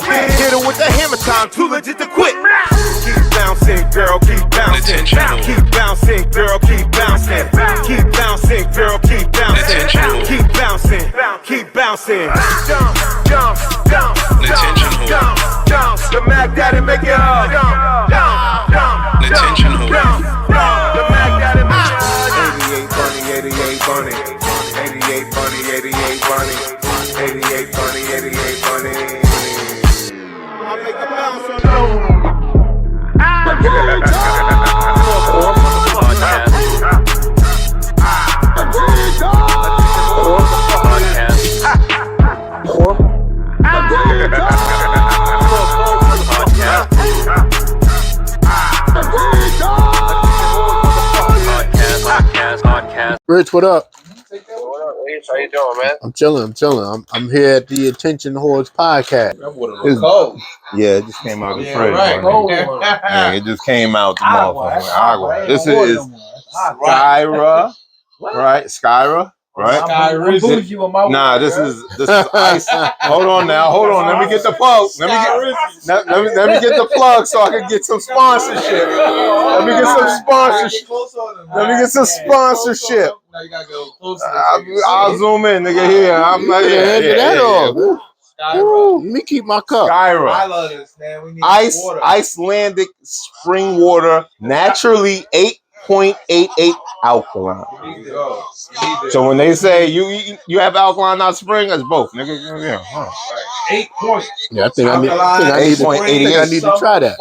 grip. Hit her with the hammer time, too legit to quit. Keep bouncing, girl, keep bouncing. Keep bouncing, girl, keep bouncing. Keep bouncing, girl, keep bouncing. Keep bouncing, keep bouncing. Jump, jump, jump, jump, jump, jump. The Mac Daddy make it hard. Jump, jump, jump, jump, jump. The Mac Daddy make it hard. 88 bunny, 88 bunny. 88 bunny, 88 bunny. 88 bunny, 88 bunny. I make a bounce on you. Rich, what up? What up, Rich? How you doing, man? I'm chilling. I'm here at the Attention Whores podcast. Cold. Yeah, it just came out the fridge. Right. Yeah, it just came out the motherfucker. Agua. This is Skyra, right? Skyra, right? Nah, this is ice. Hold on now. Let me get the plug. Let me get the plug so I can get some sponsorship. Let me get some sponsorship. Now you gotta go closer. I'll zoom in, nigga. Here, I'm like, Let me keep my cup. Skyra. I love this, man. We need water. Icelandic spring water, naturally 8.88 alkaline. So when they say you have alkaline, not spring, that's both, nigga. Yeah. Huh. 8 points. Yeah, I think I need to try that.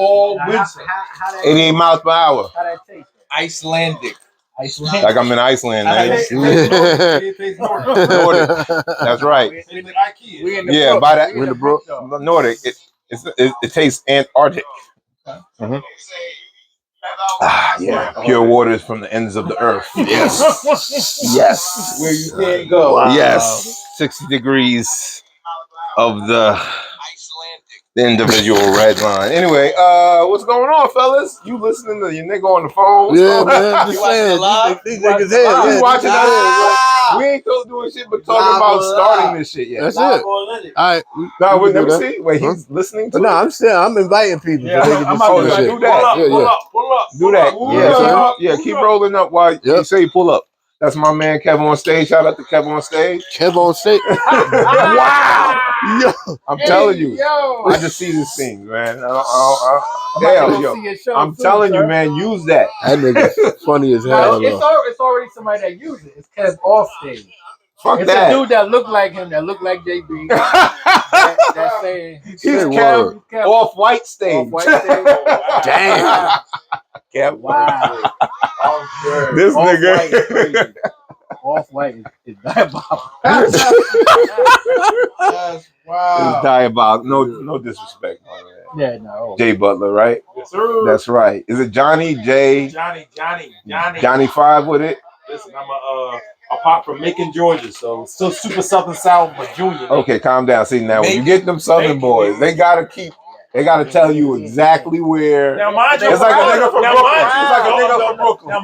88 miles per hour. How that taste? Icelandic. Like I'm in Iceland, man. Nordic. That's right. Yeah, by that. In the brook. Nordic. It tastes Antarctic. Mm-hmm. Yeah. Pure waters from the ends of the earth. Yes. Yes. Where you can't go. Wow. Yes. 60 degrees of the individual red line. Anyway, what's going on, fellas? You listening to your nigga on the phone? Yeah, man. Just saying. These niggas here. You watching that? We ain't doing shit but talking about starting this shit yet. That's it. All right. No, wait, let me see. Wait, he's listening to No, I'm saying I'm inviting people. Yeah, I'm about to do that. Do that. Yeah, keep rolling up while you say pull up. That's my man Kev on stage. Shout out to Kev on stage. Kev on stage. Wow. Yo, I'm telling you, I just see this thing, man. I'm telling you, man, use that. That nigga funny as hell. It's already somebody that uses it. It's Kev off stage. Fuck it's that. a dude that look like him, that look like JB. That's saying he's Kev off white stage. Damn. Kev. Wow. This nigga. Off-white is diabolical. Wow. It's diabolical. No disrespect. Yeah, no. Jay Butler, right? Yes, sir. That's right. Is it Johnny J? Johnny 5 with it? Listen, I'm a pop from Macon, Georgia, so still super Southern South, but junior. Okay, calm down. See, now when you get them Southern boys, they gotta tell you exactly where. Now, mind you, it's like a nigga from Brooklyn. It's like a nigga from Brooklyn. Now,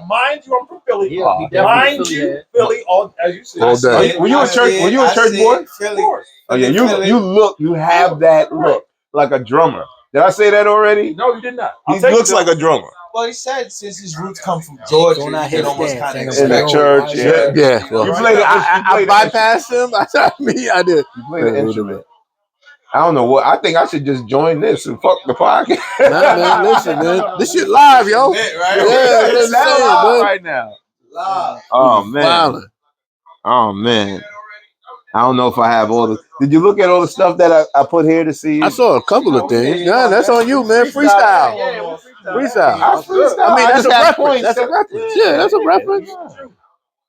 mind you, I'm from Philly. Mind you, Philly, as you said. All day. Were you a church boy? Of course. Oh yeah, you have that look like a drummer. Did I say that already? No, you did not. He looks like a drummer. Well, he said since his roots come from Georgia, he almost kind of in the church. Yeah. Well, you played. I bypassed him. I did. You played an instrument. I don't know what. I think I should just join this and fuck the podcast. Nah, man, listen, man. This shit live, yo. Right? Yeah, it's live right now. Live. Oh man. Oh man. I don't know if I have all the. Did you look at all the stuff that I put here to see? I saw a couple of things. Yeah, that's on you, man. Freestyle. Freestyle. I mean, that's a reference. That's a reference. Yeah, that's a reference.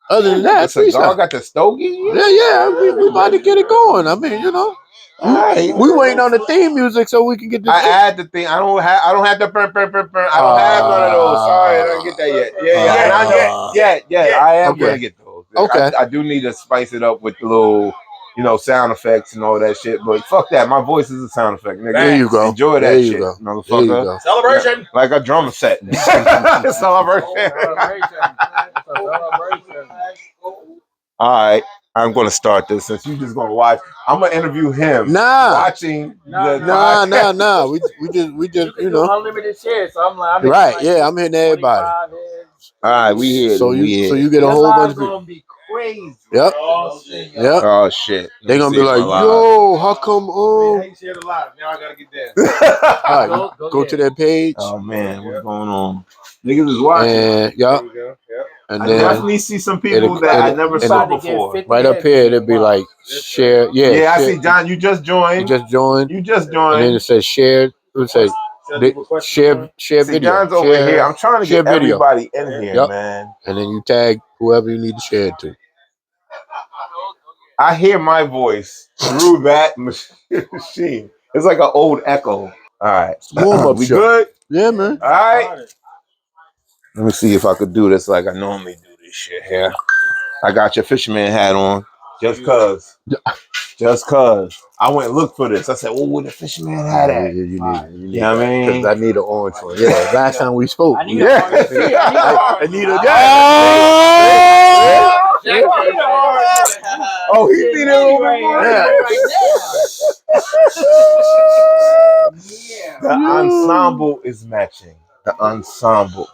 Other than that, freestyle. I got the stogie. Yeah. We about to get it going. I mean, you know. Right. We waiting on the theme music so we can get this. I add the thing. I don't have the burn. I don't have none of those. Sorry, I don't get that yet. Yeah. I am gonna get those. Okay. I do need to spice it up with the little, sound effects and all that shit. But fuck that. My voice is a sound effect, nigga. There you go. Enjoy that shit, motherfucker. Celebration. Yeah, like a drum set. Celebration. All right. I'm gonna start this since you just gonna watch. I'm gonna interview him. Watching the podcast. Nah. We just You know, unlimited shares. So I'm right. like Yeah, I'm hitting everybody. All right, we here. So you get a whole bunch of people. Gonna be crazy. Yep. Yep. Oh shit. They're gonna be like, yo, how come? I ain't shared a lot. Now I gotta get that. All right, go to their page. Oh man, what's going on? Niggas is watching. And There we go. Yep. and I then definitely see some people that I never saw before. right up here, it'll be like share. Yeah, Yeah, I share. see John. You just joined. You just joined. You just And joined. then it says share. It says share See, video. John's over here. I'm trying to share get video. everybody in here, man. And then you tag whoever you need to share it to. I hear my voice through that machine. It's like an old echo. All right. Warm up We show. good? Yeah, man. All right. Let me see if I could do this like I normally do this shit here. I got your fisherman hat on. Just cause. Just cause. I went and looked for this. I said, well, where the fisherman hat at? You need it. You know what I mean? Because I need an orange one. Yeah, last time we spoke. I need a need a Oh, he need it over The ensemble is matching. The ensemble.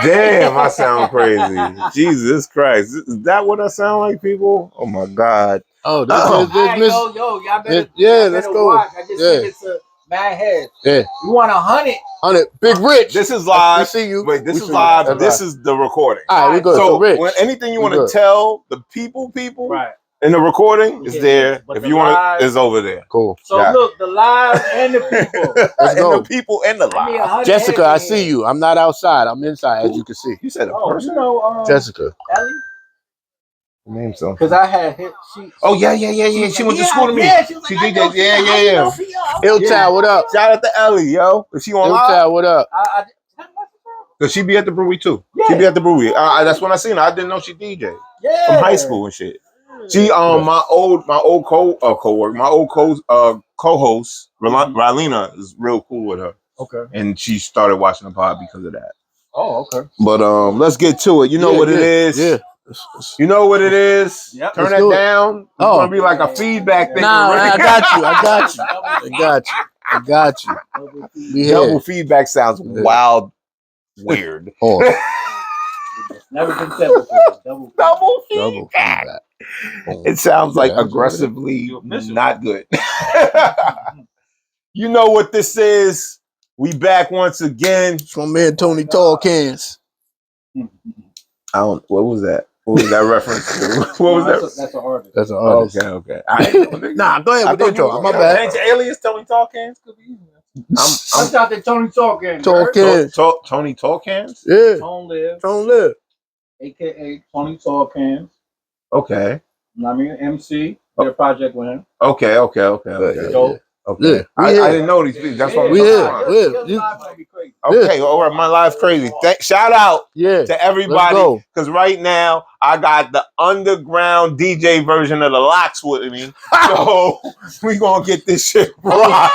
Damn, I sound crazy. Jesus Christ. Is that what I sound like, people? Oh my God. Oh, y'all better. Let's go. Watch. I just sent it to Mad Head. Yeah. You want 100? Big Rich. This is live. We see you. Wait, this is live. This is the recording. All right, we good. So, Rich, when anything you want to tell the people, Right. in the recording is there. But if the you want live- to, it's over there. cool. So look, the live and the people. Let's And go. the people and the I need live. 100 Jessica, I heads in see here. you. I'm not outside. I'm inside, as you can see. You said a Oh, person? you know, Jessica. Ellie? Name something. Because I had hit. Oh, yeah. She went to school to me. Yeah, she was like, She did that. Yeah. Iltai, what up? Shout out to Ellie, yo. Is she on live? Iltai, what up? Does she be at the brewery too? Yeah. She be at the brewery. That's when I seen her. I didn't know she DJ Yeah. from high school and shit. She my old co-host Rylena is real cool with her. Okay. And she started watching the pod because of that. Oh, okay. But let's get to it. You know what it is. Yeah. You know what it is. Yep. Turn Let's that do it. down. It's gonna be like a feedback thing. Nah, I got you. We Double here. feedback sounds wild, weird. Never been said before. Double feedback. It sounds like aggressively not good. You know what this is? We back once again. It's my man Tony Tall Cans. What was that? What was that reference? What was that? That's an artist. That's an artist. Okay. Nah, go ahead with the intro. My bad. Ain't your alias Tony Talkins? Could be. I'm out there Tony Talkins. Tall Cans. Tony Talkans? Yeah. Tone Live. AKA Tony Talkins. Okay. I mean, MC. Their project with him. Okay. Dope. Yeah. I didn't know these people. That's what We here. Okay, all right, my life's crazy. Shout out to everybody, because right now I got the underground DJ version of the Locks with me. So we gonna get this shit right.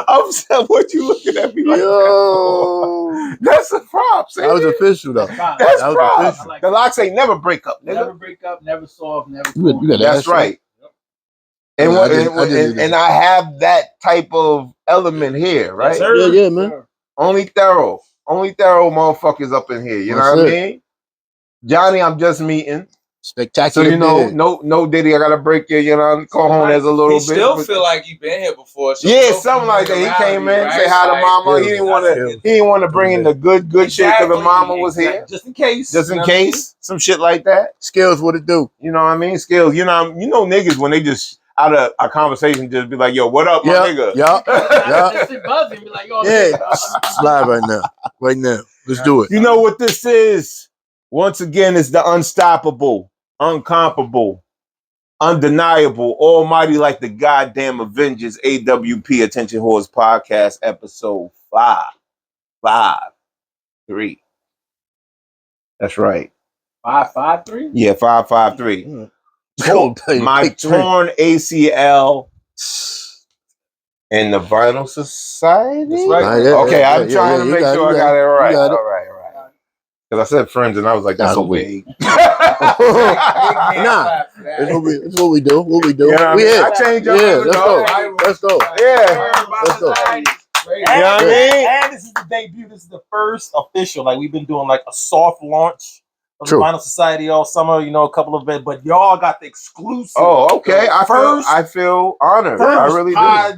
I'm saying, what you looking at me like? Yo. That's a prop. That was official though. That's props. The Locks ain't never break up, nigga. Never break up, never soft, never. That's right. And I have that type of element here, right? Yeah, man. Only thorough motherfuckers up in here. You know what I mean? Johnny, I'm just meeting. Spectacular. So you know, no Diddy. I gotta break your, cojones a little bit. Still feel like you been here before. So yeah, something like that. He came in, say hi to mama. He didn't want to bring in the good shit because the mama was here, just in case. Some shit like that. Skills, what it do? You know what I mean? Skills. You know niggas when they just out of a conversation just be like, yo, what up, my nigga? It's live right now. Let's do it. You know what this is? Once again, it's the unstoppable, uncomparable, undeniable, almighty like the goddamn Avengers, AWP, Attention Whores Podcast, episode 553. That's right. 553? Yeah, 553. My torn ACL in the Vinyl Society. That's right. Okay, I'm trying to make sure I got it right. All right. Because I said friends, and I was like, that's so vague. Nah, it's what we do. What we do. You know what I We mean? hit. I change up. Yeah, let's go. Yeah. Let's go. You know what I mean? And this is the debut. This is the first official. Like we've been doing like a soft launch of the True. Vinyl Society all summer. You know, a couple of events, but y'all got the exclusive. Oh, okay. I feel honored. I really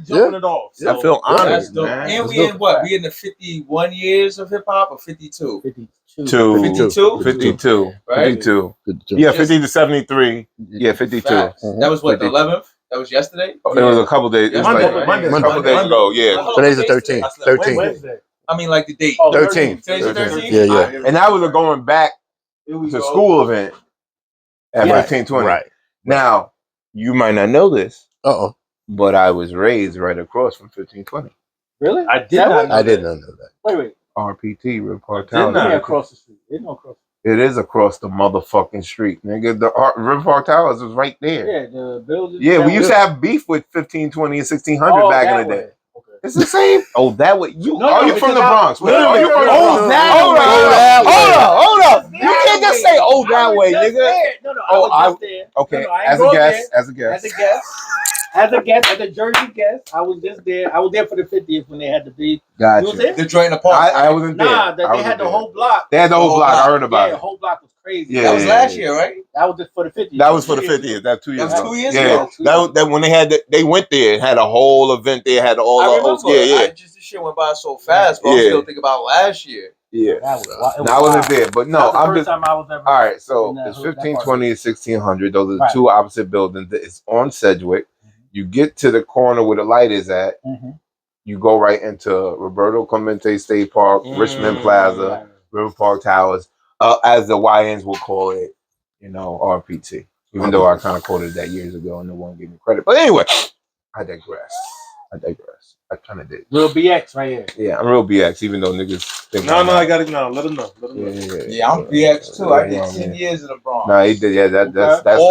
do. Jumping it off. I feel honored, That's dope. man. And we in what? We in the 51 years of hip hop or 52? 52. 52? 52. Right? 52. Yeah, 50 to 73. Yeah, 52. Facts. That was what, the 11th? That was yesterday? It was a couple days. It was Monday, like Monday. a couple days ago. Yeah. Today's the 13th. 13th. Wednesday. I mean, like the date. Oh, 13th. Today's the 13th? Yeah. And that was a going back to school event at 1520. Right. Now, you might not know this, Uh-oh. but I was raised right across from 1520. Really? I did not know I did not know that. Wait. RPT, River Park Didn't Towers. Yeah, across the street. It's not across. It is across the motherfucking street, nigga. The River Park Towers was right there. Yeah, the building. Yeah, we used to have beef with 1520 and 1600 back in the day. Okay. It's the same. Oh, that way. You No, are no, you from because the Bronx? I- Are you from the Oh, Bronx? that Hold way. up. You can't just say "oh that way," nigga. No, Oh, I was just there. Okay, No, I ain't as a go guest, there. as a guest. As a guest, as a Jersey guest, I was just there. I was there for the 50th when they had the beef. Gotcha. You was there? The joint in the park. I wasn't there. Nah, I they wasn't had the there. whole block. They had the whole block. I heard about Yeah, the it. whole block was crazy. Yeah. That was last year, right? That was just for the 50th. That was for the 2 years 50th. ago. That's 2 years That was ago. 2 years Yeah, ago. that when they had they went there and had a whole event. They had all I the remember. yeah. This shit went by so fast, but I'm Yeah. still thinking about last year. Yeah. That was wild. It was Now I wasn't wild. there, but no, That was the I'm first just time I was ever. all right. So in that it's hood, that part. 1520 and 1600. Those are the Right. two opposite buildings. It's on Sedgwick. You get to the corner where the light is at. Mhm. You go right into Roberto Clemente State Park, Richmond Plaza, Right. River Park Towers, as the YNs will call it, RPT. Even though I kind of called it that years ago and no one gave me credit. But anyway, I digress. I kind of did. Real BX right here. Yeah, I'm real BX, even though niggas think No, I'm I not. got it now. Let him know. Yeah, I'm BX too. I did 10 years in the Bronx. Nah, he did. Yeah, that's all that's,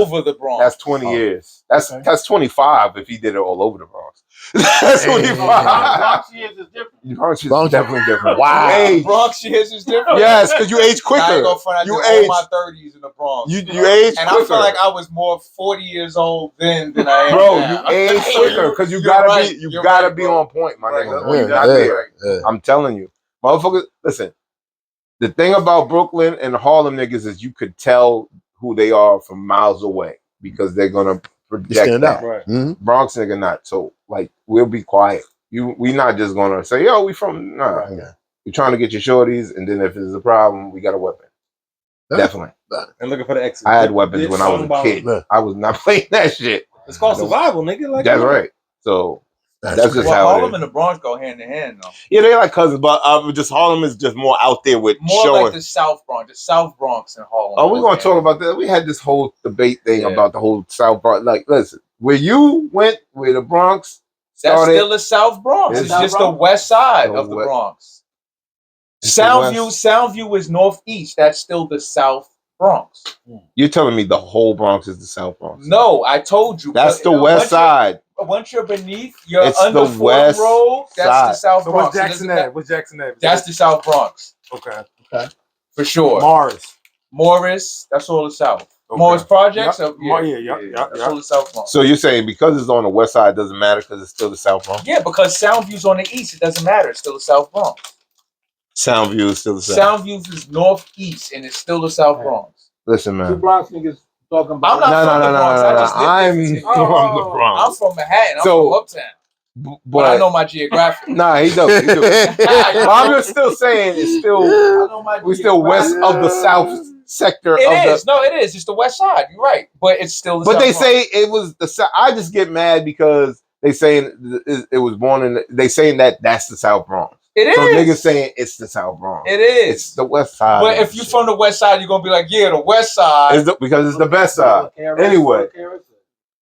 over the Bronx. that's 20 years. That's Okay. that's 25 if he did it all over the Bronx. That's 25. Bronx years is different. Bronx is Bronx- definitely different. Wow. You age. Bronx years is different. Yes, because you age I ain't quicker. gonna front, I You did all age. my 30s in the Bronx. You age and quicker. I feel like I was more 40 years old then than I am Bro, now. you age quicker because you You're gotta right. be You're gotta right, be bro. on point, my Right. nigga. Yeah, You gotta yeah, be right. yeah. I'm telling you, motherfuckers. Listen, the thing about Brooklyn and Harlem niggas is you could tell who they are from miles away because they're gonna project stand that. out. Right. Mhm. Bronx nigga not. So like we'll be quiet. We not just gonna say, yo, we from nah. Yeah. You're trying to get your shorties, and then if there's a problem, we got a weapon. Yeah. Definitely. And looking for the exit. I had weapons when I was a kid. Yeah. I was not playing that shit. It's called survival, nigga. Like That's right. So that's just Well, how it Harlem is. and the Bronx go hand in hand, though. Yeah, they like cousins, but just Harlem is just more out there with More showing. like the South Bronx and Harlem. Oh, we're go gonna hand talk in about that. We had this whole debate thing Yeah. about the whole South Bronx. Like, listen, where you went, where the Bronx That's started. still the South Bronx. It's It's South just Bronx? the west side The of the west- Bronx. It's the Soundview, west. Soundview is northeast. That's still the South Bronx. You're telling me the whole Bronx is the South Bronx? No, I told you. That's the But, west side. Once you're beneath, you're It's under the Ford west Road. That's side. the South So Bronx. what's Jackson It doesn't Ave? What's Jackson Ave? That's the South Bronx Okay. for sure. Mars. Morris, that's all the South. Okay. Morris Projects, Yep. up here. Yeah. That's all the South Bronx. So you're saying because it's on the west side, it doesn't matter because it's still the South Bronx? Yeah, because Soundview's on the east. It doesn't matter. It's still the South Bronx. Soundview is still the South. Soundview is northeast, and it's still the South Bronx. Listen, Two man. Bronx niggas talking about. I'm not from the Bronx. I just lived there I'm for 10 years. from the Bronx. I'm from Manhattan. I'm So- from Uptown. But But I know my geographic. Nah, he does. He does. But I'm just still saying it's still I know my we're still west of the South sector of It the. is. No, it is. It's the west side. You're right. But it's still the But South they Bronx. say it was the South. I just get mad because they saying it was born in. They saying that's the South Bronx. It So is. niggas saying it's the South Bronx. It is. It's the west side. But if you're from the west side, you're gonna be like, yeah, the west side. because it's the best side. Anyway.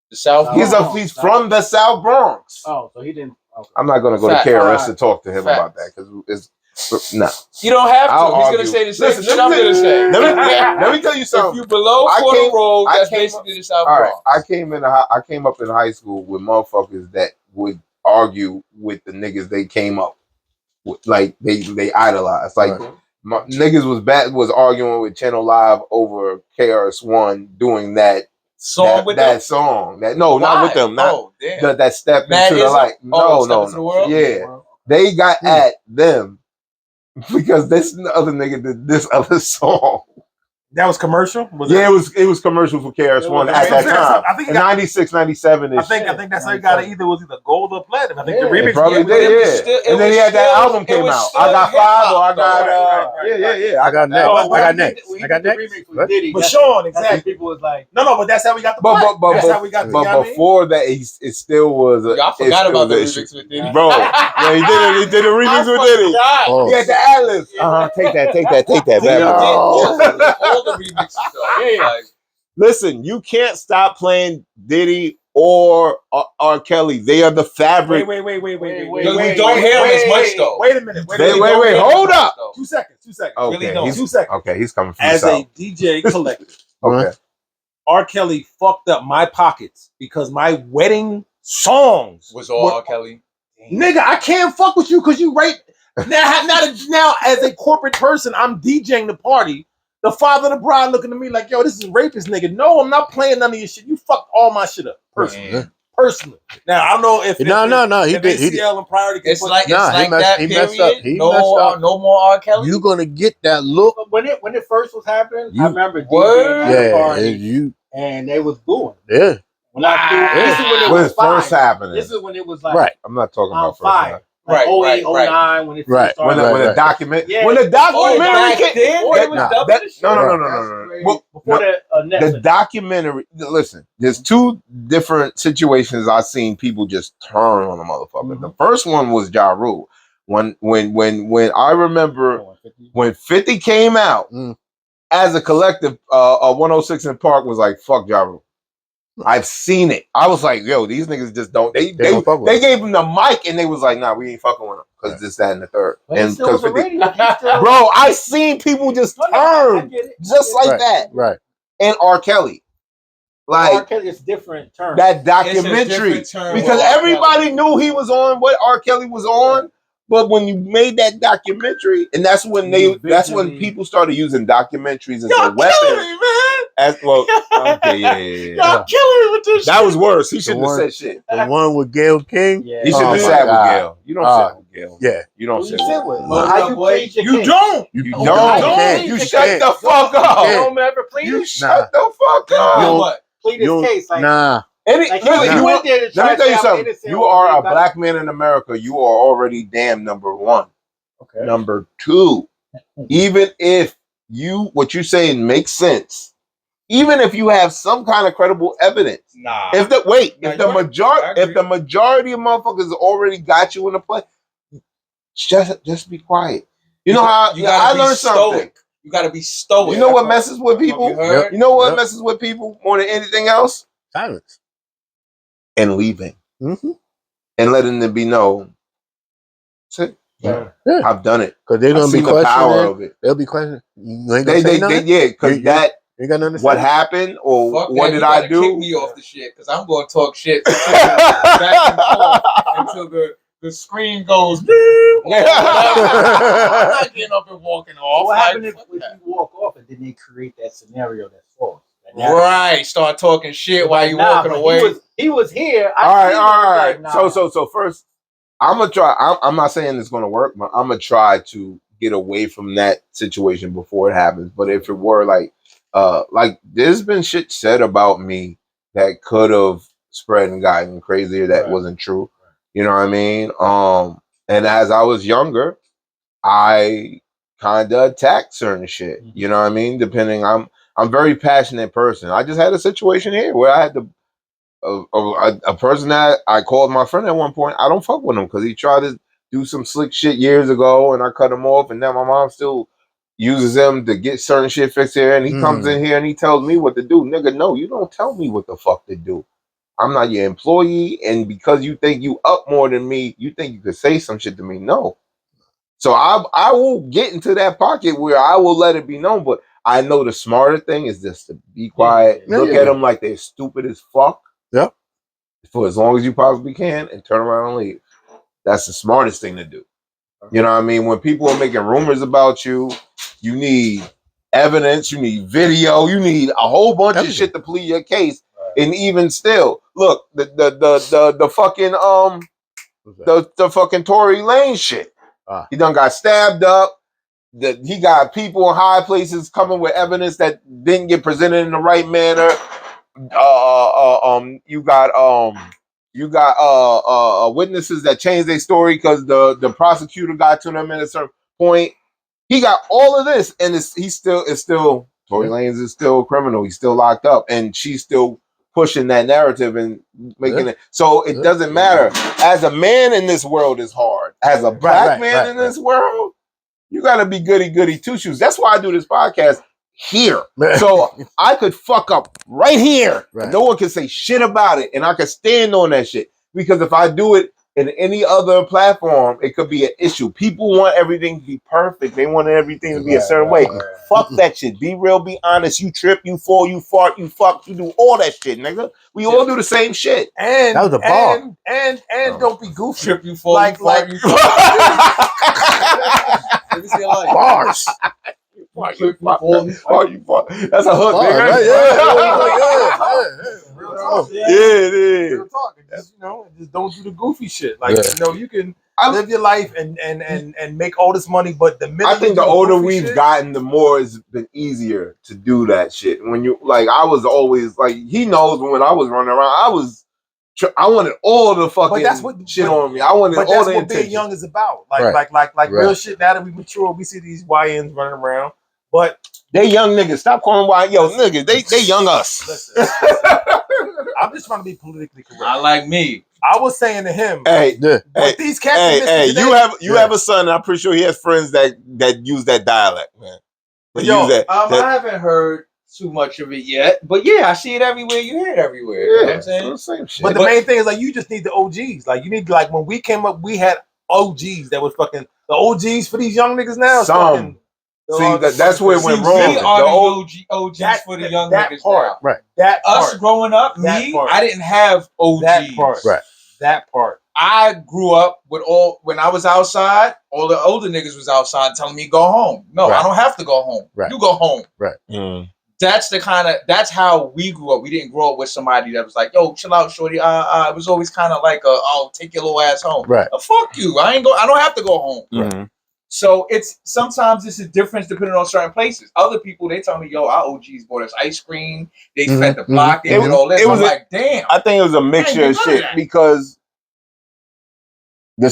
The South He's Bronx. he's from the South Bronx. Oh, so he didn't. Okay. I'm not gonna go Fact. to KRS Alright. to talk to him Fact. about that because it's no. You don't have to. I'll He's argue. gonna say the same Listen, shit let I'm me gonna say. Let me tell you If something. you below I Fort came- Road, I that's came basically the South All right, Bronx. I came up in high school with motherfuckers that would argue with the niggas they came up with, like they idolized. Like Right. niggas was arguing with Channel Live over KRS-One doing that Song with that them? song. Not with them. Not that step Mad into the Ism? light. Oh, Step Into the World? Yeah, they got at them because this other nigga did this other song. That was commercial? It was commercial for KRS-One at that time. I think in 96, 97 I think that's how you got it. Either was either gold or platinum. I think the remix probably did, and then he had that album came out. I got 5 or I got yeah. I got next. I got next. But Sean, exactly. People was like, no, but that's how we got the play. That's how we got the. But before that, it still was. I forgot about the remix with Diddy, bro. Yeah, he did a remix with Diddy. He had the ad-libs. Take that, back. The remixes though. Like, listen, you can't stop playing Diddy or R. Kelly. They are the fabric. Wait. We don't hear them as much though. Wait a minute. Wait. Hold up. 2 seconds. Okay, Really don't. 2 seconds. Okay, he's coming from as the south. a DJ collective. Okay. R. Kelly fucked up my pockets because my wedding songs was all R. Kelly. Nigga, I can't fuck with you because you rape. Now, as a corporate person, I'm DJing the party. The father of the bride looking at me like, yo, this is rapist nigga. No, I'm not playing none of your shit. You fucked all my shit up. Personally. Now, I don't know if No. He did. ACL and Priority. It's like that he period. messed up. He no messed up. No more R. Kelly. You gonna get that look. when it first was happening, I remember DJing at a party, and they was booing. Yeah. When this is when it was first happening. This is when it was like right. I'm not talking about first fire. Like 08, 09, when it first started. When the document, Yeah. when the documentary came, No. Before the documentary. Listen, there's 2 different situations I've seen people just turn on the motherfucker. The first one was Ja Rule. When I remember when 50 came out as a collective, 106 in Park was like, fuck Ja Rule. I've seen it. I was like, yo, these niggas just don't. They gave him the mic and they was like, nah, we ain't fucking with him because this, that, and the third. And because bro, I seen people just turn just like that. Right. And R. Kelly, like R. Kelly is different term. That documentary because everybody knew he was on what R. Kelly was on. But when you made that documentary, and that's when people started using documentaries as a weapon. As well, okay, yeah. Y'all killing me with this. That was worse. He shouldn't have said shit. The one with Gail King. Yeah. He shouldn't have sat with Gail. You don't sit with Gail. Yeah, you don't sit with. How you plead your You don't. You don't. You shut the fuck up. You don't ever plead. You shut the fuck up. Plead his case. Like, nah. Like you went there to try let me tell you to something. You are a black man in America. You are already damn number 1. Okay. Number 2, even if what you're saying makes sense, even if you have some kind of credible evidence, if the majority of motherfuckers already got you in the play, just be quiet. You know how I learned something. You gotta be stoic. You know what messes with people? You know what messes with people more than anything else? Silence. And leaving. And letting them be known. That's it. Yeah. I've done it. Because they're gonna be questioning the power of it. They'll be questioning. You ain't gonna say nothing? Because that you ain't gonna what happened or fuck what that, did I do? Kick me off the shit because I'm gonna talk shit back and forth until the screen goes. I'm not getting up and walking off. What happened if you walk off and then they create that scenario that's false? Right, start talking shit while you walking away. He was here. All right. So first, I'm gonna try. I'm not saying it's gonna work, but I'm gonna try to get away from that situation before it happens. But if it were like there's been shit said about me that could have spread and gotten crazier that wasn't true. You know what I mean? And as I was younger, I kind of attacked certain shit. You know what I mean? Depending, I'm a very passionate person. I just had a situation here where I had to a person that I called my friend at one point. I don't fuck with him because he tried to do some slick shit years ago, and I cut him off. And now my mom still uses him to get certain shit fixed here. And he comes in here and he tells me what to do. Nigga, no, you don't tell me what the fuck to do. I'm not your employee, and because you think you up more than me, you think you could say some shit to me. No. So I will get into that pocket where I will let it be known, but I know the smarter thing is just to be quiet, look at them like they're stupid as fuck. Yep. For as long as you possibly can, and turn around and leave. That's the smartest thing to do. You know what I mean? When people are making rumors about you you need evidence, you need video, you need a whole bunch of shit to plead your case. And even still, look, the fucking the fucking Tory Lane shit. He done got stabbed up. He got people in high places coming with evidence that didn't get presented in the right manner. You got witnesses that changed their story because the prosecutor got to them at a certain point. He got all of this, and it's still Tory Lanez is still a criminal. He's still locked up, and she's still pushing that narrative and making it so it doesn't matter. As a man in this world is hard. As a black man in this world, you gotta be goody two shoes. That's why I do this podcast here. So I could fuck up right here. And no one can say shit about it. And I can stand on that shit. Because if I do it in any other platform, it could be an issue. People want everything to be perfect. They want everything to be a certain way. Fuck that shit. Be real, be honest. You trip, you fall, you fart, you fuck, you do all that shit, nigga. We all do the same shit. And that was a bar. And don't be goofy. Trip, you fall, you fart, you fuck. Let me see a light. Bars. That's a hook, nigga. Yeah, it is. Real talk. Just, just don't do the goofy shit. Like, you can live your life and make all this money, but the minute I think the older we've gotten, the more it's been easier to do that shit. When you I was always like, he knows when I was running around, I wanted all the fucking shit on me. I wanted all the attention. But that's what being young is about. Like real shit. Now that we mature, we see these YNs running around. But they young niggas. Stop calling niggas. They young us. Listen, I'm just trying to be politically correct. Not like me. I was saying to him, these cats. You have a son. And I'm pretty sure he has friends that use that dialect, man. I haven't heard too much of it yet, but yeah, I see it everywhere. You hear it everywhere. You know what I'm saying? Same shit. But the main thing is you just need the OGs. Like you need when we came up, we had OGs that was fucking the OGs for these young niggas now. Some. See, that's where it went wrong. We are the OGs for the young niggas now. Right. That part. Us growing up, I didn't have OGs. That part. Right. That part. I grew up with when I was outside, all the older niggas was outside telling me go home. No, I don't have to go home. Right. You go home. Right. That's how we grew up. We didn't grow up with somebody that was like, yo, chill out, shorty. It was always kind of like I'll take your little ass home. Right. Fuck you. I don't have to go home. Right. So sometimes it's a difference depending on certain places. Other people, they tell me, yo, our OGs bought us ice cream. They spent the block. They did all this. I'm like, damn. I think it was a mixture of shit because the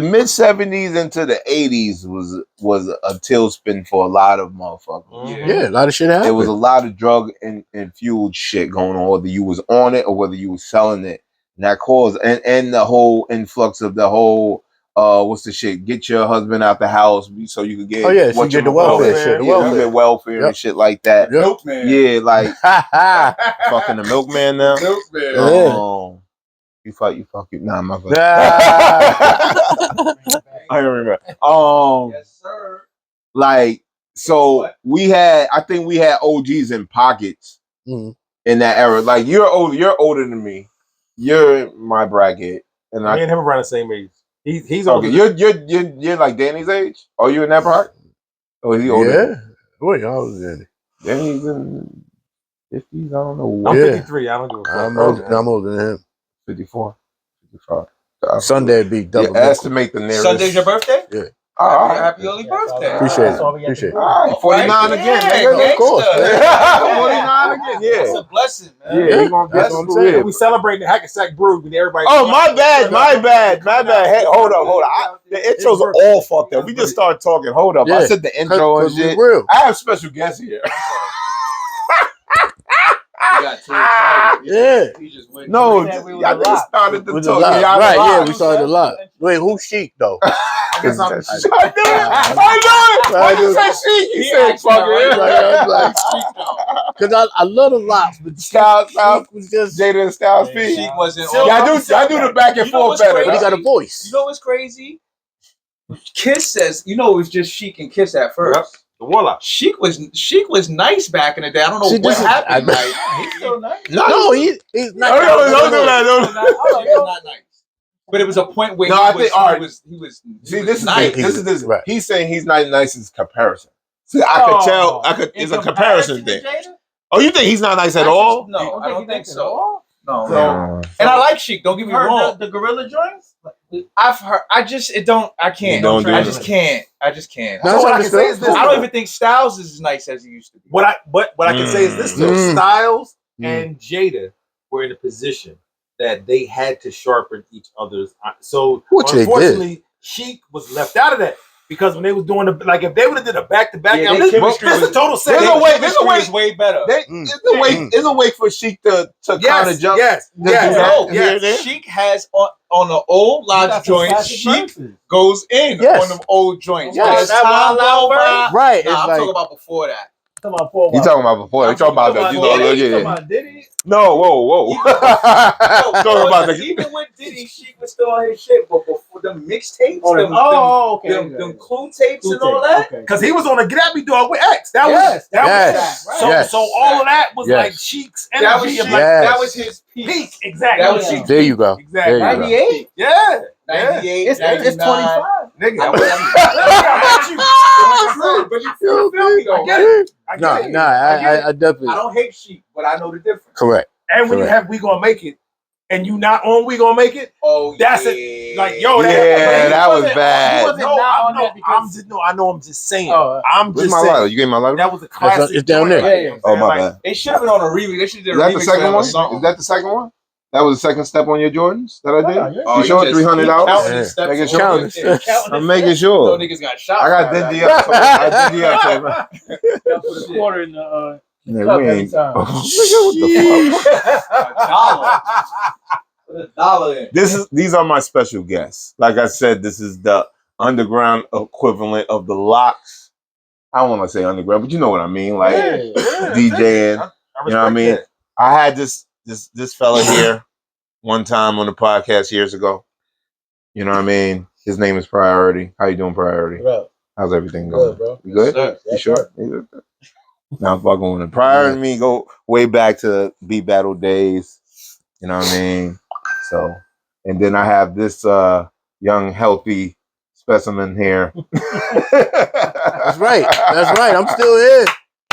mid 70s into the 80s was a tailspin for a lot of motherfuckers. Yeah, a lot of shit happened. There was a lot of drug infused shit going on, whether you was on it or whether you was selling it. And that caused and the whole influx of the whole what's the shit? Get your husband out the house so you could get so you get the welfare shit. You get welfare and shit like that. Milkman. Yeah, like fucking the milkman now. Milkman. You fuck. Nah, my fuck. I don't remember. Yes, sir. Like, so I think we had OGs in pockets in that era. Like, you're older than me. You're in my bracket. And me and him around the same age. He's okay. You're like Danny's age? Are you in that part? Oh, is he older? Yeah. Wait, I was Danny. Danny's in 50s. I don't know. I'm 53. I don't give a fuck. I'm older than him. 54. 55. Sunday be double. Estimate the nearest. Sunday's your birthday? Yeah. All right. Happy early birthday. Appreciate it. All right. 49 again, nigga. Of course. 49 again. Yeah. That's a blessing, man. Yeah, that's what I'm saying. We celebrating the Hackensack Brew with everybody. Oh, my bad. Hey, hold up. The intros are all fucked up. We just started talking. Hold up. I said the intro and shit. I have special guests here. Yeah. No, I just started to talk. Right, yeah, we started a lot. Wait, who's Sheik though? I knew it. Why you say Sheik? You said fucker. Because I love the lots, but Styles was just Jada and Styles P. Sheik wasn't. Y'all do the back and forth better. But he got a voice. You know what's crazy? Kiss says, it was just Sheik and Kiss at first. Yep. The Warlock. Sheik was nice back in the day. I don't know what happened. He's still nice. No, he's not. Don't do that. He's not nice. But it was a point where No, I think he was see, this is nice. this. Right. He's saying he's not nice as comparison. See, I could tell. It's a comparison thing. Oh, you think he's not nice at all? No, I don't think so. No. So, And I like Chic. Don't get me wrong. The Gorilla joints. I've heard. I just can't. Don't do I it. just can't. No, what I can say is this. I don't even think Styles is as nice as he used to be. What I can say is this though. Styles and Jada were in a position that they had to sharpen each other's. So unfortunately, Sheik was left out of that because when they was doing if they would have did a back-to-back, their chemistry this is a total set. There's a way. Is way better. There's a way for Sheik to kind of jump. Yes. Sheik has on the old Lodge joints. Sheik goes in on them old joints. Yes. Right. It's I'm like, talking about before that. You talking about before? You talking about the Diddy? No, whoa. Talking about the Even with Diddy, Sheik was still on his shit, but before the mixtapes, them Clue tapes and all that. Because he was on a Get At Me Dog with X. That was so all of that was like Sheik's energy. That was his peak. Exactly. That was Sheik's there you go. Exactly. 98? Yeah. 98. It's 25. Nigga. But you feel me though. I get it. I definitely. I don't hate Sheik, but I know the difference. Correct. And when you have We Gonna Make It, and you not on We Gonna Make It, that's it. Like, yo, that was bad. I'm just saying. I'm Where's just my saying. lighter? You gave my lighter? That was a classic. It's down there. Right? Oh, my bad. They should have been on a remix. They should have did a remix. Is that the second one? Is that the second one? That was the second step on your Jordans that I did? You showed $300? Making sure. I'm making sure. Niggas got shot. I got Dingy up. I did the up. Put a quarter in the Yeah, we ain't. time. Nigga, what the fuck? $1 in. These are my special guests. Like I said, this is the underground equivalent of the Locks. I don't want to say underground, but you know what I mean. Like DJing. You know what I mean? I had this fella here one time on the podcast years ago. You know what I mean? His name is Priority. How you doing, Priority? Bro. How's everything going? Good, bro. You good? Yes, You sure? Now fucking with him. Prior to me, go way back to Beat Battle days. You know what I mean? So, and then I have this young, healthy specimen here. That's right. I'm still here.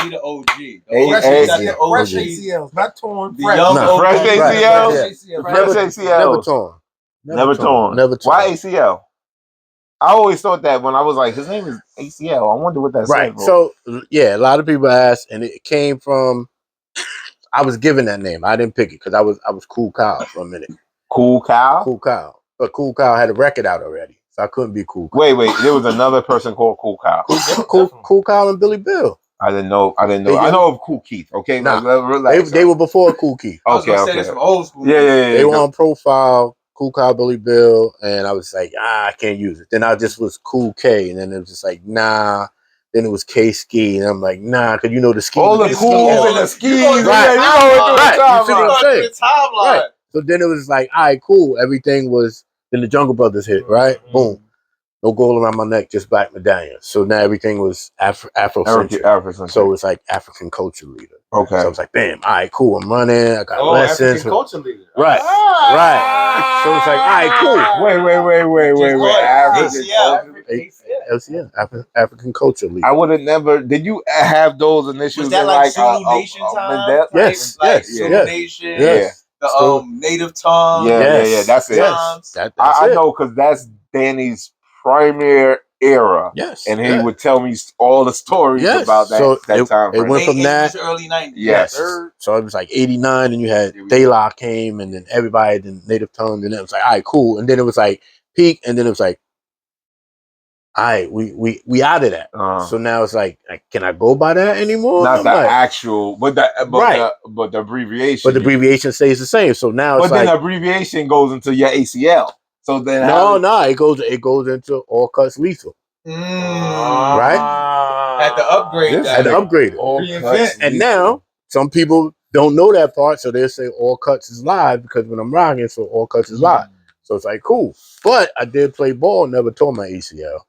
He the OG. Fresh ACLs, not torn. The young OG. Fresh ACLs? Fresh Never ACLs. torn. Never torn. Why ACL? I always thought that when I was like, his name is ACL. I wonder what that's right. So yeah, a lot of people ask, and it came from. I was given that name. I didn't pick it because I was Cool Kyle for a minute. Cool Kyle. Cool Kyle, but Cool Kyle had a record out already, so I couldn't be Cool Kyle. Wait. There was another person called Cool Kyle. Cool Kyle and Billy Bill. I didn't know. I know of Cool Keith. Okay, nah, relax. They were before Cool Keith. Okay. Some old school. Yeah. They were on Profile. Cool Kyle, Billy Bill, and I was like, I can't use it. Then I just was Cool K, and then it was just like, nah. Then it was K Ski, and I'm like, nah, because you know the ski. All the cools and the skis. Right. You see what I'm saying? Right. So then it was like, all right, cool. Everything was, then the Jungle Brothers hit, right? Boom. No gold around my neck, just black medallion. So now everything was Afrocentric. So it's like African culture leader. Okay. So I was like, bam, all right, cool. I'm running. I got lessons. African culture leader. Right. So it's like, all right, cool. Wait. African culture leader. I would have never. Did you have those initials? Was that like Zulu Nation time? Yes. Zulu Nation. Yes. The native tongue. Yeah. That's it. Yes. I know because that's Danny's primary era. Yes. And he would tell me all the stories about that, so that time. It went from that. Early 90s. Yes. So it was like 89, and you had De La came, and then everybody, then native tongue, and then it was like, all right, cool. And then it was like peak, and then it was like, all right, we out of that. So now it's like, can I go by that anymore? Not the actual, but the abbreviation. But the abbreviation stays the same. So now it's then the abbreviation goes into your ACL. So then it goes into All Cuts Lethal. Right? Had to upgrade that. Had to upgrade it. And now some people don't know that part, so they'll say All Cuts is live because when I'm rocking, so All Cuts is live. So it's like cool. But I did play ball, never tore my ACL.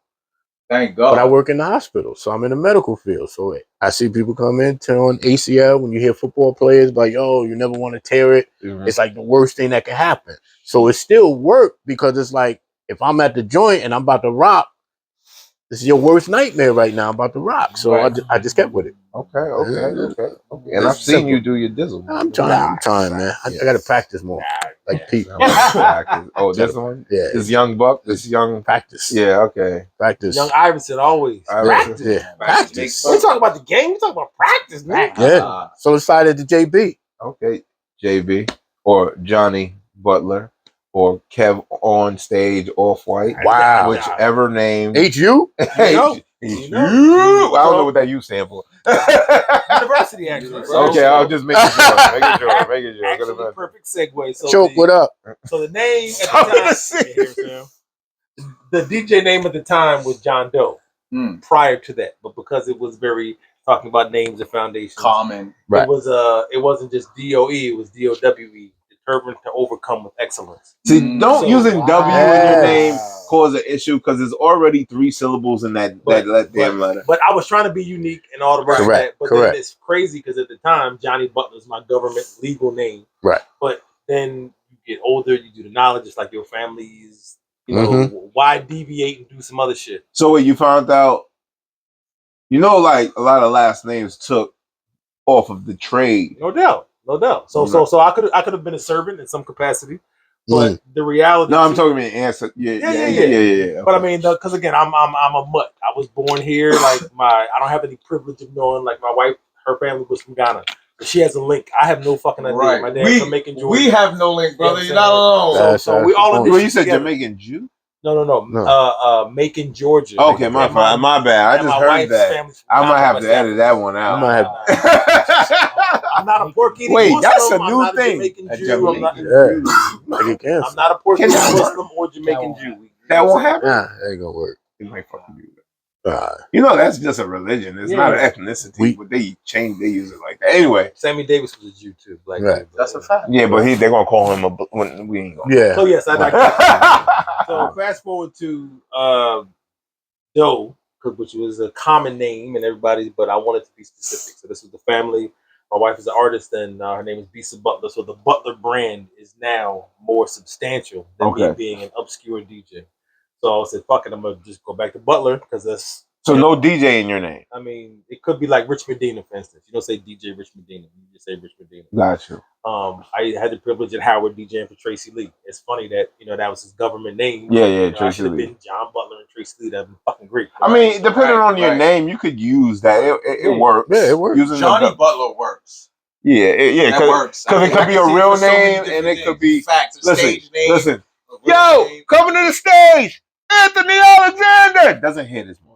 Thank God. But I work in the hospital, so I'm in the medical field. So I see people come in on ACL. When you hear football players like, "Oh, you never want to tear it," it's like the worst thing that can happen. So it still worked because it's like if I'm at the joint and I'm about to rock, this is your worst nightmare right now. I'm about to rock. So I just kept with it. Okay. And I've seen you do your dizzle. I'm trying, man. I got to practice more. Like Pete. Oh, this one? Yeah. This young buck? This young... Practice. Yeah, okay. Practice. Young Iverson always. Practice. Yeah. Practice. We talking about the game. We talking about practice, man. Yeah. So excited to JB. Okay. JB or Johnny Butler or Kev on stage Off-White. Wow. Whichever name. HU? I don't know what that U stand for. University, actually. Okay, I was just making sure. Actually, perfect segue. So Choke, what up? So the name at the time, the DJ name at the time was John Doe. Prior to that, but because it was very talking about names and foundations, common. Right. It wasn't just DOE. It was DOWE. Determined to overcome with excellence. See, don't using W in your name cause an issue because there's already 3 syllables in that damn letter. But I was trying to be unique and all the rest of that. But then it's crazy because at the time, Johnny Butler's my government legal name. Right. But then you get older, you do the knowledge, just like your family's, you know, why deviate and do some other shit? So what you found out, you know, like a lot of last names took off of the trade. No doubt. No doubt. So I could have been a servant in some capacity, but the reality. No, I'm talking about answer. Yeah. But I mean, because again, I'm a mutt. I was born here. Like I don't have any privilege of knowing. Like my wife, her family was from Ghana. But she has a link. I have no fucking idea. Right. My dad's Jamaican Jew. We have no link, brother. You're not alone. So we all. Well, you said Jamaican Jew. No. Macon, Georgia. Okay, my bad. I just heard that. I might have to edit that one out. I'm not a Porky Wait, Muslim. that's a new I'm thing. Not a Jew. I'm not a Porky Muslim or Jamaican Jew. That won't happen. Nah, that ain't gonna work. It might fucking do that. You know, that's just a religion. It's not an ethnicity. But they use it like that. Anyway, Sammy Davis was a Jew too. Like that's a fact. Yeah, but they're gonna call him when we ain't gonna. Yeah. So yes, so fast forward to Doe, which was a common name and everybody, but I wanted to be specific. So this was the family. My wife is an artist, and her name is Bisa Butler. So the Butler brand is now more substantial than me being an obscure DJ. So I said, "Fuck it, I'm gonna just go back to Butler because that's." So no DJ in your name. I mean, it could be like Rich Medina, for instance. You don't say DJ Rich Medina. You just say Rich Medina. Gotcha. I had the privilege at Howard DJing for Tracy Lee. It's funny that that was his government name. Yeah, Tracy Lee. I should have been John Butler and Tracy Lee. That'd been fucking great. I mean, depending on your name, you could use that. It works. Yeah, it works. Johnny Butler works. Yeah, that works. Because it could be a real name and it could be stage name. Listen. Yo, coming to the stage, Anthony Alexander. Doesn't hit as much.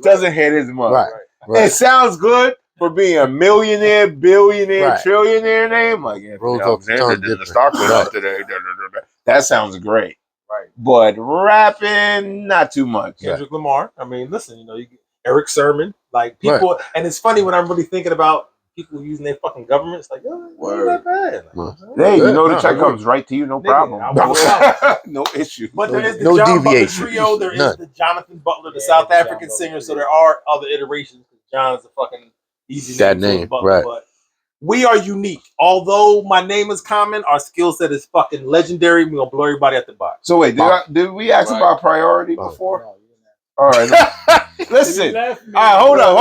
Doesn't hit as much. Right. It sounds good for being a millionaire, billionaire, trillionaire name. Like Anthony Alexander did the Star Club today. That sounds great. Right. But rapping, not too much. Kendrick Lamar. I mean, listen, you get Eric Sermon. Like people, and it's funny when I'm really thinking about people using their fucking government. It's like, oh, not that bad. Hey, the check comes right to you, no problem. No issue. But there is the no John deviation. Butler trio. There is the Jonathan Butler, the South African singer. So there are other iterations. John's a fucking easy name. Butler, but we are unique. Although my name is common, our skill set is fucking legendary. We're gonna blow everybody at the box. So wait, did we ask about priority before? All right. Listen. All right, hold up.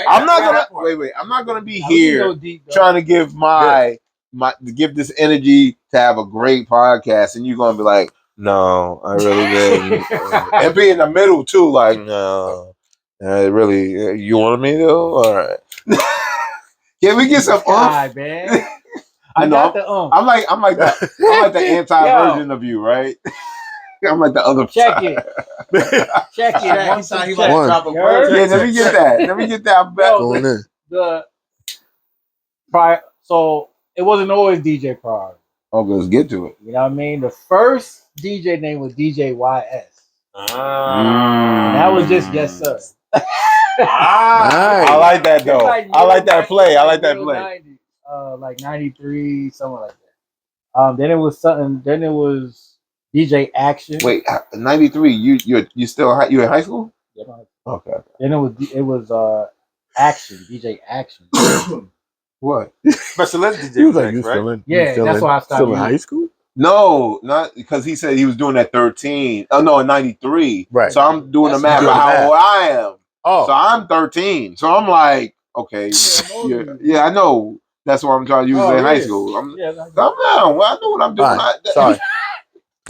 I'm not gonna I'm not gonna be here trying to give give this energy to have a great podcast, and you're gonna be like, no, I really didn't. And be in the middle too, like, no, I really. You wanted me to? All right. Can we get some man? I know. I'm like the anti-version of you, right? I'm like the other Check side. it. Check it. One time he like drop a word. Yeah, let me get that. So it wasn't always DJ Priority. Oh, let's get to it. You know what I mean? The first DJ name was DJYS. And that was just yes sir. Nice. I like that though. I like that play. 90, like 93, something like that. Then it was something. Then it was DJ Action. Wait, 93. You still you in high school? Yeah, Okay. then it was Action, DJ Action. What? Special ed He was like, DJ, you right? still in? Yeah, you still that's in, why I stopped still in using high school. No, not because he said he was doing that 13. Oh no, in 93. Right. So I'm doing the That's math doing of the how math. old I am. Oh, So I'm 13. So I'm like, okay, yeah, I know. That's what I'm trying to use in high school. I'm Yeah, calm down. Well, I know what I'm doing. all right. Sorry,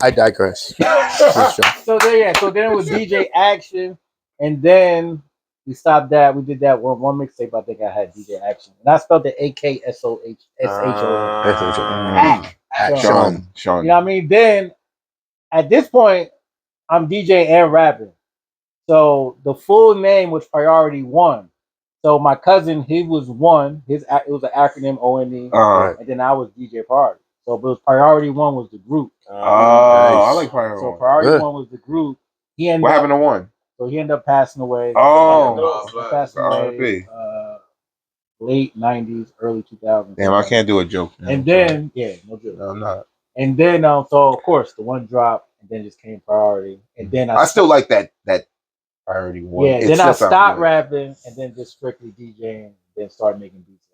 I digress. So then it was DJ Action, and then we stopped that. We did that one mixtape. I think I had DJ Action, and I spelled the AKSOHSHON. Action. Sean. You know what I mean? Then at this point, I'm DJ and rapping. So the full name was Priority One. So my cousin, he was one. It was an acronym ONE, Right. and then I was DJ Priority. So it was Priority One was the group. I like Fire So One. Priority Good. One was the group. He ended What up, happened to one? So he ended up passing away. Passing away late 90s, early 2000s. Damn, I can't do a joke. Now. And then, no joke. No, I'm not. And then, so of course, the one dropped, and then just came Priority. And then I still like that Priority One. Yeah, It then still I sounds stopped good. rapping, and then just strictly DJing, then started making beats.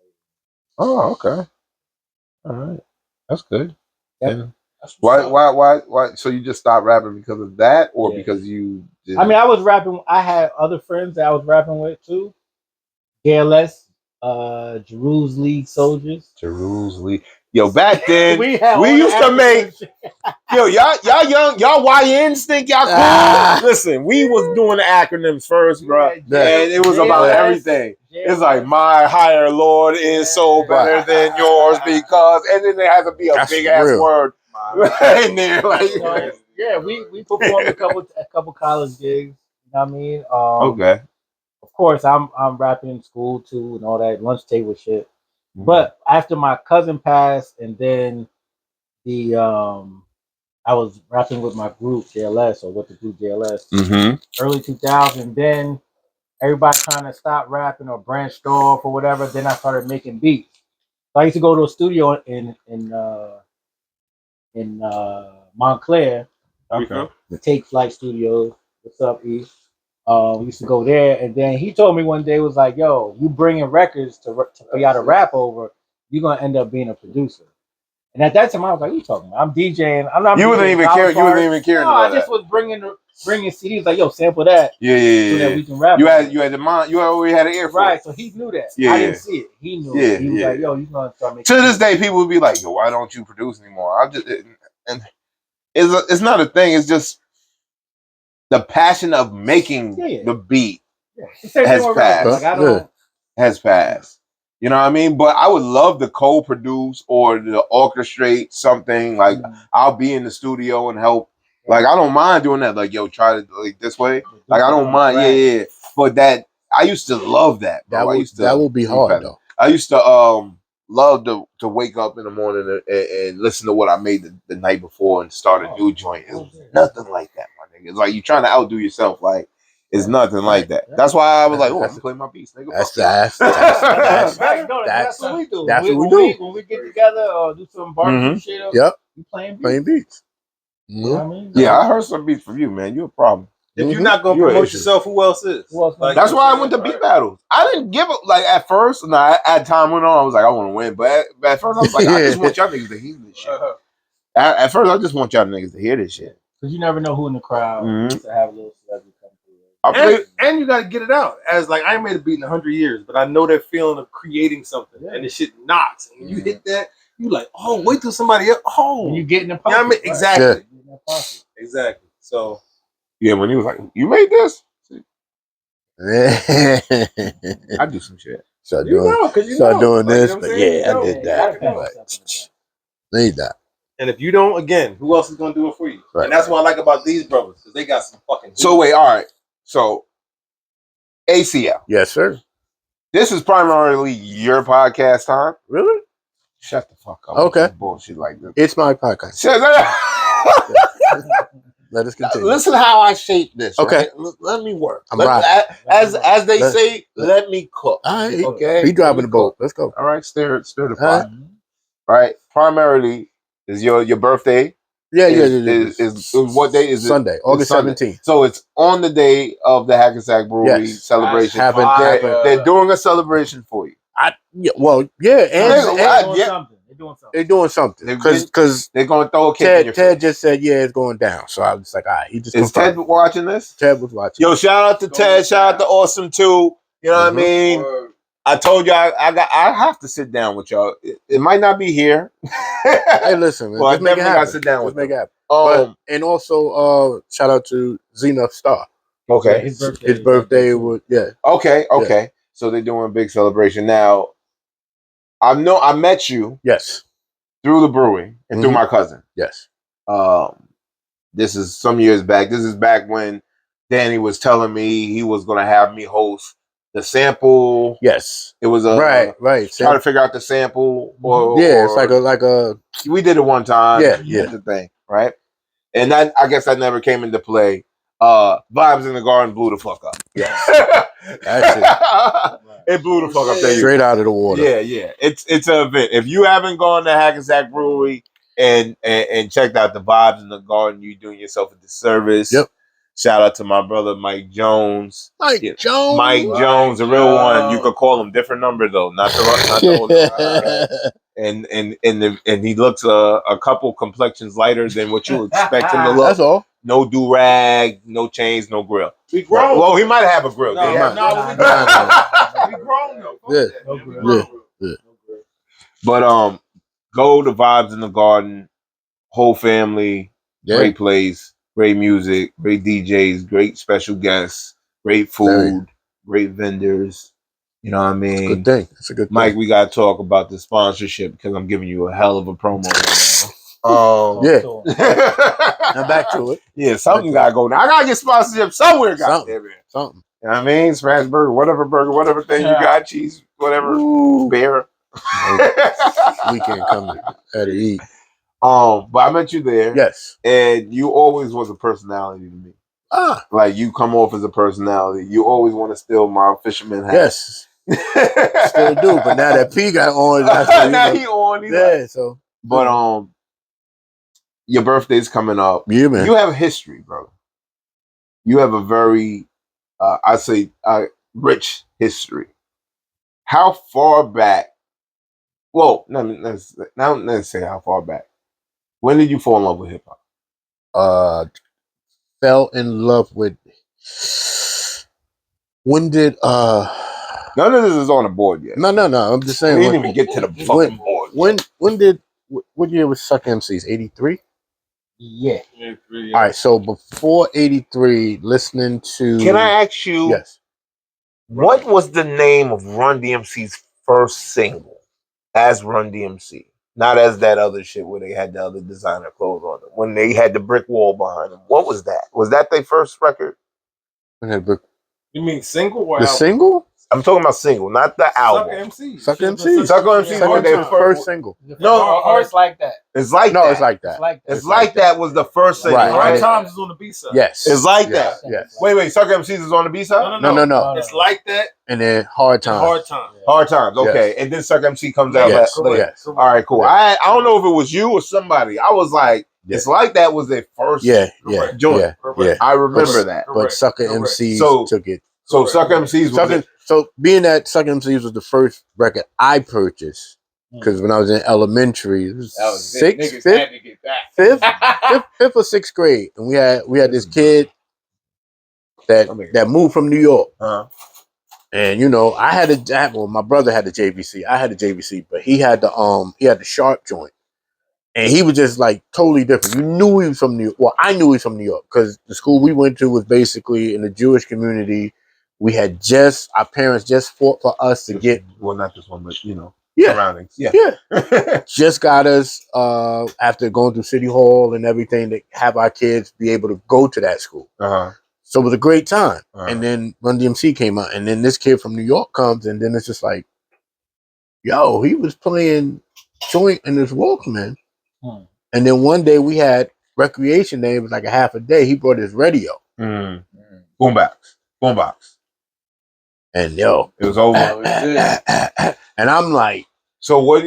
Oh, okay. All right, that's good. Yep. Yeah. Why? So you just stopped rapping because of that, or because you? I mean, I was rapping. I had other friends that I was rapping with too. JLS, Jeruz's League Soldiers. Jeruz's League. Yo, back then we all used the to make. Yo, y'all young, y'all YNs think y'all cool. Listen, we was doing the acronyms first, bro, and it was about everything. It's like my higher Lord is so better than yours because, and then there has to be a big ass word in there, like. Yeah, we performed a couple college gigs. You know what I mean? Okay. Of course, I'm rapping in school too and all that lunch table shit. But after my cousin passed, and then the I was rapping with my group JLS, or with the group JLS, early 2000. Then everybody kind of stopped rapping or branched off or whatever. Then I started making beats. So I used to go to a studio in Montclair. Okay. The Take Flight Studios. What's up, E? We used to go there, and then he told me one day, was like, "Yo, you bringing records for y'all to rap over, you're gonna end up being a producer." And at that time, I was like, "What you talking about? I'm DJing. I'm not." You wasn't even caring. You wasn't even caring. No, I just was bringing CDs. Like, "Yo, sample that." Yeah. So that we can rap. You had the mind. You already had an ear for it. Right. So he knew that. Yeah. I didn't see it. He knew it. He was like, "Yo, you gonna start making." To this day, people would be like, "Yo, why don't you produce anymore?" And it's not a thing. It's just the passion of making the beat has passed. Like, has passed. You know what I mean? But I would love to co-produce or to orchestrate something. Like I'll be in the studio and help. Like I don't mind doing that. Like, yo, try to like this way. Like I don't mind. Yeah. But that I used to love that. Bro. That will be hard though. I used to love to wake up in the morning and listen to what I made the night before and start a new joint. It was nothing like that, my nigga. It's like you trying to outdo yourself. Like it's nothing like that. That's why I was like, oh, I'm playing my beats, nigga. That's what we do. That's what we do. When we get together or do some barbecue shit. Yep. You playing beats. You know what I mean? Yeah, I heard some beats from you, man. You a problem. If you're not gonna promote yourself, who else is? Like, that's why I went to beat battles. I didn't give up. Like at first, as time went on, I was like, I want to win. But at first, I was like, I just want y'all niggas to hear this shit. At first, I just want y'all niggas to hear this shit. Because you never know who in the crowd to have a little celebrity come through. And you gotta get it out. As like I ain't made a beat in 100 years, but I know that feeling of creating something and the shit knocks. And when you hit that, you like, oh, wait till somebody else. Oh, and you get in the pocket. You know what I mean? Exactly. Yeah. Exactly. So yeah, when he was like, you made this? I do some shit. Start doing this, but yeah, I did that. But need that. And if you don't, again, who else is gonna do it for you? Right. And that's what I like about these brothers, because they got some fucking. So wait, all right. So ACL. Yes, sir. This is primarily your podcast time. Really? Shut the fuck up. Okay. Bullshit like this. It's my podcast. Let us continue. Listen how I shape this. Okay. Right? Let me work. As they say, let me cook. All right. Okay. Be driving the boat. Let's go. All right. Stir the pot. All right. Primarily is your birthday Yeah, is what day is it? Sunday, August 17th. So it's on the day of the Hackensack Brewery celebration. They're doing a celebration for you. They're doing something because they're going to throw a kick in your Ted face. just said, yeah, it's going down. So I was like, all right, he just Is Ted watching this? Ted was watching. Yo, shout out to Ted. Shout out to Awesome too. You know what I mean? I told you I have to sit down with y'all. It might not be here. Hey, listen, man. Well, I definitely got to sit down with them. And also, shout out to Zenith Star. Okay, his birthday was Okay. Yeah. So they're doing a big celebration now. I met you through the brewery and through my cousin. Yes. This is some years back. This is back when Danny was telling me he was going to have me host the sample. Yes. It was right. Try to figure out the sample. It's like a. We did it one time. Yeah. The thing, right? And I guess that never came into play. Vibes in the Garden blew the fuck up. Yes. That's it. It blew the fuck up there. Straight out of the water. Yeah. It's an event. If you haven't gone to Hackensack Brewery and checked out the Vibes in the Garden, you're doing yourself a disservice. Yep. Shout out to my brother Mike Jones. Mike Jones, the real one. You could call him different number though, not the old number. And he looks a couple complexions lighter than what you expect him to look. That's all. No do rag, no chains, no grill. We grown. Well, he might have a grill. We grown though. Yeah. But go to Vibes in the Garden, whole family, great place, great music, great DJs, great special guests, great food, great vendors. You know what I mean? It's a good thing. It's a good thing. Mike, we gotta talk about the sponsorship because I'm giving you a hell of a promo right now. Now back to it. Yeah, something gotta go now. I gotta get sponsorship somewhere, goddamn it. Something. You know what I mean? Smash burger, whatever thing you got, cheese, whatever, beer. Weekend coming. Had to eat. But I met you there. Yes. And you always was a personality to me. Like you come off as a personality. You always want to steal my fisherman hat. Yes. Still do, but now that P got on, now he on. So. But your birthday's coming up. Yeah, man. You have a history, brother. You have a very, I say, rich history. How far back? Well, let's say how far back. When did you fall in love with hip hop? Fell in love with. When did None of this is on the board yet. No. I'm just saying. We didn't even get to the fucking board. When did what year was Suck MCs? 83? Yeah. All right. So before 83, listening to. Can I ask you? Yes. What was the name of Run DMC's first single as Run DMC? Not as that other shit where they had the other designer clothes on them. When they had the brick wall behind them. What was that? Was that their first record? You mean single or the album? Single? I'm talking about single, not the album. Suck MC. Suck MC was their first single. No, it's like that. It's like that. It's like that. It's like that was the first single. Hard Times is on the B side. Yes. It's like that. Yes. Wait. Suck MCs is on the B side? No. It's like that. And then Hard Times. Hard Times. Okay. And then Suck MC comes out later. Yes. All right, cool. I don't know if it was you or somebody. I was like, it's like that was their first joint. Yeah. I remember that. But Sucker MCs took it. So Suck MCs was so being that Suck MCs was the first record I purchased, because when I was in elementary, it was fifth or sixth grade, and we had this kid that moved from New York, and my brother had the JVC, I had the JVC, but he had the sharp joint, and he was just like totally different. You knew he was from New York. Well, I knew he was from New York because the school we went to was basically in the Jewish community. We had our parents just fought for us to get, well, not this one, but surroundings. Just got us after going through City Hall and everything to have our kids be able to go to that school. So it was a great time. And then Run DMC came out, and then this kid from New York comes, and then it's just like, yo, he was playing joint in this Walkman. And then one day we had recreation day. It was like a half a day. He brought his radio. Boombox. And yo, it was over. And I'm like, so what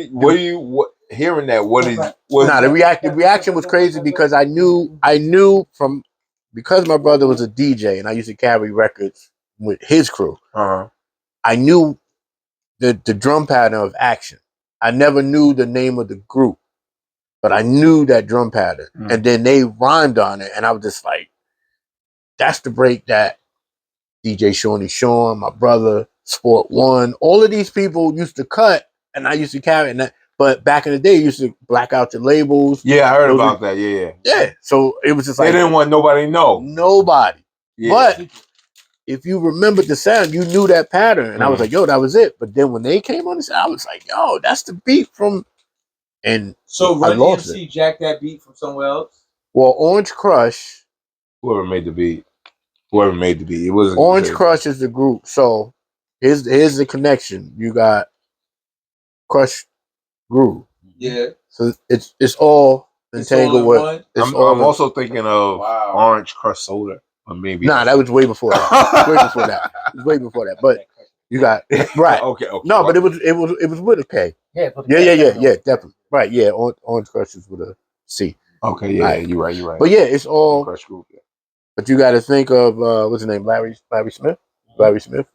hearing that, what is Nah, the reaction was crazy because I knew because my brother was a DJ and I used to carry records with his crew. I knew the drum pattern of Action. I never knew the name of the group, but I knew that drum pattern. And then they rhymed on it, and I was just like, that's the break that DJ Shawnee Sean, my brother, Sport One, all of these people used to cut, and I used to carry it. But back in the day, you used to black out your labels. Yeah, I heard about that. Yeah. Yeah. So it was just They like didn't want nobody to know. Nobody. Yeah. But if you remembered the sound, you knew that pattern. And I was like, yo, that was it. But then when they came on the sound, I was like, yo, that's the beat from. And so I Run lost DMC it. jacked that beat from somewhere else? Well, Orange Crush. Whoever made the beat. It wasn't Orange Crush is the group. So here's the connection. You got Crush Groove. Yeah. So it's all entangled with. I'm also thinking of Orange Crush Soda. Or maybe that was way before that. Way before that. It was way before that. But you got right. Okay. No, but it was with a K. Yeah, definitely. Right, yeah. Orange Crush is with a C. Okay, yeah, right. You're right. But yeah, it's all Crush Group. Yeah. But you got to think of what's his name, Larry Smith. Larry Smith.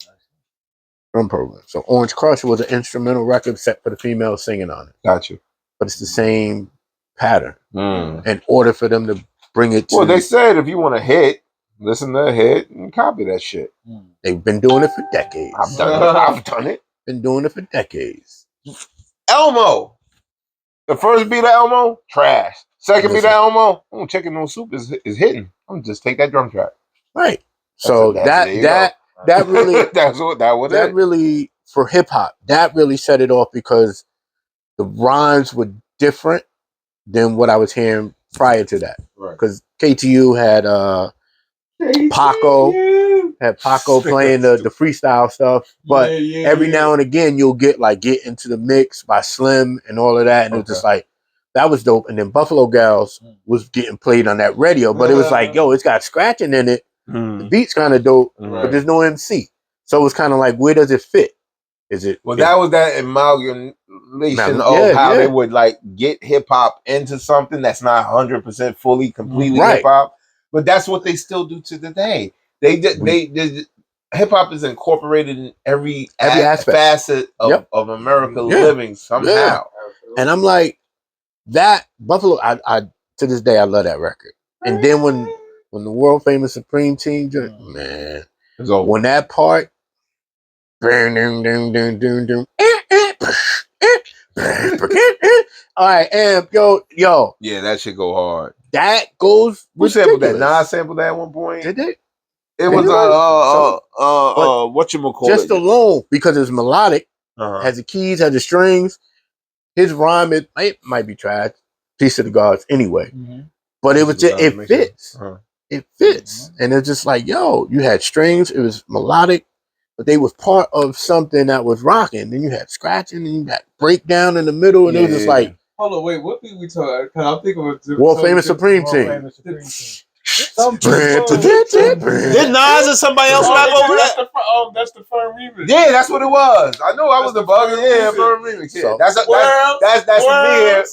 Drum program. So Orange Crush was an instrumental record set for the female singing on it. Got you. But it's the same pattern. In order for them to bring it to... Well, they said if you want to hit, listen to a hit and copy that shit. They've been doing it for decades. I've done it. Been doing it for decades. Elmo. The first beat of Elmo, trash. Second beat of Elmo, Chicken Noodle Soup is hitting. I'm gonna just take that drum track. Right. So that really that really for hip hop, that really set it off because the rhymes were different than what I was hearing prior to that. Right. Because KTU had Paco playing the freestyle stuff, but every now and again you'll get Get Into the Mix by Slim and all of that, and it was just like that was dope. And then Buffalo Gals was getting played on that radio, but it was like, yo, it's got scratching in it. The beat's kind of dope, but there's no MC, so it's kind of like, where does it fit? Is it? Well, that was that amalgamation of how they would get hip hop into something that's not 100% fully, completely hip hop, but that's what they still do to today. They hip hop is incorporated in every aspect. Facet of America living somehow. Yeah. And I'm like, that Buffalo, I to this day I love that record. And then when the world famous Supreme Team, man, when that part, all right, and yo, yeah, that should go hard. That goes. We sampled that. Nas sampled that at one point. Did they? It was whatchamacallit. Just alone because it's melodic, has the keys, has the strings. His rhyme, it might be trash. Peace to the gods, anyway. But it was just it fits. It fits, and it's just like, yo, you had strings. It was melodic, but they was part of something that was rocking. Then you had scratching, and you got breakdown in the middle, and it was just like, hold on, wait, what did we talk? Because I'm thinking of World Famous Supreme Team. Did Nas or somebody else rap over that? That's the Firm remix. Yeah, that's what it was. I know I was the bug. Yeah, Firm remix. Yeah, that's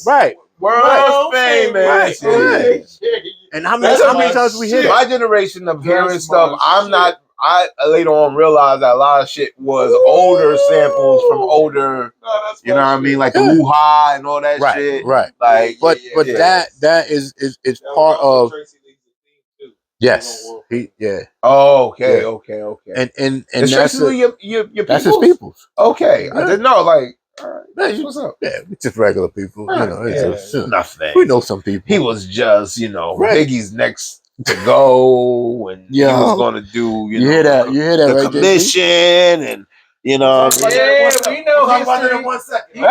me. Right. World famous. Right. And how many times we hear my generation of hearing stuff? I later on realized that a lot of shit was older samples from older. You know what I mean, like the woo-ha and all that shit. Right. Like, but that is part of. Yes. Oh, okay. And that's your that's his people's. Okay. I didn't know. Like, all right. Man, what's up? Yeah, we just regular people. You know, it's nothing. We know some people. He was just, Biggie's next to go, and he was gonna do, you hear that the right, commission, and we know. Talk about that in 1 second.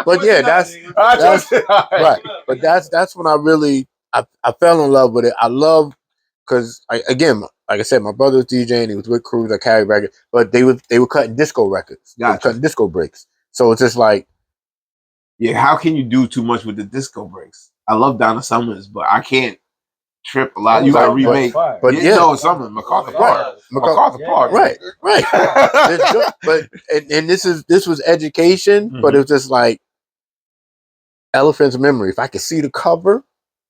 But yeah, that's right. But that's when I really I fell in love with it. I love because again, like I said, my brother was DJing. He was with crews. I carried records, but they were cutting disco records. They were cutting disco breaks. So it's just like, yeah, how can you do too much with the disco breaks? I love Donna Summers, but I can't Trip a lot. You got to remake. But yeah, no, something MacArthur Park. MacArthur Park. Right. It's good. But and this was education, but it was just like elephant's memory. If I could see the cover,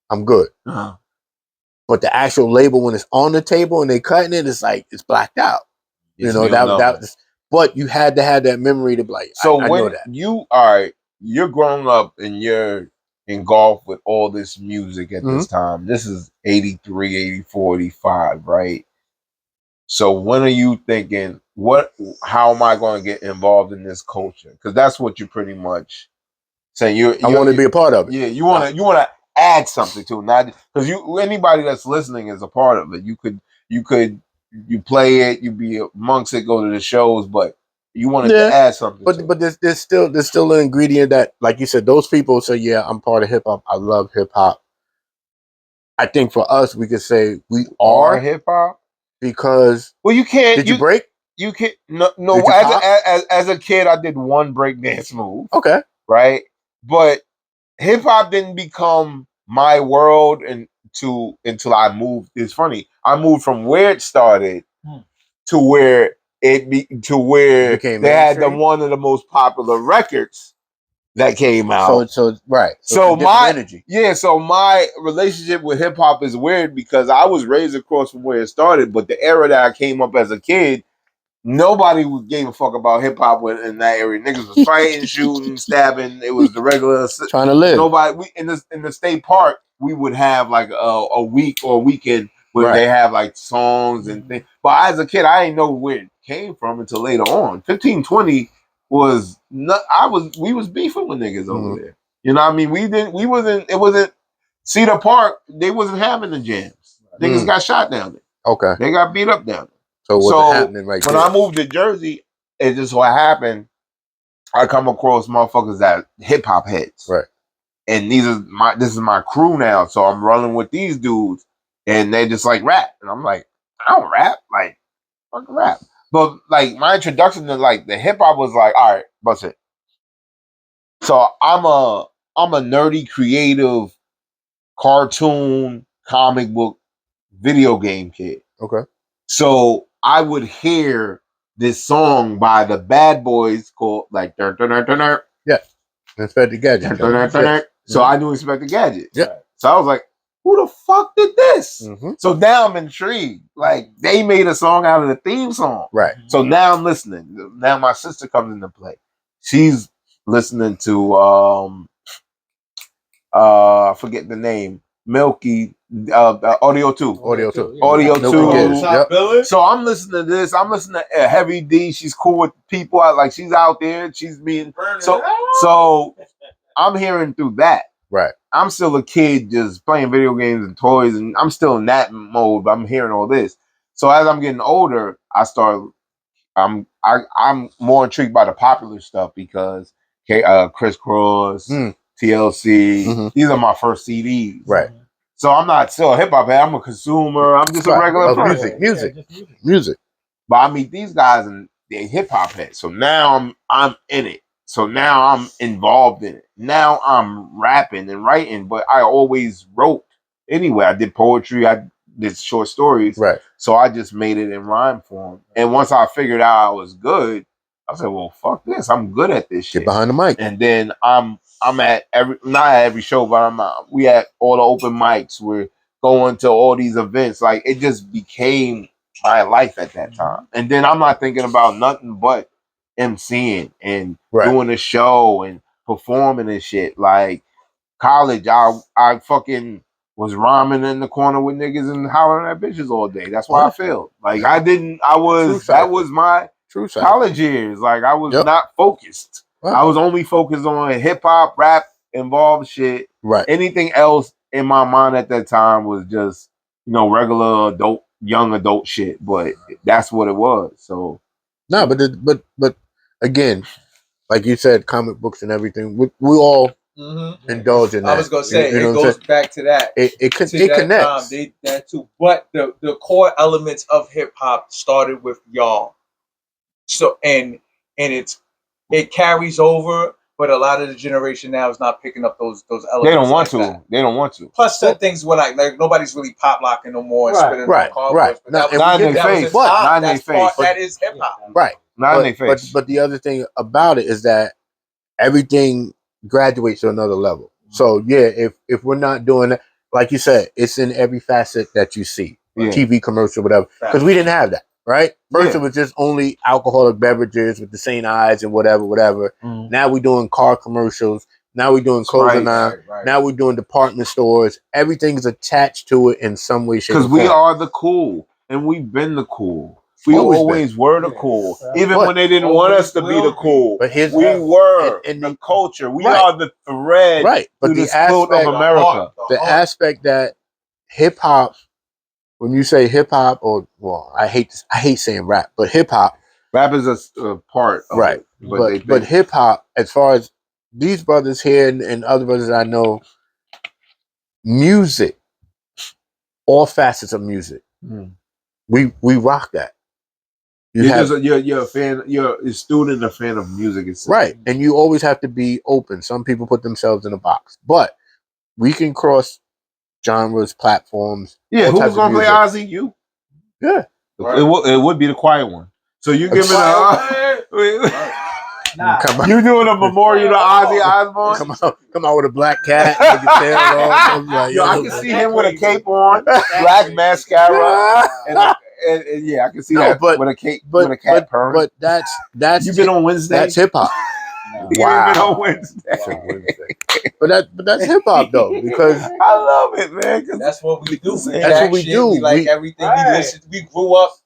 I'm good. But the actual label, when it's on the table and they cutting it, it's like it's blacked out. You know that. But you had to have that memory to be like. So I when know that. you're growing up and you're engulfed with all this music at this time. This is 83, 84, 85, right? So when are you thinking, how am I going to get involved in this culture? Because that's what you pretty much saying. I want to be a part of it. Yeah, you want to add something to it, not because anybody that's listening is a part of it. You play it, you be amongst it, go to the shows, but you wanted to add something. But there's still an ingredient that, like you said, those people say, yeah, I'm part of hip hop. I love hip hop. I think for us, we could say we are hip hop because. Well, you can't. Did you break? You can't. No. As a kid, I did one break dance move. Okay. Right, but hip hop didn't become my world until I moved. It's funny. I moved from where it started to where they had one of the most popular records that came out. So right. So my relationship with hip hop is weird because I was raised across from where it started, but the era that I came up as a kid, nobody gave a fuck about hip hop in that area. Niggas was fighting, shooting, stabbing. It was the regular trying to live. Nobody. In the state park, we would have like a week or a weekend where they have like songs and things. But as a kid, I didn't know where it came from until later on. 1520 was not. We was beefing with niggas over there. You know what I mean? It wasn't Cedar Park. They wasn't having the jams. Niggas got shot down there. Okay. They got beat up down there. So what's happening right when there? I moved to Jersey, it just what happened. I come across motherfuckers that hip hop heads, right? And this is my crew now, so I'm running with these dudes, and they just like rap, and I'm like, I don't rap, like fucking rap. But like my introduction to like the hip hop was like, all right, that's it. So I'm a nerdy, creative, cartoon, comic book, video game kid. Okay. So I would hear this song by the Bad Boys called like yeah, Inspector Gadget. So I knew Inspector Gadget. Yeah. So I was like, who the fuck did this? So now I'm intrigued. Like they made a song out of the theme song. Right. So now I'm listening. Now my sister comes into play. She's listening to I forget the name. Milky Audio 2. Audio 2. Audio 2. Yep. So I'm listening to this. I'm listening to Heavy D. She's cool with people. She's out there. She's being so I'm hearing through that. Right. I'm still a kid just playing video games and toys, and I'm still in that mode, but I'm hearing all this. So as I'm getting older, I'm more intrigued by the popular stuff because Criss Cross, TLC, these are my first CDs. Right. So I'm not still a hip hop head. I'm a consumer. I'm just a regular person. Music. But I meet these guys and they're hip hop heads. So now I'm in it. So now I'm involved in it. Now I'm rapping and writing, but I always wrote anyway. I did poetry. I did short stories. Right. So I just made it in rhyme form. And once I figured out I was good, I said, well, fuck this. I'm good at this shit. Get behind the mic. And then I'm at not at every show, but we at all the open mics. We're going to all these events. Like it just became my life at that time. And then I'm not thinking about nothing but MCing and doing a show and performing and shit. Like college, I fucking was rhyming in the corner with niggas and hollering at bitches all day. That's why I failed. Like that was my true college years. Like I was not focused. I was only focused on hip hop, rap, involved shit. Right. Anything else in my mind at that time was just, regular young adult shit. But that's what it was. So no, but again, like you said, comic books and everything. We all indulge in that. I was gonna say it goes back to that. It connects. That too. But the core elements of hip hop started with y'all. So and it carries over, But a lot of the generation now is not picking up those elements. They don't want to. that. They don't want to. Plus, certain things were like nobody's really pop locking no more and spinning right, on cardboards. right. But Now, that was, Not in their that was face. hip hop. Not in their That's part- face. That is hip hop. Right. Not in their face. But the other thing about it is that everything graduates to another level. So yeah, if we're not doing it, like you said, it's in every facet that you see, TV commercial, whatever. Because we didn't have that, right? First, it was just only alcoholic beverages with the St. Ides and whatever. Now we're doing car commercials. Now we're doing clothing line. Now we're doing department stores. Everything's attached to it in some way, shape, or Because form. we are the cool, and we've been the cool. We always were the cool, even when they didn't want us to be the cool. But we were the culture. We are the thread but through the quilt of America. The aspect that hip hop, when you say hip hop, or I hate saying rap, but hip hop, rap is a part of it. But hip hop, as far as these brothers here and other brothers I know, music, all facets of music, we rock that. You're a fan. You're a student, a fan of music itself. Right, and you always have to be open. Some people put themselves in a box, but we can cross genres, platforms. Yeah, who's gonna play Ozzy? You? Yeah, it would be the quiet one. So you giving you doing a memorial to Ozzy Osbourne? Come out with a black cat. Yo, I can see him with a cape on, black mascara, and yeah, I can see that with a cape, with a cat purring. But that's you've been on Wednesday. That's hip hop. Wow. You've been on Wednesday. But that's hip hop though, because I love it, man. That's what we do. That's what we do. We like everything we listen. We grew up.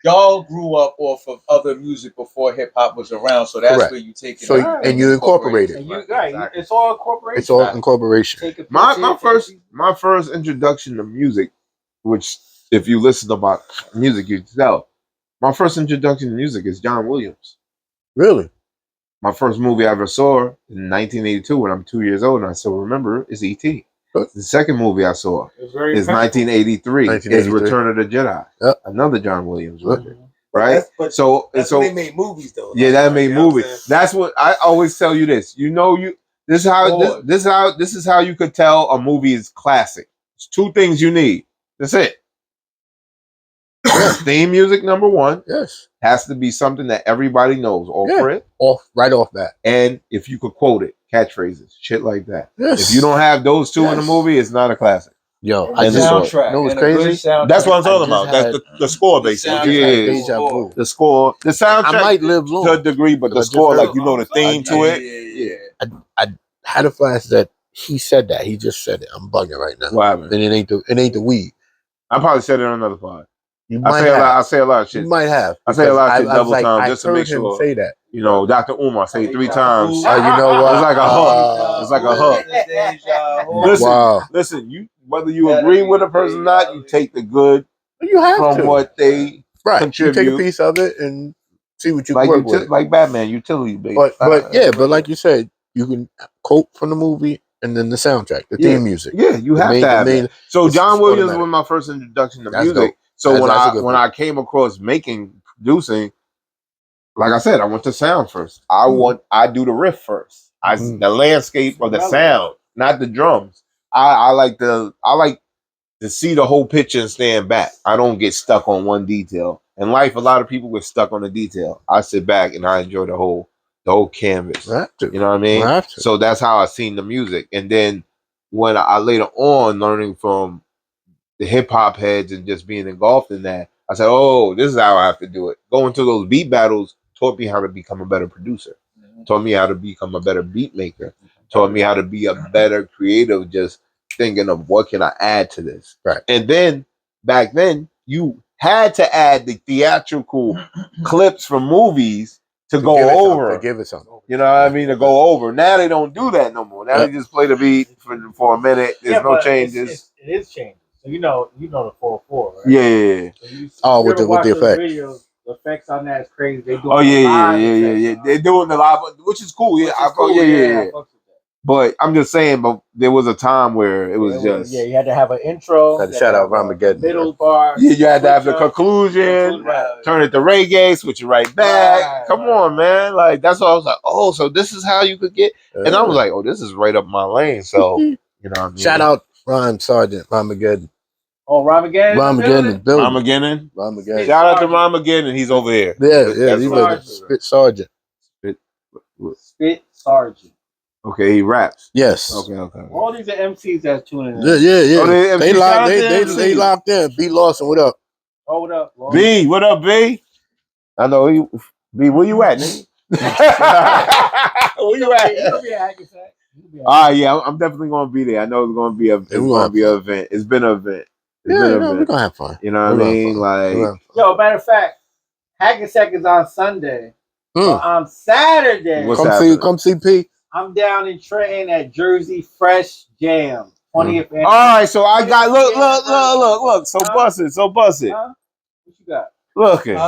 Y'all grew up off of other music before hip hop was around, so that's where you take it. So and you incorporate it. Exactly. It's all incorporation. It's all incorporation. My first introduction to music, which if you listen about music, you tell. My first introduction to music is John Williams. Really? My first movie I ever saw in 1982 when I'm 2 years old, and I still remember, is E.T. The second movie I saw is 1983. Is Return of the Jedi. Another John Williams record. Right? That's so they made movies though. Yeah, that made movies. That's what I always tell you this. This is how you could tell a movie is classic. It's two things you need. That's it. Theme music number one. Yes. Has to be something that everybody knows. Right off that. And if you could quote it, catchphrases, shit like that. Yes. If you don't have those two in the movie, it's not a classic. Yo, I just soundtrack. know what's crazy? That's what I'm talking about. That's the score, basically. The score. The soundtrack I might live long to a degree, but the score, like the theme to it. Yeah. I had a flash that he said that. He just said it. I'm bugging right now. What happened? And it ain't the weed. I probably said it on another pod. I say a lot of shit. You might have. I say a lot of shit double time I just to make heard him sure. say that. You know, Dr. Umar say it 3 times. You know what? It's like a hook. It's like a hook. Listen. Whether you agree with a person or not, you take the good from what they contribute. You take a piece of it and see what you like work with. Like Batman, utility based. But like you said, you can quote from the movie and then the soundtrack, the theme music. Yeah, you have to have that. So John Williams was my first introduction to music. Dope. So when I came across producing, like I said, I went to sound first. I do the riff first. The landscape of the sound, not the drums. I like to see the whole picture and stand back. I don't get stuck on one detail. In life, a lot of people get stuck on a detail. I sit back and I enjoy the whole canvas. You know what I mean? So that's how I seen the music. And then when I later on learning from the hip hop heads and just being engulfed in that, I said, oh, this is how I have to do it. Going to those beat battles taught me how to become a better producer. Taught me how to become a better beat maker. Taught me how to be a better creative, just thinking of what can I add to this. Right. And then back then you had to add the theatrical clips from movies to go over. To give it something. You know what I mean? To go over. Now they don't do that no more. Now they just play the beat for a minute. There's no changes. It is changing. So you know the 4/4, right? Yeah. So with the effects. Videos, the effects on that is crazy. They do yeah. They're doing the live, which is cool. Yeah, I fuck with that. But I'm just saying, but there was a time where it was just you had to have an intro. Had to shout out Ramageddon. Middle bar. you had to have the conclusion, turn it to reggae, switch it right back. Come on, man. Like that's what I was like, oh, so this is how you could get. And I was like, oh, this is right up my lane. So you know what I mean? Shout out Rhyme Sergeant Ramageddon. Oh, Ramageddon. Ramageddon. Ramageddon. Ramageddon. Shout out to Ramageddon. He's over here. Yeah, he was Spit Sergeant. Spit Sergeant. Okay, he raps. Yes. Okay. All these are MCs that's tuning in. Yeah. Oh, they locked in. B Lawson, what up? Oh, what up, Lord? B, what up, B? I know you. B, where you at, nigga? Where you at? You'll be at Hackensack. Yeah, I'm definitely gonna be there. I know it's gonna be an event. It's been an event. We're gonna have fun. You know what I mean? Like, yo, matter of fact, Hackensack is on Sunday. But on Saturday, come see P. I'm down in Trenton at Jersey Fresh Jam 20th. All right, so I got look. So bust it. What you got? Look it.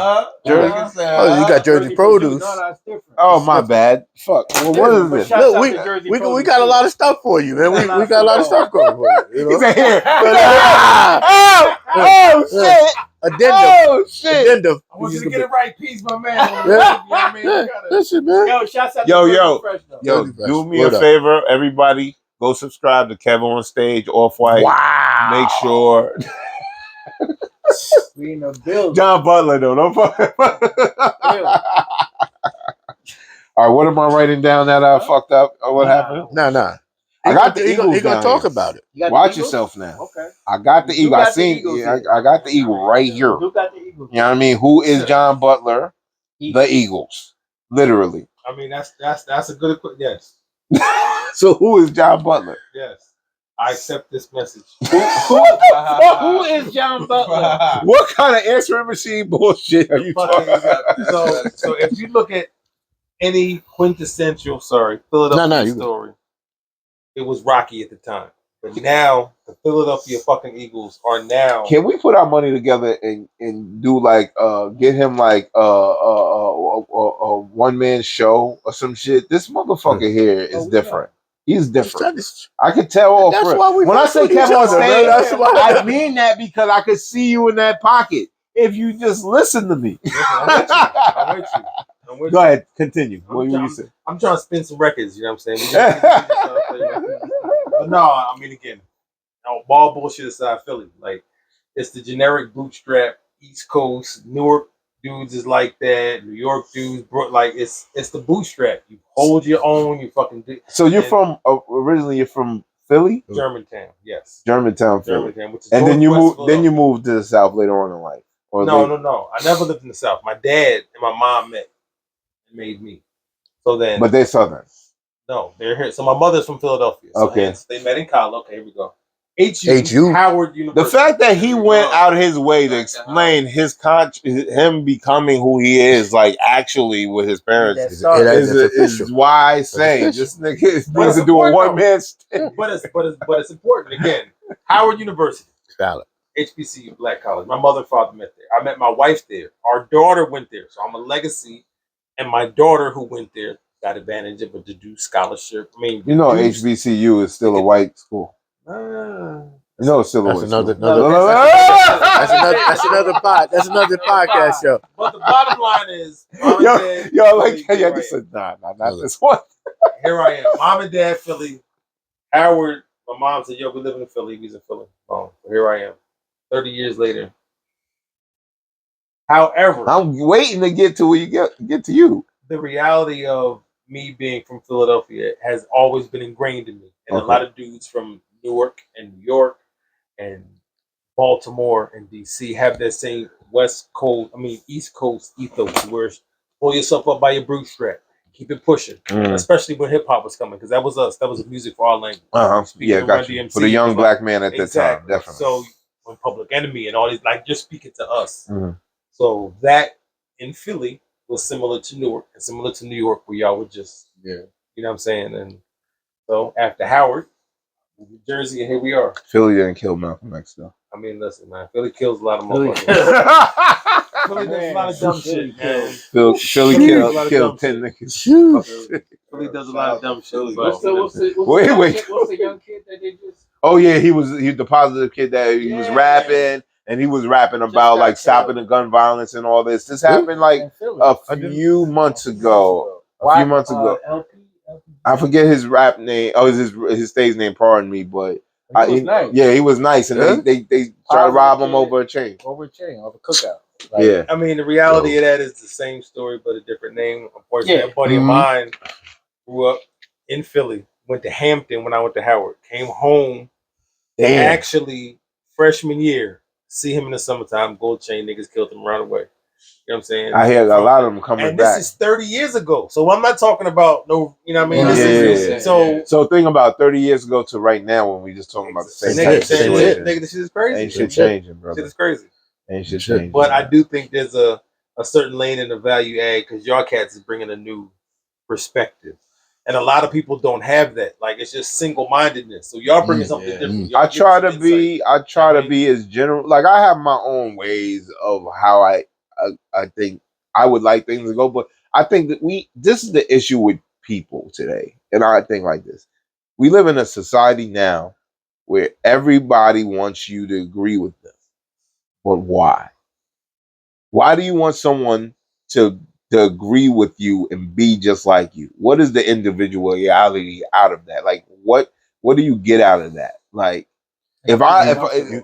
Jersey. You got Jersey Produce. No, it's different. Oh, my bad. Fuck. Well, what is this? Look, we got a lot of stuff for you, man. We got a lot of stuff going for you. He said here. Oh shit. Addendum. Oh shit. Addendum. I want you to get it right, peace, my man. Listen, man. Yo, shouts out Yo, to yo. Fresh, Yo, do me a favor, everybody. Go subscribe to Kevin on Stage, Off-White. Wow. Make sure. We in the building. John Butler, though. Don't fuck. All right, what am I writing down that I fucked up? Or what happened? Nah. I got the Eagles. He gonna talk about it. Watch yourself now. Okay. I got the Eagle. I got the Eagle right here. Who got the Eagles? You know what I mean? Who is John Butler? The Eagles. Literally. I mean, that's a good yes. So who is John Butler? Yes. I accept this message. Who is John Butler? What kind of answering machine bullshit are you talking about? So if you look at any quintessential, Philadelphia story, it was Rocky at the time. But now the Philadelphia fucking Eagles are now. Can we put our money together and do like get him like a one man show or some shit? This motherfucker here is different. He's different. I could tell off. That's why when I say Kevin on Stage, I mean that because I could see you in that pocket if you just listen to me. I'm with you. Go ahead, continue. What you say? I'm trying to spin some records. You know what I'm saying? But no, I mean again, ball bullshit aside, Philly, like it's the generic bootstrap East Coast, Newark dudes is like that, New York dudes, like it's the bootstrap. You hold your own. You fucking do. So you're from originally? You're from Philly, Germantown, yes, Germantown, Philly. which is and then you moved to the South later on in life. Or no. I never lived in the South. My dad and my mom met and made me. So then, but they're Southern. No, they're here. So my mother's from Philadelphia. So okay, they met in college. Okay, here we go. HU Howard University. The fact that he went out of his way to explain him becoming who he is, like actually with his parents, is why I say this nigga needs to do a one man stand. But it's important again. Howard University, valid. HBCU, Black College. My mother and father met there. I met my wife there. Our daughter went there, so I'm a legacy. And my daughter who went there got advantage of a Deduce scholarship. I mean, you know, HBCU is still a white school. You know, it's still a white school. That's another podcast show. But the bottom line is, this is not this one. Here I am, mom and dad, Philly. Howard, my mom said, "Yo, we live in Philly. He's in Philly." Oh, here I am, 30 years later. However, I'm waiting to get to where you get to you. The reality of me being from Philadelphia has always been ingrained in me, and a lot of dudes from Newark and New York and Baltimore and DC have that same East Coast ethos, where pull yourself up by your bootstrap, keep it pushing, especially when hip hop was coming, because that was us. That was music for our language. Yeah, got you. For the young black man at that time, definitely. So when Public Enemy and all these, like, just speaking to us. So that in Philly was similar to Newark and similar to New York, where y'all would just, you know what I'm saying? And so after Howard, Jersey, and here we are. Philly didn't kill Malcolm X though. I mean, listen, man. Philly kills a lot of Philly- motherfuckers. Philly does a lot of dumb shit, man. Philly Philly killed does a lot of dumb 10 shit. niggas. Philly does a lot of dumb shit. Philly. But What's the what's the young kid that they just? Oh yeah, he was the positive kid that he was Yeah. rapping, and he was rapping about got like stopping killed. the gun violence and all this. This happened like In Philly. a few months ago. A few months ago. LP. I forget his rap name. Oh, his stage name. Pardon me, but He was nice. yeah, he was nice, and Yeah. they tried to rob him Positive over a chain. Over a chain, over cookout. Like, Yeah, I mean, the reality of that is the same story, but a different name. Unfortunately, Yeah. a buddy of Mhm. mine grew up in Philly, went to Hampton when I went to Howard, came home. They Damn. actually, freshman year, see him in the summertime, gold chain, niggas killed him right away. You know what I'm saying? I hear a lot of them coming And back. this is 30 years ago. So I'm not talking about no, you know what I mean? Yeah, This yeah, is so So think about 30 years ago to right now when we just talking about the same nigga, type of same situation. nigga, this shit is crazy. Ain't shit changing, Shit brother. is crazy. Ain't shit Shit. changing. But I do think there's a certain lane in the value add because y'all cats is bringing a new perspective. And a lot of people don't have that. Like it's just single-mindedness. So y'all bringing something yeah. different. Y'all I giving try some to be. insight. I try I to be as general. Like I have my own ways of how I think I would like things to go. But I think that this is the issue with people today, and I think like this: we live in a society now where everybody wants you to agree with them. But why? Why do you want someone to agree with you and be just like you? What is the individuality out of that? Like what do you get out of that? Like if I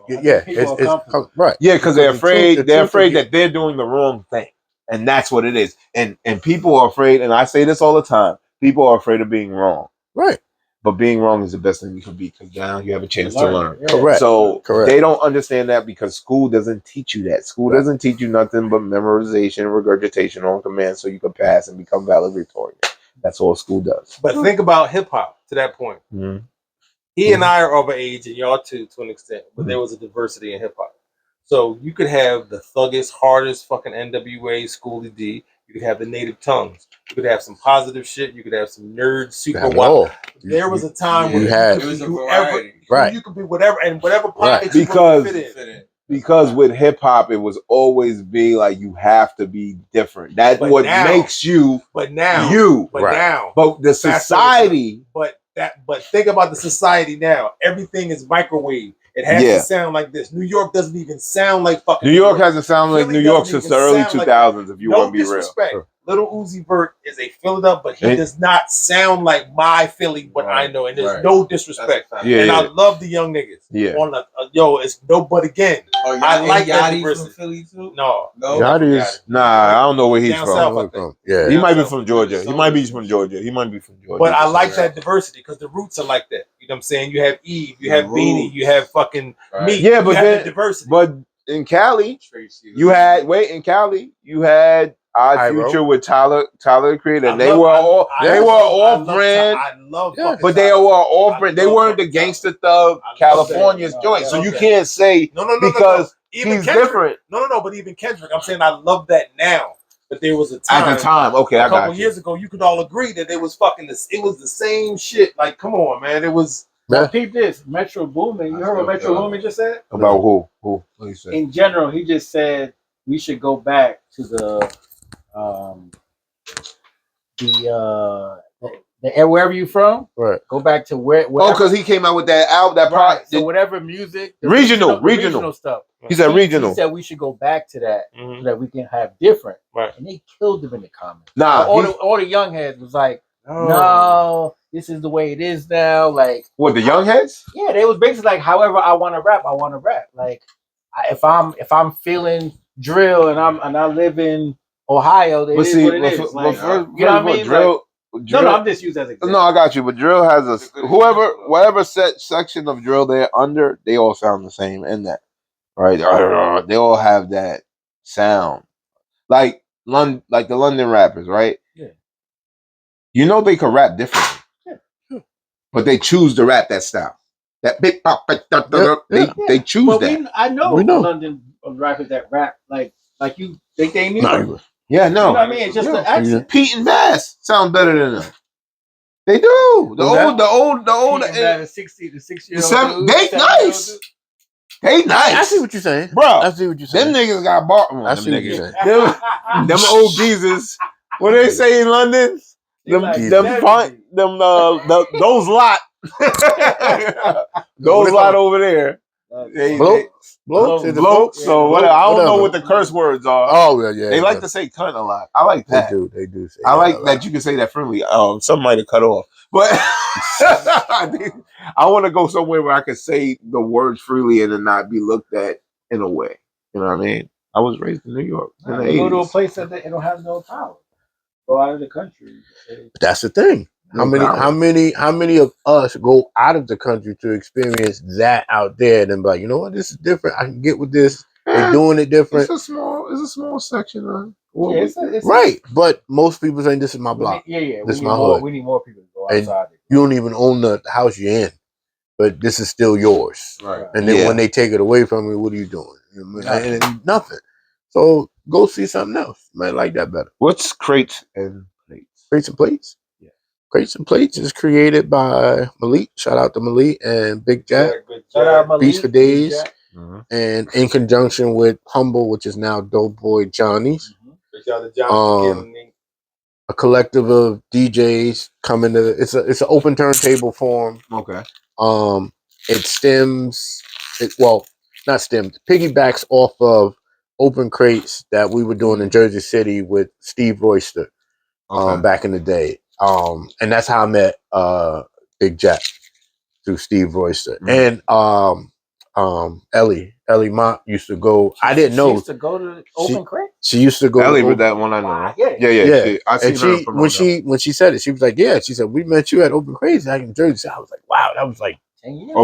Yeah, people are it's comfortable. right. yeah, because they're the afraid. truth They're will afraid get- that they're doing the wrong thing, and that's what it is. And people are afraid. And I say this all the time. People are afraid of being wrong. Right. But being wrong is the best thing you can be because now you have a chance to learn. Yeah. Correct. So Correct. they don't understand that because school doesn't teach you that. School Right. doesn't teach you nothing but memorization, regurgitation on command, so you can pass and become valedictorian. That's all school does. But think about hip hop to that point. Mhm. He and I are of age, and y'all too, to an extent. But there was a diversity in hip hop. So you could have the thuggish, hardest fucking NWA, Schoolie D. You could have the native tongues. You could have some positive shit. You could have some nerd, super Have it wild. all. There was a time you where had- you It was could a be whoever, variety. Right. you could be whatever, and whatever Right. pocket you Because- want to fit in. Because with hip hop, it was always be like you have to be different. That's But what now- makes you But now, you. but Right. now, But the society, but think about the society now. Everything is microwave. It has Yeah. to sound like this. New York doesn't even sound like fucking New York hasn't sounded like Philly New York doesn't since the even early sound like 2000s. If you no want to be real. disrespect. Sure. Little Uzi Vert is a filled up, but he And- does not sound like my Philly, what I Right, know, and there's right. no disrespect. Yeah, and yeah. I love the young niggas. Yeah. On the, yo, it's no, but again, Oh, I like that Yachty diversity. from Philly too. No, No. Yachty is- Nah, I don't know where he's Down from. south, I think. Yeah. He might be South. from Georgia. He might be from Georgia. He might be from Georgia. But I like that diversity because the roots are like that. You know what I'm saying? You have Eve, you have Beanie, you have fucking Right. me. Yeah, you but have then- the diversity. But in Cali, Tracy. you had in Cali, you had Odd Pyro. Future with Tyler the Creator. And I they love- were I- all I they love- were I all love- brand, I love Yeah. fucking but they Tyler. were all I brand. They love weren't the fucking Tyler. gangster thug I love that. California's No, joint. I So love you that. can't say No. because Even he's Kendrick. different No, but even Kendrick. I'm saying I love that now. But there was a time, at the time. Okay, a I couple got you. years ago, you could all agree that it was fucking this. It was the same shit. Like, come on, man. It was. Now, Yeah. peep this. Metro Boomin. You heard what Metro Boomin just said? About who? Who? What you say? In general, he just said we should go back to the wherever you from. Right. Go back to where. Oh, because he came out with that album, that right. part. So whatever music, the Regional stuff. He said regional. He said we should go back to that Mhm. so that we can have different. Right. And they killed him in the comments. Nah, all the young heads was like, no, this is the way it is now. Like, what, the young heads? yeah, they was basically like, however I want to rap, I want to rap. Like, if I'm feeling drill and I live in Ohio, it is what it is. Like, first, you know what I mean? drill, no, I'm just using as an example. no, I got you. But drill has whatever section of drill they're under, they all sound the same in that, right? They all have that sound, like the London rappers, right? Yeah. You know they could rap differently, but they choose to rap that style. That big pop, they choose But that. I know We know. London rappers that rap like you think they knew. No, Yeah, You no. know what I mean? It's just the accent. Pete and Bass sound better than them. They do. The Who's old. that a 6-year-old. They nice. They nice. I see what you're saying, bro. I see what you're saying. Them niggas got bought. I see what you're saying. Them old geezers. What they say in London? Those lot. Those lot over there. Blokes. So whatever. I don't know what the curse words are. Oh yeah. They like to say cunt a lot. I like that. They do say I like that you can say that friendly. Some might have cut off. But I want to go somewhere where I can say the words freely and then not be looked at in a way. You know what I mean? I was raised in New York in the 80s. Go to a place that they don't have no power. Go out of the country. But that's the thing. How many of us go out of the country to experience that out there and then be like, you know what, this is different. I can get with this. They're doing it different. It's a small section of right. But most people saying this is my block. This is my hood. We need more people to go and outside. You don't even own the house you're in, but this is still yours. Right. And then when they take it away from you, what are you doing? Nothing. So go see something else. You might like that better. What's Crates and Plates? Crates and Plates? Yeah. Crates and Plates is created by Malik. Shout out to Malik and Big Jack. Shout out Malik. Beats for Days. And in conjunction with Humble, which is now Dope Boy Johnny's. A collective of DJs coming to it's an open turntable form. Okay. It piggybacks off of open crates that we were doing in Jersey City with Steve Royster back in the day. And that's how I met Big Jack through Steve Royster. And Ellie Mott used to go. I didn't know. She used to go to open crate. She used to go. Ellie with that one I know. Wow, Yeah. I seen her when she said it, she was like, "Yeah." She said, "We met you at Open Crates back in Jersey." I was like, "Wow, that was like 10 years."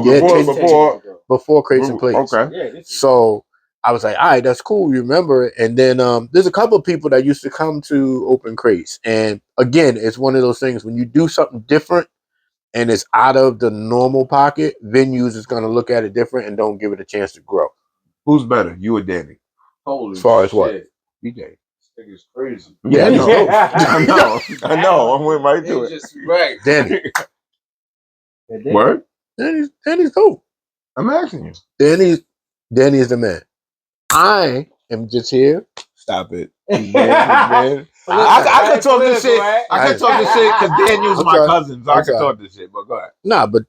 Before Crates and Plates. Okay. So I was like, "All right, that's cool. You remember it?" And then there's a couple of people that used to come to Open Crates, and again, it's one of those things when you do something different. And it's out of the normal pocket, venues is going to look at it different and don't give it a chance to grow. Who's better, you or Danny? Holy as far as what? DJ. This nigga's crazy. Yeah, I know. I went right to it. Just right. Danny. Word? Danny's dope. I'm asking you. Danny is the man. I am just here. Stop it. I can talk this shit. I can talk this shit because Daniel's my cousin, so I can talk this shit. But go ahead. Nah, but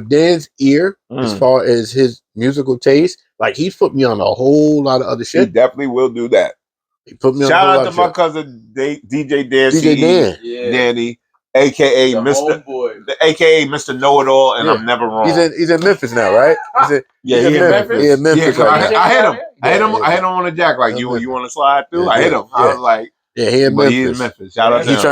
Dan's ear, as far as his musical taste, like he's put me on a whole lot of other shit. He definitely will do that. He put me on. Shout out to my cousin DJ Dan, Danny, aka Mr. Know-It-All, and I'm never wrong. He's in Memphis now, right? He's in Memphis. Yeah, Memphis. I hit him. I hit him on the jack like you want to slide through. I hit him. I was like, yeah, he in Memphis. He's in Memphis. Shout out to him. He's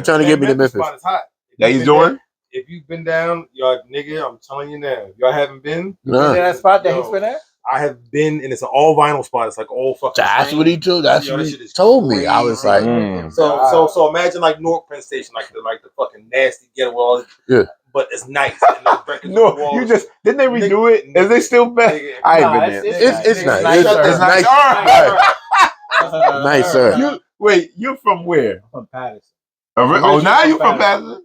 trying to get me to Memphis. Spot is hot. That he's doing. If you've been down, y'all nigga, I'm telling you now. Y'all haven't been. Nah. That spot that he's been at. I have been, and it's an all vinyl spot. It's like all fucking. That's what he told. That's what he told me. I was like, so imagine like Newark Penn Station, like the fucking nasty ghetto wall. Yeah. But it's nice. No, you just didn't they redo it? Is they still bad? I ain't been there. It's nice. It's nice. Nice, sir. You're from where? From Patterson. Oh, now you from Patterson?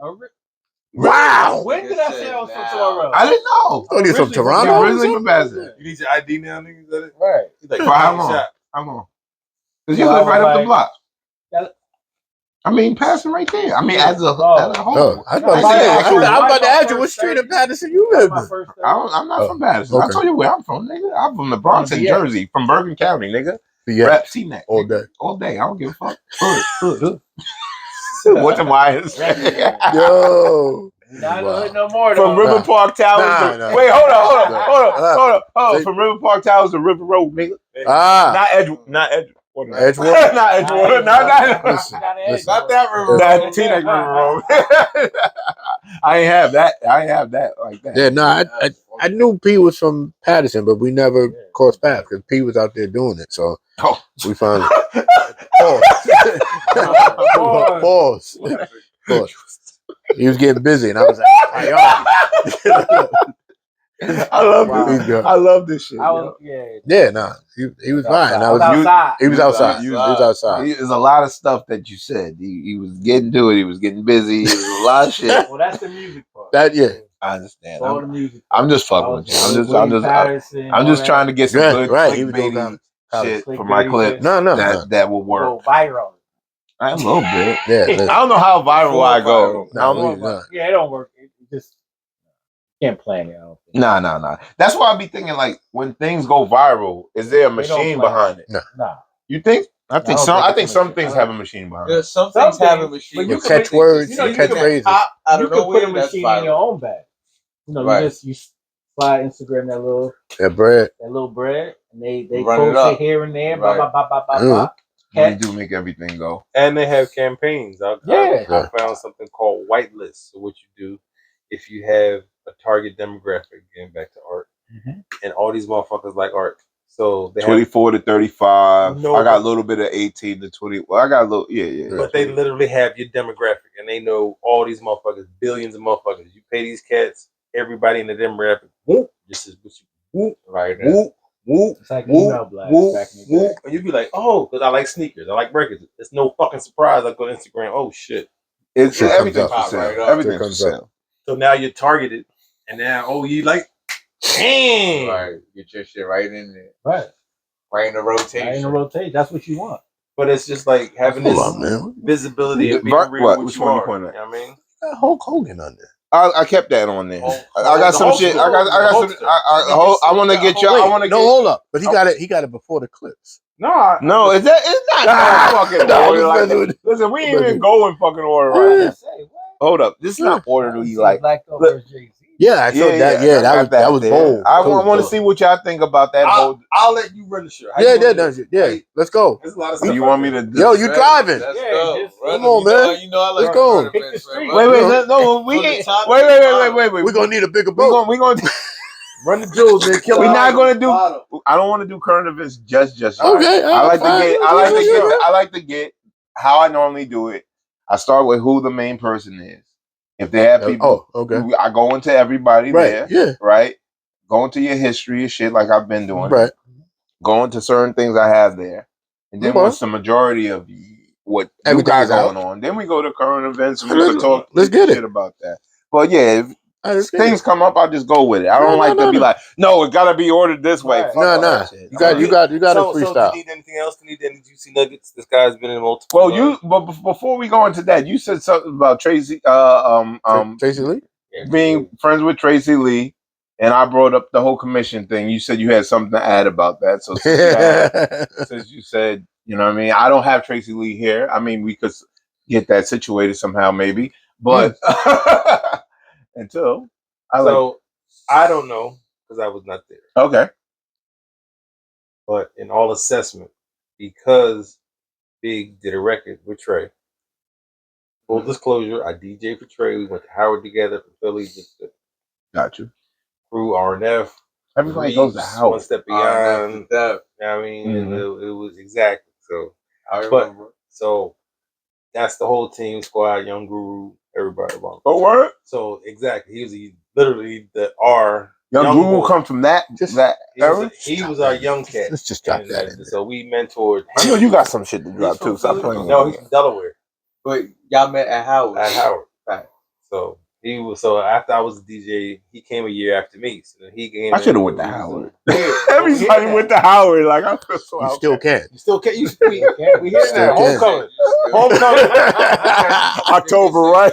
Wow. When did I say I was from Toronto? I didn't know. Oh, you're from Toronto? You're originally from Patterson. You need your ID now, nigga? Is that it? Right. He's like, For how long? How long? Because you live right up the block. I mean, Patterson right there. I mean, as a whole. I'm about to ask you what street of Patterson you live in. I'm not from Patterson. I told you where I'm from, nigga. I'm from the Bronx and Jersey, from Bergen County, nigga. Rap C-Neck. All day. All day. I don't give a fuck. Hood. What the wires? Yo. Not no more. From River Park Towers. Wait, hold on. From River Park Towers to River Road, nigga. Not Edgewood. Edgewood? Not Edgewood. Not that River. That Teaneck River Road. I ain't have that like that. Yeah, no, I knew P was from Patterson, but we never crossed paths because P was out there doing it. So we found it. Pause. He was getting busy, and I was like, I love Wow. this. I love this shit. I was, yeah. Yeah, nah, he was fine. I was outside. He was outside. He was outside. There's a lot of stuff that you said. He was getting to it. He was getting busy. It was a lot of shit. Well, that's the music part. That yeah. I understand. All the music. I'm just fucking with you. I'm just trying to get some good clickbaity shit for my clip. No, that will work. Go viral. I am a little bit. Yeah, I don't know how viral I go. Yeah, it don't work. It just can't plan it. I don't think. Nah. That's why I be thinking like when things go viral, is there a machine behind it? Nah. You think? I think some things have a machine behind it. Yeah, some things have a machine. Your catchwords, your catchphrases. You can put a machine in your own bag. You know, you slide Instagram that little bread, and they post it here and there, blah. They do make everything go. And they have campaigns. I found something called whitelist. So what you do, if you have a target demographic, getting back to art, and all these motherfuckers like art. So they 24 to 35. I got a little bit of 18 to 20. Well, I got a little, yeah. But they literally have your demographic, and they know all these motherfuckers, billions of motherfuckers. You pay these cats, everybody in the demographic. Whoop, this is what you whoop right now. Whoop. It's like email blast back in the day. And you'd be like, oh, because I like sneakers, I like records. It's no fucking surprise. I go to Instagram. Oh shit, it's everything for sale. Everything for sale. So now you're targeted, and now you like, damn, right? Get your shit right in there, right in the rotation. Right in the rotation. That's what you want. But it's just like having this visibility of being real. Which one you pointing at? You know what I mean? Hulk Hogan on there. I kept that on there. I got some shit. I want to get you. I want to. No, hold up. But he got it before the clips. No, it's not fucking order. Listen, we ain't even go in fucking order right now. Hold up, this is not orderly. Like, yeah, I thought that. Yeah, that was bold. I want to see what y'all think about that. I'll let you run the show. Yeah. Let's go. There's a lot of stuff. You want me to? Yo, you driving? Let's go. Come on, man. You know I like. Let's go. Wait. No, we ain't. Wait. We're gonna need a bigger boat. We're gonna run the jewels, man. We're not gonna do. I don't want to do current events just. Okay. I like to get how I normally do it. I start with who the main person is. If they have people, I go into everybody there, right? Go into your history and shit like I've been doing, right? Go into certain things I have there, and then once the majority of what you got going on, then we go to current events and we can talk. Let's get shit about that. But yeah, if things come up, I'll just go with it. I don't like to be like, no, it gotta be ordered this way. No. You got to freestyle. So do you need anything else? Do you need any juicy nuggets? This guy's been in multiple. Well, but before we go into that, you said something about Tracy. Tracy Lee being friends with Tracy Lee, and I brought up the whole commission thing. You said you had something to add about that. So since you said, you know what I mean, I don't have Tracy Lee here. I mean, we could get that situated somehow, maybe, but. Until I don't know because I was not there. Okay. But in all assessment, because Big did a record with Trey. Full disclosure, I DJ'd for Trey. We went to Howard together from Philly. Got you. Through RNF. Everybody goes to Howard. One step beyond. I mean, it was exactly so. I remember. So that's the whole team, squad, Young Guru. Everybody about. Oh, what? So exactly, he was literally the R. Young Guru come from that era. He was our young cat. Let's just drop that in. So we mentored. I know you got some shit to drop too. Stop playing. No, he's from Delaware. But y'all met at Howard. Right. So he was. So after I was a DJ, he came a year after me. So then he came. I should have went to Howard. Everybody went to Howard. Like I feel so. You still can. You still can. We here now. Homecoming. October, right?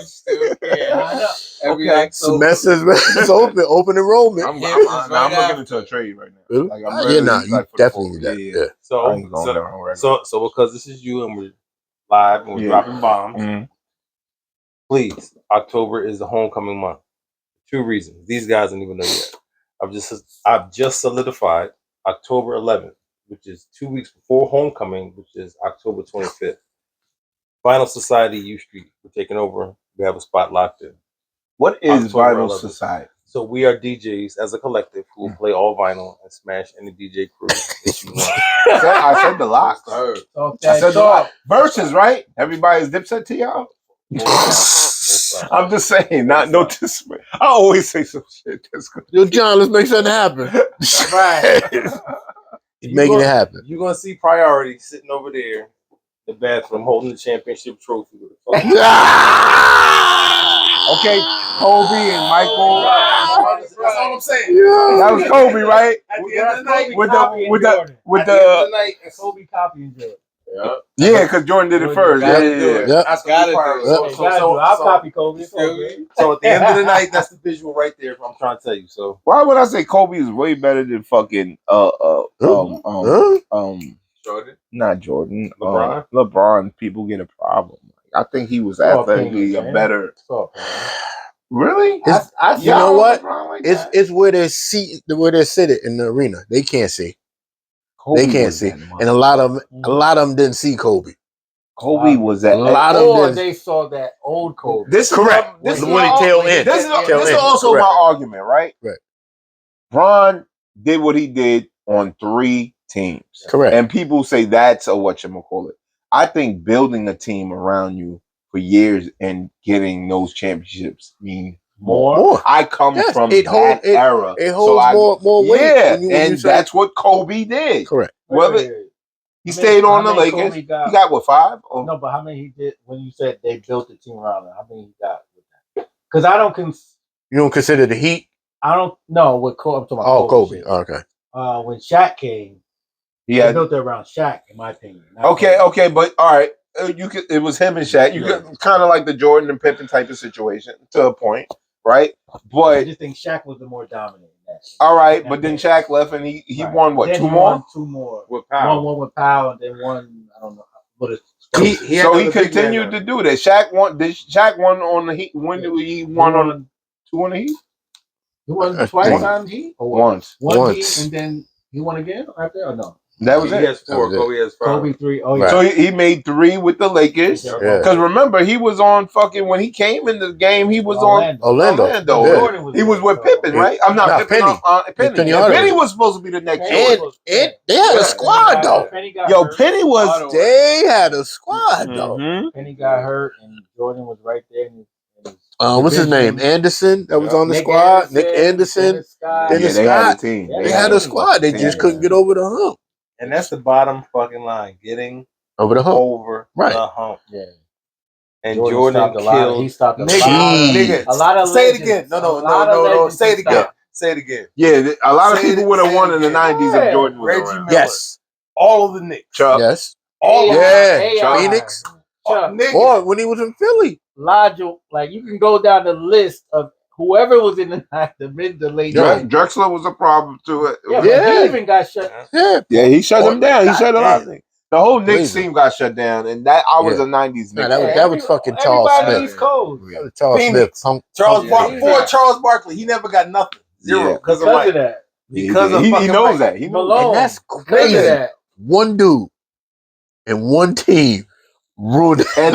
Every October. Semesters open. Open enrollment. I'm looking into a trade right now. Really? Like, you definitely that. Yeah. So because this is you and we're live and we're dropping bombs. Please, October is the homecoming month. 2 reasons. These guys don't even know yet. I've just solidified October 11th, which is 2 weeks before homecoming, which is October 25th. Vinyl Society U Street. We're taking over. We have a spot locked in. What is Vinyl Society? So we are DJs as a collective who will play all vinyl and smash any DJ crew that you want. I said the locks. I said the locks. Versus, right? Everybody's Dipset to y'all. I'm just saying, not no disrespect. I always say some shit that's good. Yo, John, let's make something happen. Right. Making it happen. You're gonna see Priority sitting over there in the bathroom holding the championship trophy with a fucking Okay, Kobe and Michael. That's all I'm saying. That was Kobe, right? At the end of the night, With at the end of the night, Kobe copying Jordan. yeah, because Jordan did it first. Yep. Yeah. Yep. That's gotta do it. I'll copy Kobe. So at the end of the night, that's the visual right there. I'm trying to tell you. So Why would I say Kobe is way better than fucking Jordan. not Jordan. LeBron? LeBron, people get a problem. I think he was athletically a better. Really? You know what? It's where they see they sit it in the arena. They can't see. They can't see. And a lot of them didn't see Kobe. Kobe was that. A lot of Or them. they saw that old Kobe. This is Correct. This is When he tail end. This Tail is end. also Correct. my argument, right? Right. Bron did what he did on 3 teams. Correct. And people say that's a whatchamacallit. I think building a team around you for years and getting those championships mean more. I come from that era. It holds more weight. Yeah, and that's what Kobe did. Correct. Whether he stayed on the Lakers. He got what, 5? Or? No, but how many he did when you said they built the team around him? How many he got with that? Because I don't You don't consider the Heat? I don't know what Kobe. I'm talking about Kobe. Oh, okay. When Shaq came, they built it around Shaq, in my opinion. Okay, but all right. It was him and Shaq. You could kind of like the Jordan and Pippen type of situation to a point, right? But I just think Shaq was the more dominant. All right, but then Shaq left and he won what? Then 2 he more? won 2 more. With Powell. One with Powell, and then one, I don't know. He continued to do that. Shaq won. Did Shaq won on the Heat? When did he won on 2 on the Heat? He won twice on Heat? Once. One Heat, and then he won again after, or no? That was it. He has 4. Kobe has 5. Kobe 3. Oh, Right. So he made 3 with the Lakers. Yeah. Because remember, he was on fucking when he came in the game. He was on Orlando. Yeah. He was with Pippen, right? I'm not Pippen. Penny. Penny was supposed to be the next Jordan. And they had a squad though. Penny was. They had a squad though. Penny got hurt, and Jordan was right there. What's his name? Anderson that was on the squad. Nick Anderson. Dennis Scott. They had a team. They had a squad. They just couldn't get over the hump. And that's the bottom fucking line. Getting over the hump. The hump. Yeah. And Jordan killed. He stopped a lot of Say it again. No. Say it again. Say it again. Yeah, a lot of people would have won in the 90s if Jordan was Reggie around. Miller. Yes. All of the Knicks. Chuck. Yes. All of Chuck. Phoenix. Chuck. Or when he was in Philly. Lodgel, like you can go down the list of whoever was in the mid to late. Drexler was a problem too. He even got shut. Yeah, he shut him down. He shut him down. The whole Knicks team got shut down, and I was a 90s Knicks. That was fucking Charles Smith. Charles Barkley. He never got nothing. 0 because of that. Because of he knows that. He knows that. And that's crazy. One dude and one team ruined and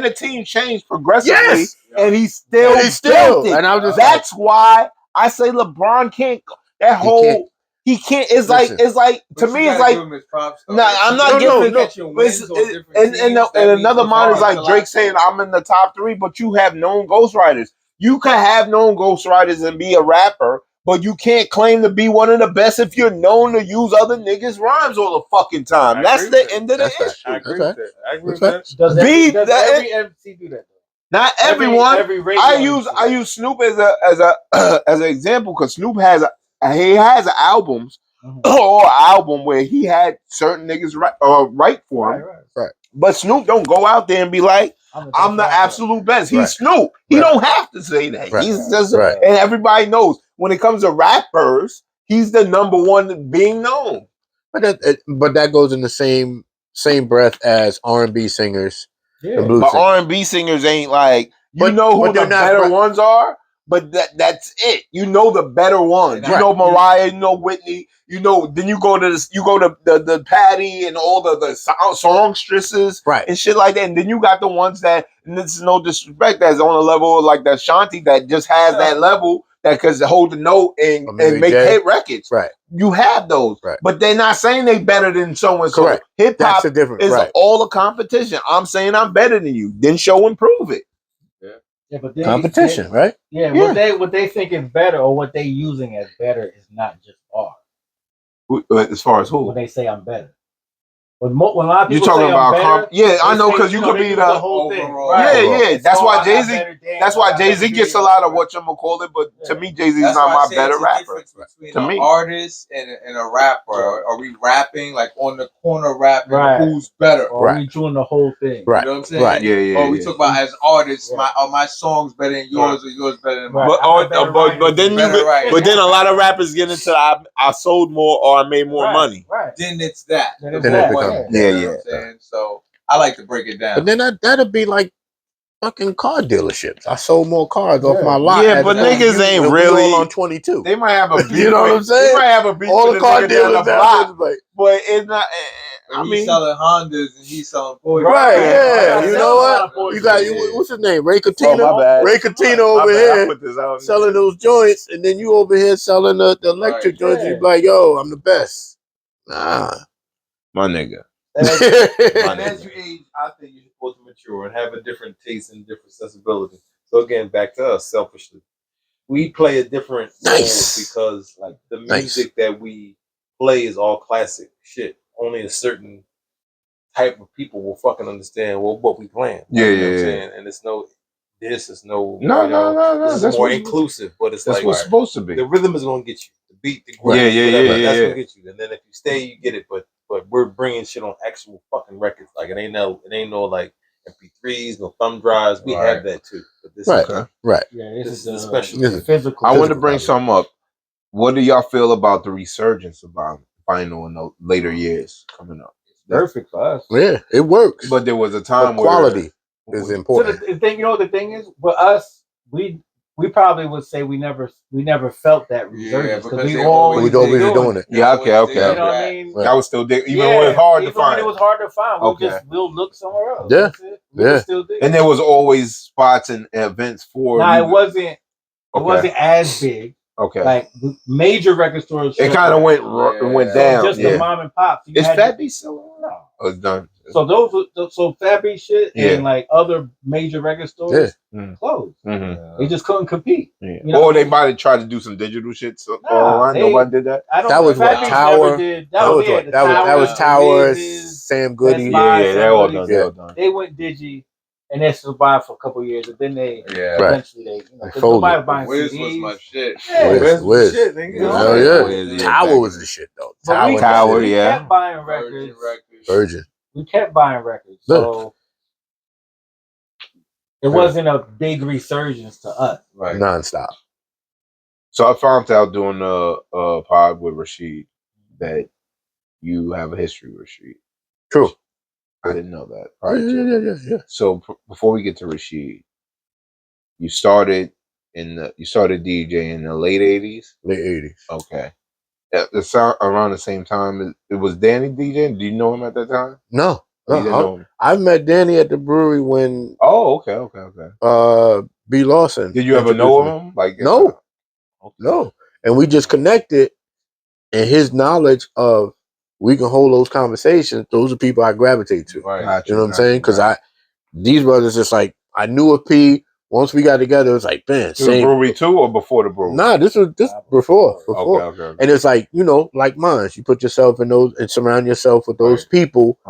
the team changed progressively, and he still built it. And I was that's why I say LeBron can't. That whole he can't. It's like to me. It's like I'm not giving. And another mind is like Drake saying I'm in the top 3, but you have known ghostwriters. You can have known ghostwriters and be a rapper, but you can't claim to be one of the best if you're known to use other niggas' rhymes all the fucking time. That's the end of the issue. I agree with that. Does every MC do that? Not everyone. I use Snoop as an example because Snoop has albums or an album where he had certain niggas write for him. Right. But Snoop don't go out there and be like, I'm the absolute best. He's Snoop. He don't have to say that. He's just and everybody knows when it comes to rappers, he's the number one being known. But that goes in the same breath as R&B singers. Yeah. But R&B singers ain't like you know who the better ones are. But that's it. You know the better ones. You know Mariah. You know Whitney. You know. Then you go to the Patty and all the songstresses and shit like that. And then you got the ones that, and this is no disrespect, that's on a level like that Shanti that just has that level that can hold the note and make hit records. Right. You have those. Right. But they're not saying they better than so and so. Correct. Hip hop is all a competition. I'm saying I'm better than you. Then show and prove it. Yeah, but competition, right? Yeah, what they think is better or what they using as better is not just art. As far as who? When they say I'm better. When a lot of You people talking say about I'm better, yeah, I know say, because you could be the whole thing. Yeah. That's why Jay Z. Z. That's why Jay Z gets a lot of what you call it. But to me, Jay Z is not my better rapper. Between an artist and a rapper. Are we rapping like on the corner rapping? Right. Who's better? Or are we doing the whole thing? Right. You know what I'm saying? Right. Yeah. Or we talk about as artists, my song's better than yours, or yours better than mine. But then a lot of rappers get into I sold more or I made more money. Right. Then it's that. Then it becomes Yeah. So I like to break it down. But then that'd be like fucking car dealerships. I sold more cars off my lot. Yeah, but niggas ain't really on 22. They might have a beef. You know what I'm saying? They might have a beef. All the car dealers block, but it's not. I he's mean, selling Hondas and he's selling Porsche. Right, yeah. You know what? You got what's his name? Ray Catino. Oh, my bad. Ray Catino over here selling those joints, and then you over here selling the electric joints. And you be like, yo, I'm the best. Nah, my nigga. And as you age, I think you're supposed to mature and have a different taste and different sensibility. So again, back to us selfishly, we play a different role because like the music that we play is all classic shit. Only a certain type of people will fucking understand what we playing. Yeah, you know what I'm saying? And it's no. This is no. No. This is more inclusive, but it's that's like what's supposed to be. The rhythm is gonna get you. The beat, the groove, whatever. That's gonna get you. And then if you stay, you get it. But we're bringing shit on actual fucking records. Like it ain't no like MP3s, no thumb drives. We have that too. But this right. Yeah, this is special. Physical. I want to bring some up. What do y'all feel about the resurgence of vinyl in the later years coming up? Perfect for us. Yeah, it works. But there was a time where quality is important. So the thing, the thing is, for us, we probably would say we never felt that resurgence because we always doing it. Yeah, okay. You know what I mean? I was still there, even when it was hard to find. Even when it was hard to find, we'll look somewhere else. Yeah, we still dig. And there was always spots and events for. Nah, it wasn't as big. Okay. Like major record stores. It kind of went down. Just the mom and pops. Is Fat Beat still on? No. Oh, it's done. So Fat Beat shit and like other major record stores closed. Mm-hmm. They just couldn't compete. Yeah. You know? Or they might have tried to do some digital shit. Nobody did that. That was what Tower. That was Towers. Sam Goody. Yeah, they all done. They went digi. And they survived for a couple of years, and then they eventually they nobody was buying Wiz CDs. was my shit. Wiz was the shit. Hell yeah. Tower was the shit though. Tower, we kept buying records. Virgin. We kept buying records, so it wasn't a big resurgence to us. Right. Nonstop. So I found out doing a pod with Rashid that you have a history with Rashid. True. I didn't know that. Yeah. So before we get to Rashid, you started DJ in the late 80s? Late 80s. Okay. It's around the same time. It was Danny DJ. Do you know him at that time? No. No. I met Danny at the brewery when. Oh, okay. B. Lawson. Did you ever know him? Like no. No. And we just connected, and his knowledge of we can hold those conversations. Those are people I gravitate to. Right. You know what I'm saying? Because these brothers, just like I knew of P. Once we got together, it was like, man, same brewery too, or before the brewery? Nah, this before. Okay. And it's like, like mine. You put yourself in those and surround yourself with those people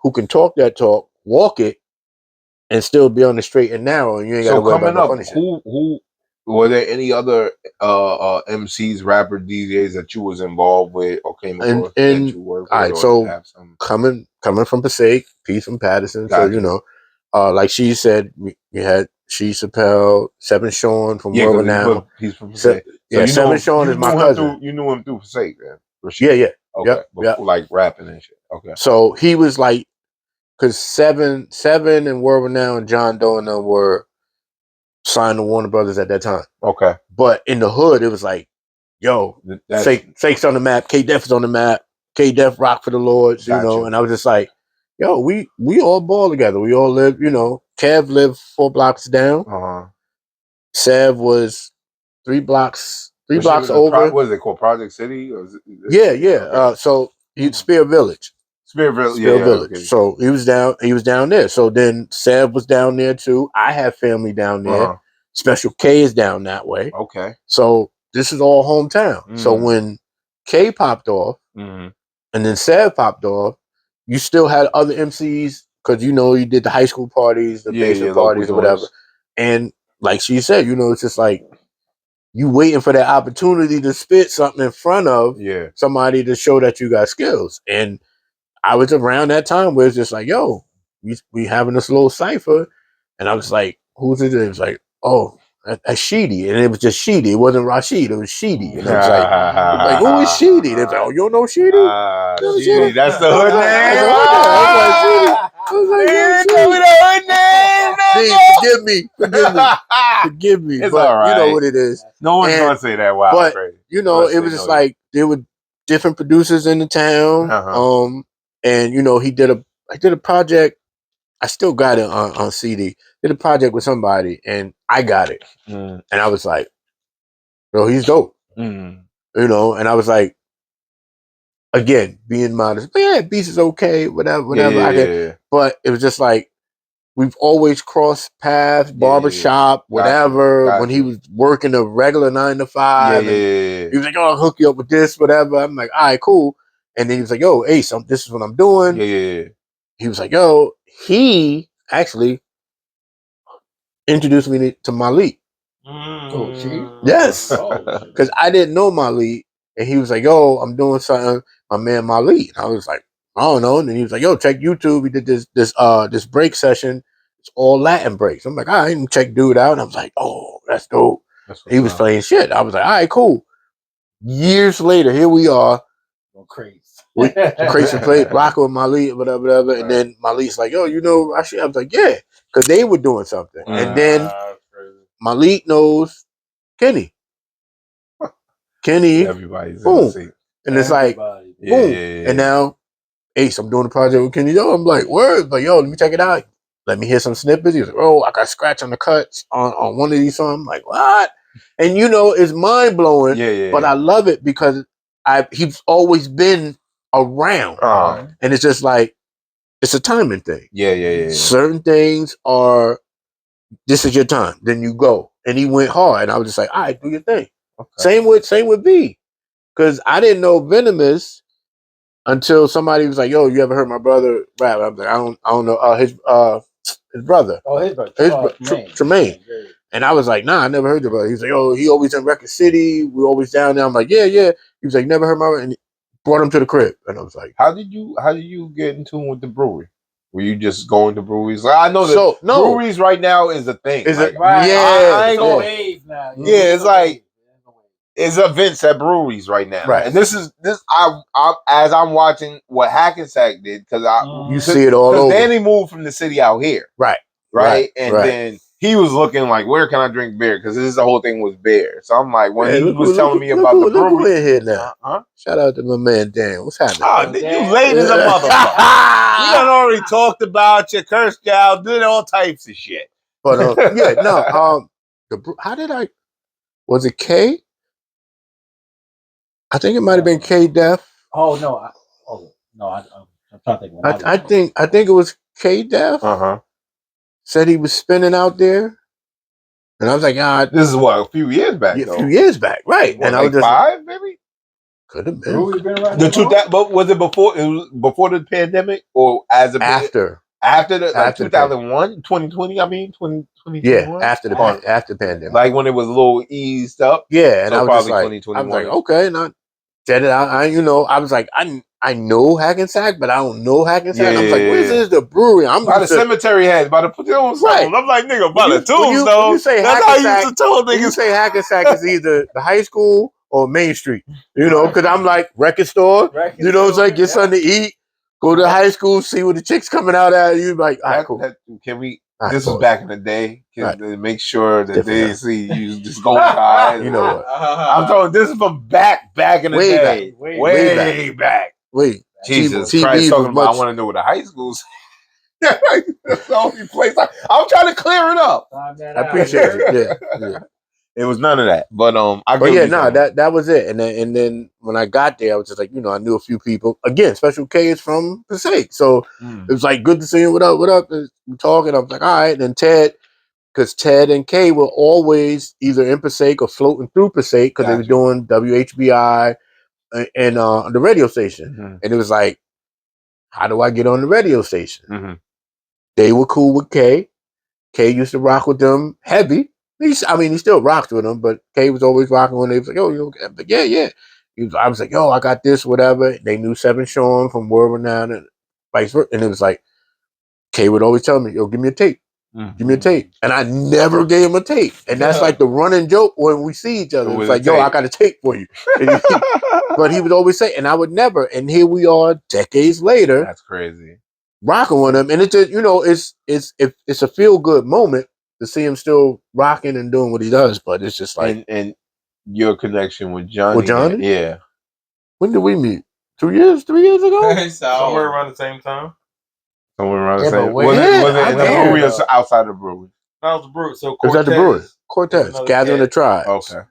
who can talk that talk, walk it, and still be on the straight and narrow. And you ain't got to worry about no funny shit. Who were there any other MCs, rapper, DJs that you was involved with or came across that you worked with? All right, so coming from Passaic, Peace from Patterson. Gotcha. So like she said, you had She Chappelle, Seven Sean from World Now. He's from Passaic. So Seven Sean is my cousin. You knew him through Passaic, then? Yeah. Okay. Like rapping and shit. Okay. So he was like, because Seven and World Renown and John Doe and them were signed to Warner Brothers at that time. Okay. But in the hood, it was like, yo, Fake's on the map, K-Def is on the map, K-Def rock for the Lords, and I was just like, yo, we all ball together. We all live, Kev lived 4 blocks down. Sav was 3 blocks over. What is it called? Project City? Or yeah. Okay. So Spear Village. Spear Village. Okay. So he was down there. So then Sav was down there too. I have family down there. Special K is down that way. Okay. So this is all hometown. So when K popped off and then Sev popped off, you still had other MCs because you know you did the high school parties, the basement parties, or whatever. And like she said, you know, it's just like you waiting for that opportunity to spit something in front of somebody to show that you got skills. And I was around that time where it's just like, yo, we having this little cipher, and I was like, who's it? It was like, oh, that's Sheedy, and it was just Sheedy. It wasn't Rashid. It was Sheedy, and I was like, who is Sheedy? They was like, oh, you don't know Sheedy? Sheedy, that's the hood name. Forgive me. It's but all right. You know what it is. No one's gonna say that. Wow, but crazy. You know, it was just like there were different producers in the town. And you know, I did a project. I still got it on CD. Did a project with somebody, and I got it, and I was like, "Bro, he's dope." You know, and I was like, again, being modest, but yeah, Beats is okay, whatever. But it was just like we've always crossed paths, barbershop, whatever. When he was working a regular 9 to 5, he was like, "Oh, I'll hook you up with this, whatever." I'm like, "All right, cool." And then he was like, "Yo, Ace, this is what I'm doing." He was like, "Yo," he actually introduced me to Malik. Oh, she? Yes, because I didn't know Malik, and he was like, "Yo, I'm doing something." My man Malik. I was like, "I don't know." And he was like, "Yo, check YouTube. We did this break session. It's all Latin breaks." I'm like, "All right," and check dude out. And I was like, "Oh, that's dope." He was playing shit. I was like, "All right, cool." Years later, here we are. Go crazy. Crazy played rocking with Malik, whatever. And then Malik's like, "Yo, you know, I was like, "Yeah," because they were doing something. And then Malik knows Kenny. Everybody's boom. And it's like, boom. And now, Ace, I'm doing a project with Kenny. Yo, I'm like, word, but yo, let me check it out. Let me hear some snippets. He was like, "Oh, I got scratch on the cuts on one of these songs." I'm like, what? And you know, it's mind blowing. But I love it because he's always been around. And it's just like, it's a timing thing. Certain things are, this is your time. Then you go. And he went hard. And I was just like, all right, do your thing. Same with B. Because I didn't know Venomous until somebody was like, "Yo, you ever heard my brother rap?" I'm like, I don't know. His brother. Oh, his brother. Tremaine. And I was like, "Nah, I never heard your brother." He's like, "Oh, he always in Record City. We always down there." I'm like, "Yeah." He was like, "Never heard my brother," and brought him to the crib. And I was like, How did you get in tune with the brewery? Were you just going to breweries? Like, I know that breweries right now is a thing. Is like, it? Right. Yeah. It's a wave now. Yeah, it's like it's events at breweries right now. Right. And this I as I'm watching what Hackensack did, because you see it all over. Because Danny moved from the city out here. Right. And then he was looking like, where can I drink beer? Because the whole thing was beer. So I'm like, when he was telling me about the brewery. Look in here now. Shout out to my man Dan. What's happening? Oh, you late as a motherfucker. We done already talked about you, cursed you out, did all types of shit. But how did I? Was it K? I think it might have been K Def. Oh no! I'm trying to think. I think it was K Def. Said he was spinning out there, and I was like, "God, this is what, a few years back." A few years back, right? What, and I was just 5, maybe. Could have been. But was it before? It was before the pandemic, or after 2001, 2020. I mean, 2021. Yeah, after the pandemic, like when it was a little eased up. Yeah, and so I was probably like, I was like, okay, and I said it. I was like, I know Hackensack, but I don't know Hackensack. I was like, where's this the brewery? I'm by the cemetery head, by the put on something. I'm like, nigga, by the tombstone. When you say that's how you used to tell niggas. You say Hackensack is either the high school or Main Street, you know, because I'm like record store. You know what I'm saying? Get something to eat. Go to high school, see what the chicks coming out at. You like, all right, cool. Can we? This was back in the day. Make sure that they see you just go by. You know what? I'm talking. This is from back in the day. Way back. Wait, Jesus Christ! Talking about, I want to know what the high schools. That's the only place. I'm trying to clear it up. I appreciate it. Yeah. It was none of that, but that was it. And then when I got there, I was just like, you know, I knew a few people. Again, Special K is from Passaic, so it was like good to see him. What up? And we talking. I was like, all right. And then Ted, because Ted and Kay were always either in Passaic or floating through Passaic because they were doing WHBI and the radio station. And it was like, how do I get on the radio station? They were cool with Kay. Kay used to rock with them heavy. He still rocks with them, but Kay was always rocking when they was like, yo, you okay? But yeah. I was like, yo, I got this, whatever. They knew Seven Sean from World Renowned and vice versa. And it was like, Kay would always tell me, yo, give me a tape. Give me a tape. And I never gave him a tape. And that's like the running joke when we see each other. It's like, yo, I got a tape for you. But he would always say, and I would never. And here we are decades later. That's crazy. Rocking with him. And it's just, it's a feel-good moment to see him still rocking and doing what he does. But it's just like. And your connection with Johnny. With Johnny? Yeah. When did we meet? 3 years ago? Somewhere around the same time. Somewhere around the same. Was it in the brewery or outside the brewery? That was the brewery. So Cortez, was at the brewery. Cortez, Gathering the Tribes. Okay.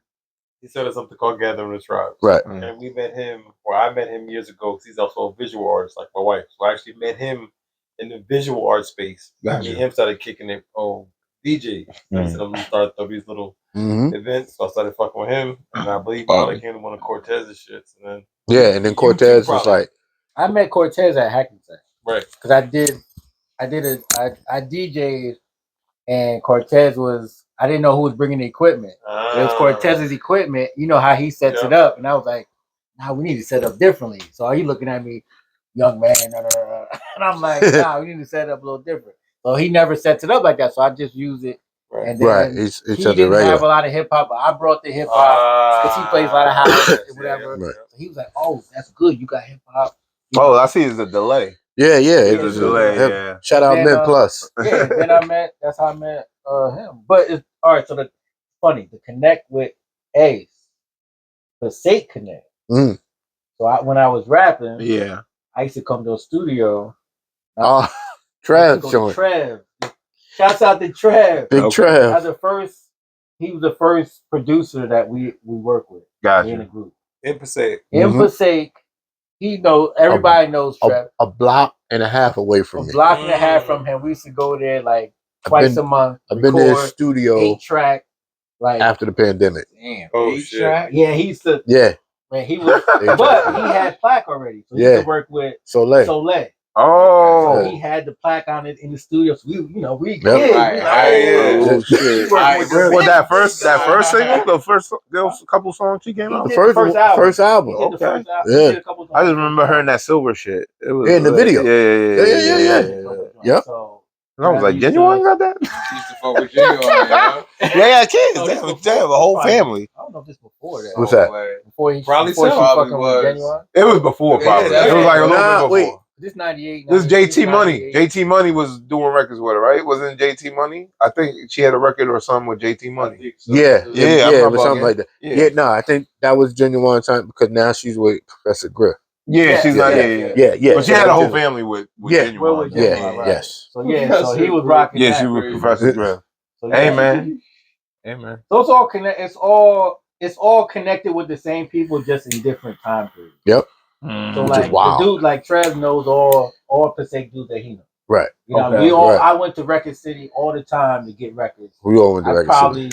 He said it's something called Gathering the Tribes. Right. And we met him, or I met him years ago because he's also a visual artist like my wife. So I actually met him in the visual art space. Gotcha. Me and him started kicking it on DJ. So we started these little events. So I started fucking with him. And I believe I came to one of Cortez's shits. And then and then Cortez was like. I met Cortez at HACKENSACK. Right. Because I DJ'd and Cortez was, I didn't know who was bringing the equipment. It was Cortez's equipment. You know how he sets it up. And I was like, nah, we need to set up differently. So he looking at me, young man. And I'm like, nah, we need to set it up a little different. So he never sets it up like that. So I just use it. Right. And then he didn't have a lot of hip hop, but I brought the hip hop because he plays a lot of house and whatever. Right. So he was like, oh, that's good. You got hip hop. I see it's a delay. Yeah. It's a delay. Yeah. Shout out Ben Plus. Yeah. Then that's how I met him. But it's all right. So the connect with Ace, the Sate connect. So when I was rapping, I used to come to a studio. Trev joint. Trev. Shouts out to Trev. Big Trev. He was the first producer that we worked with. Gotcha. In a group. In Passaic. Passaic. Everybody knows Trev. A block and a half away from me. A block and a half from him. We used to go there like twice a month. I've been there studio 8-track. Like after the pandemic. Damn. 8-track? Yeah, he used to. Yeah. Man, he was. But he had plaque already. So he used to work with Soleil. Oh, so he had the plaque on it in the studio. So we Yep. Oh shit! Was that first single? The first couple songs he came out. The first album. Okay. Yeah. I just remember hearing that silver shit. It was in the video. Yeah. Yep. So, and I was like, Genuine got that? Used to fuck with Genuine, yeah, kids. They have a whole family. I don't know if this before that. What's that? Before he probably fucking was. with Genuine. It was before, probably. It was like a little bit before. This 98. This JT Money. JT Money was doing records with her, right? Wasn't JT Money? I think she had a record or something with JT Money. So. Yeah, it was something like that. Yeah, no, I think that was Genuine time because now she's with Professor Griff. Yeah, she's not. Yeah. But she had a whole family with Genuine. Yes. So so he was rocking. Yeah, she was Professor Griff. Hey man. So it's all connected. It's all connected with the same people, just in different time periods. Yep. So like the dude like Trev knows all Passaic dudes that he knows. Right. You know, I went to Record City all the time to get records. We all went to Record City. I probably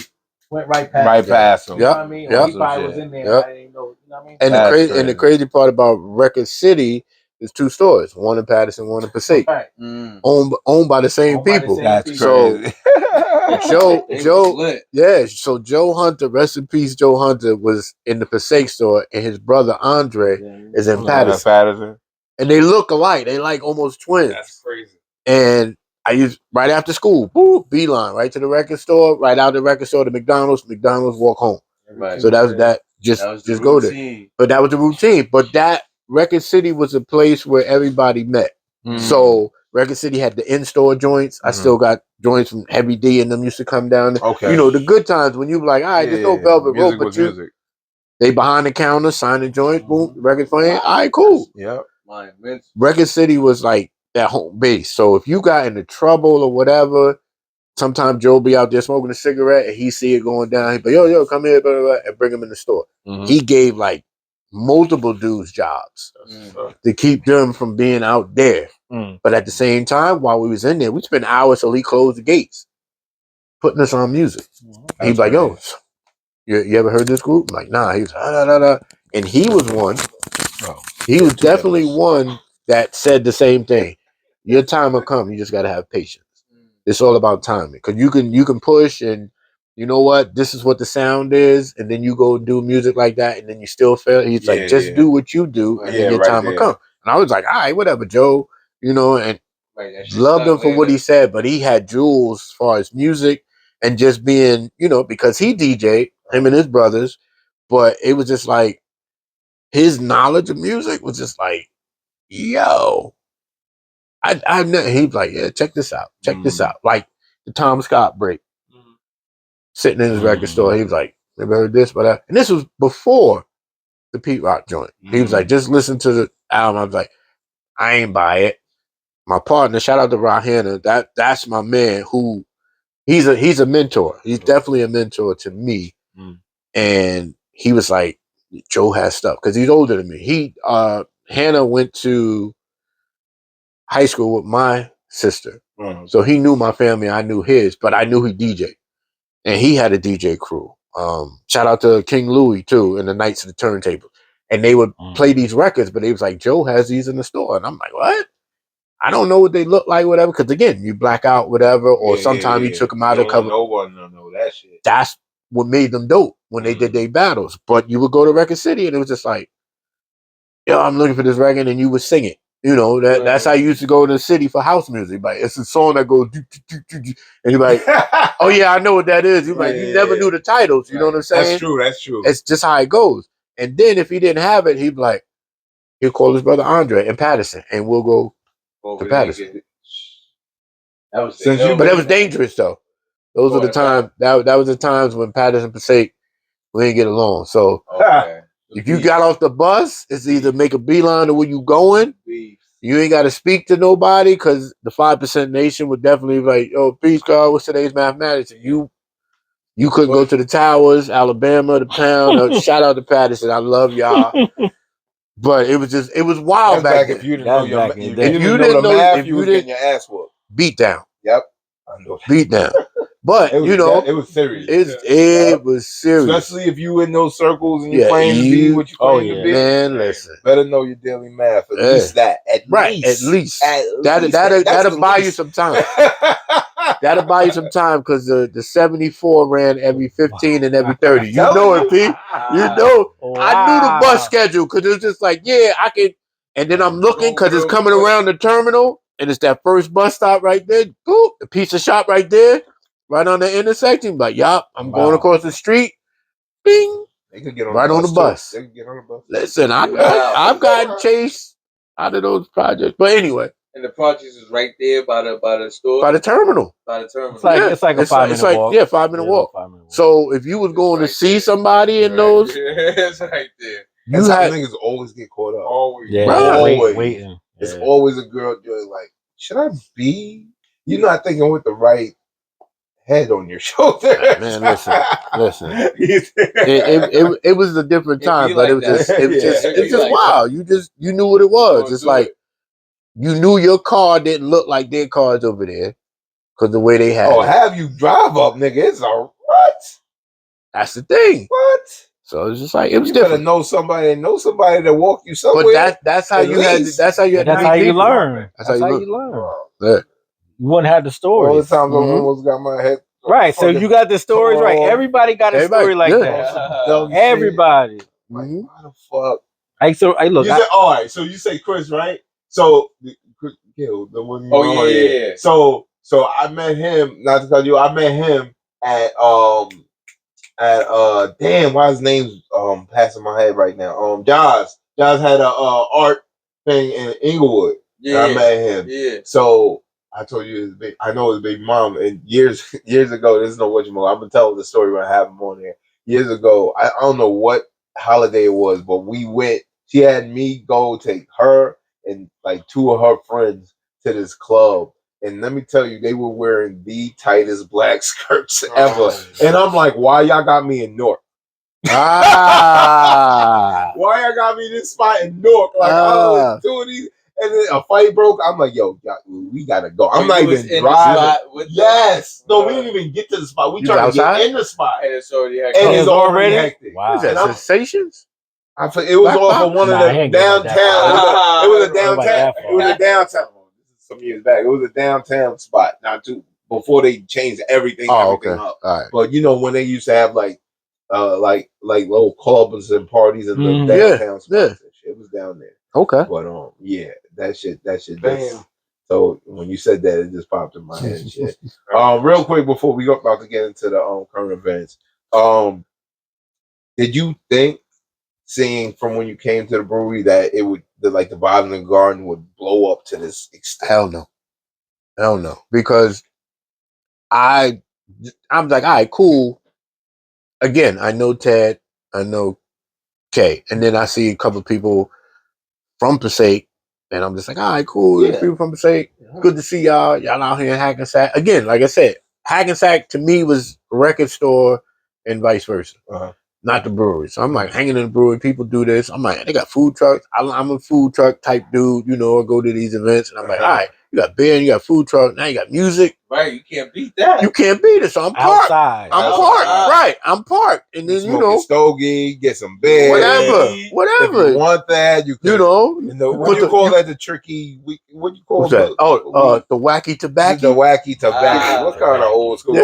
went right past him. You know what I mean? Or he probably was in there. I didn't know. You know what I mean? And the crazy part about Record City is 2 stores, one in Patterson, one in Passaic. Right. Owned by the same people. That's so crazy. Joe, so Joe Hunter, rest in peace, Joe Hunter was in the Passaic store, and his brother Andre is in Patterson. And they look alike. They like almost twins. That's crazy. And I used right after school, beeline right to the record store, right out the record store to McDonald's, walk home. Right. So that was that. Just go there. But that was the routine. But that Record City was a place where everybody met. So Record City had the in-store joints. I still got joints from Heavy D and them used to come down. Okay. You know, the good times when you were like, all right, there's no Velvet Rope, but they behind the counter, signing joints, boom, record playing. All right, cool. Yep. Record City was like that home base. So if you got into trouble or whatever, sometimes Joe be out there smoking a cigarette and he see it going down. He'd be, yo, come here, blah, blah, blah, and bring him in the store. He gave like multiple dudes jobs to keep them from being out there. But at the same time, while we was in there, we spent hours till he closed the gates. putting us on music. That's He's like, yo, crazy. you ever heard this group? I'm like, nah. He was da. And he was one. Oh, He was two definitely devils. one that said the same thing. Your time will come. You just got to have patience. It's all about timing, because you can push, and you know what, this is what the sound is, and then you go do music like that, and then you still fail. He's like, just do what you do, and then your right time will there. come. And I was like, all right, whatever, Joe, you know, and loved him for what he said, but he had jewels as far as music and just being, you know, because he DJ'd, him and his brothers, but it was just like his knowledge of music was just like, yo. He's like, yeah, check this out. Check this out. Like the Tom Scott break. Sitting in his record store, he was like, never heard this, but and this was before the Pete Rock joint. He was like, just listen to the album. I was like, I ain't buy it. My partner, shout out to Rahana, that's my man who he's a mentor. He's definitely a mentor to me. And he was like, Joe has stuff, because he's older than me. Hannah went to high school with my sister. So he knew my family, I knew his, but I knew he DJ. And he had a DJ crew. Shout out to King Louie too, and the Knights of the Turntable. And they would play these records, but he was like, Joe has these in the store. And I'm like, what? I don't know what they look like, whatever. Because again, you black out, whatever, or sometimes you took them out of the cover. No one know that shit. That's what made them dope when they did their battles. But you would go to Record City and it was just like, yo, I'm looking for this record, and you would sing it. You know, that's how you used to go to the city for house music. Like, it's a song that goes, and you're like, oh yeah, I know what that is. You're like, you never knew the titles. You know what I'm saying? That's true. It's just how it goes. And then if he didn't have it, he'd be like, he'll call his brother Andre in Patterson, and we'll go to Patterson. But it was dangerous though. Those were the times. That was the times when Patterson Passaic, we didn't get along. So if you got off the bus, it's either make a beeline to where you going. You ain't got to speak to nobody, because the 5% nation would definitely be like, "Oh, peace, God, what's today's mathematics?" And you couldn't go to the Towers, Alabama, the Pound. Shout out to Patterson, I love y'all. But it was wild back then. If you didn't know your math, if you was getting your ass whooped. Beat down. Yep, I know. Beat down. But it was serious. It was serious, especially if you in those circles and you claim to be what you claim to be. Man, listen, better know your daily math. At least that. At least that'll buy you some time. That'll buy you some time, because the 74 ran every 15 and every 30. You know it, P. You know. Wow. I knew the bus schedule, because it was just like, yeah, I can. And then I'm looking, because it's coming around the terminal, and it's that first bus stop right there. Boop, the pizza shop right there, right on the intersection. But yup, I'm going across the street. Bing. They could get on right the on the bus. They could get on the bus. Listen, I've gotten chased out of those projects. But anyway. And the projects is right there by the store? By the terminal. It's like a 5-minute walk. Yeah, 5-minute walk. So if you was going to see somebody in those. It's right there. That's how niggas always get caught up. Always. Yeah, always. waiting. It's always a girl doing like, should I be? You're not thinking with the right head on your shoulder. Man, listen. It was a different time, but it was just wow. You knew what it was. It's like you knew your car didn't look like their cars over there, because the way they had it. Have you drive up, nigga? It's a what? That's the thing. What? So it's just like it was you different. Know somebody to walk you somewhere. But that's how you had. That's how you had. That's how you learn. That's how you learn. Yeah. You wouldn't have the stories. All the times I almost got my head. Right, so you got the stories right. Everybody got a story like that. Everybody. Like, why the fuck? Look. All right. So you say Chris, right? So the one. Yeah. So I met him. Not to tell you, I met him at damn, why his name's passing my head right now. Josh had a art thing in Inglewood. Yeah, I met him. Yeah. So I told you I know his baby mom, and years ago, there's no what you know. I've been telling the story when I have him on there. Years ago, I don't know what holiday it was, but we went. She had me go take her and like 2 of her friends to this club. And let me tell you, they were wearing the tightest black skirts ever. And I'm like, why y'all got me in Newark? Why y'all got me this spot in Newark? Like, 2 of these. And then a fight broke. I'm like, yo, we gotta go. I'm not even in driving. with Yes. No, we didn't even get to the spot. We You trying to outside? get in the spot. And it's already And it's already hectic. Wow. What is that? And I'm- Sensations? It was Black off box? of one Nah, of I the ain't going like downtown. that. It was a I ain't like downtown. that It was a downtown. This is some years back. It was a downtown spot. Not too before they changed everything. Oh, everything okay. up. All right. But you know when they used to have like little clubs and parties in the Mhm. downtown spots Yeah. and shit. It was down there. Okay. But yeah, that shit. Bam. So when you said that, it just popped in my head. And shit. Real quick before we go about to get into the current events, did you think, seeing from when you came to the brewery, that it would the vibe in the garden would blow up to this extent? Hell no. Because I'm like, all right, cool. Again, I know Ted, I know Kay, and then I see a couple of people from Passaic, and I'm just like, all right, cool. Yeah. People from Passaic, good to see y'all. Y'all out here in Hackensack. Again, like I said, Hackensack to me was a record store and vice versa. Not the brewery. So I'm like hanging in the brewery. People do this. I'm like, they got food trucks. I'm a food truck type dude, you know, I go to these events and I'm like, all right, you got beer, you got food truck, now you got music. Right, you can't beat that. You can't beat it. So I'm parked. Outside. I'm Outside. parked. Right. I'm parked. And then, you Smoke know, a stogie, get some beer. whatever. If you want that, you know, what do you call that? The tricky. What do you call what's that? The wacky tobacco. The wacky tobacco. What kind of old school?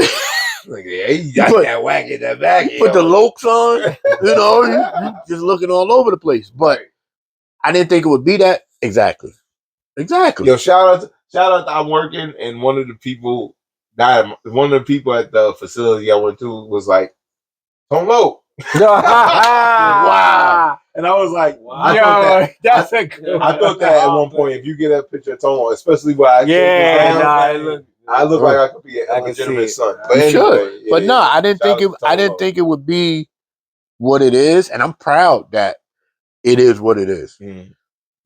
Like, yeah, you got put- that wacky tobacco. Put the lokes on. You know, you just looking all over the place. But I didn't think it would be that. Exactly. Yo, shout out! I'm working, and one of the people at the facility I went to was like, "Tom Low." Wow. And I was like, I thought that at one point, if you get that picture of Tom, especially where I I look like I could be a legitimate son. But You anyway, should. But no, I didn't think it would be what it is, and I'm proud that it is what it is.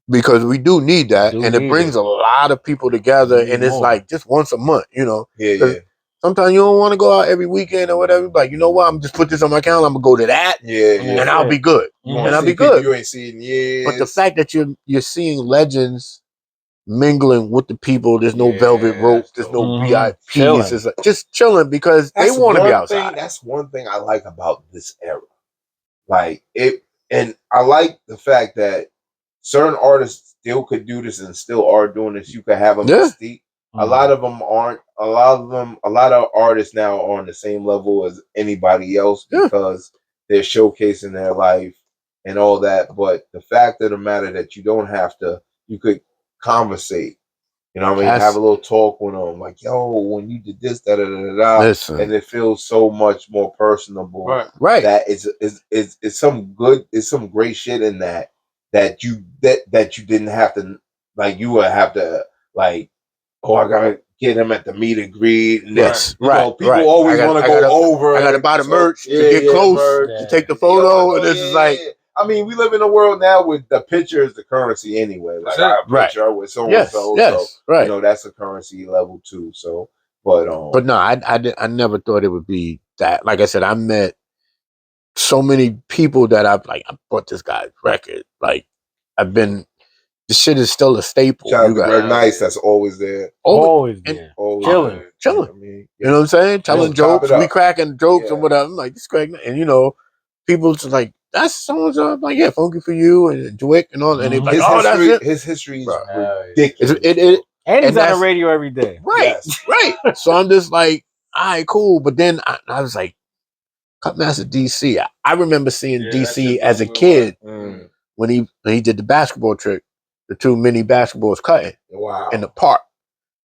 Because we do need that, and it brings a lot of people together, and it's like just once a month, you know. Yeah. Sometimes you don't want to go out every weekend or whatever. But you know what? I'm just put this on my calendar. I'm gonna go to that, and I'll be good. And I'll be good. You ain't seen years. But the fact that you're seeing legends mingling with the people, there's no velvet rope, there's no VIPs, it's like just chilling because they want to be outside. That's one thing I like about this era. Like it, and I like the fact that certain artists still could do this and still are doing this. You could have them mystique. A lot of them aren't. A lot of artists now are on the same level as anybody else because they're showcasing their life and all that. But the fact of the matter that you don't have to, you could conversate. You know what I mean? Have a little talk with them, like, yo, when you did this, da da da da, and it feels so much more personable. Right. That it's some great shit in that you didn't have to, like, you would have to, like, oh, I gotta get him at the meet and greet. And people always want to go over. I gotta buy the merch to get close to take the photo, and this is like. I mean, we live in a world now with the picture is the currency anyway. Like I have a picture with so and so, so you know that's a currency level too. So, but no, I never thought it would be that. Like I said, I met so many people that I bought this guy's record. Like the shit is still a staple. Shout out to Greg Nice, that's always there. Always there. Chilling. I mean, you know what I'm saying? Telling jokes, we cracking jokes and whatever. I'm like, this Greg, and you know, people just like, that's so-and-so. I'm like, yeah, Funky for You and Dwick and all that. And they're like, that's it. His history is ridiculous. And he's on the radio every day. Right, right. So I'm just like, all right, cool. But then I was like, Cutmaster DC. I remember seeing DC as a kid when he did the basketball trick, the 2 mini basketballs cutting in the park.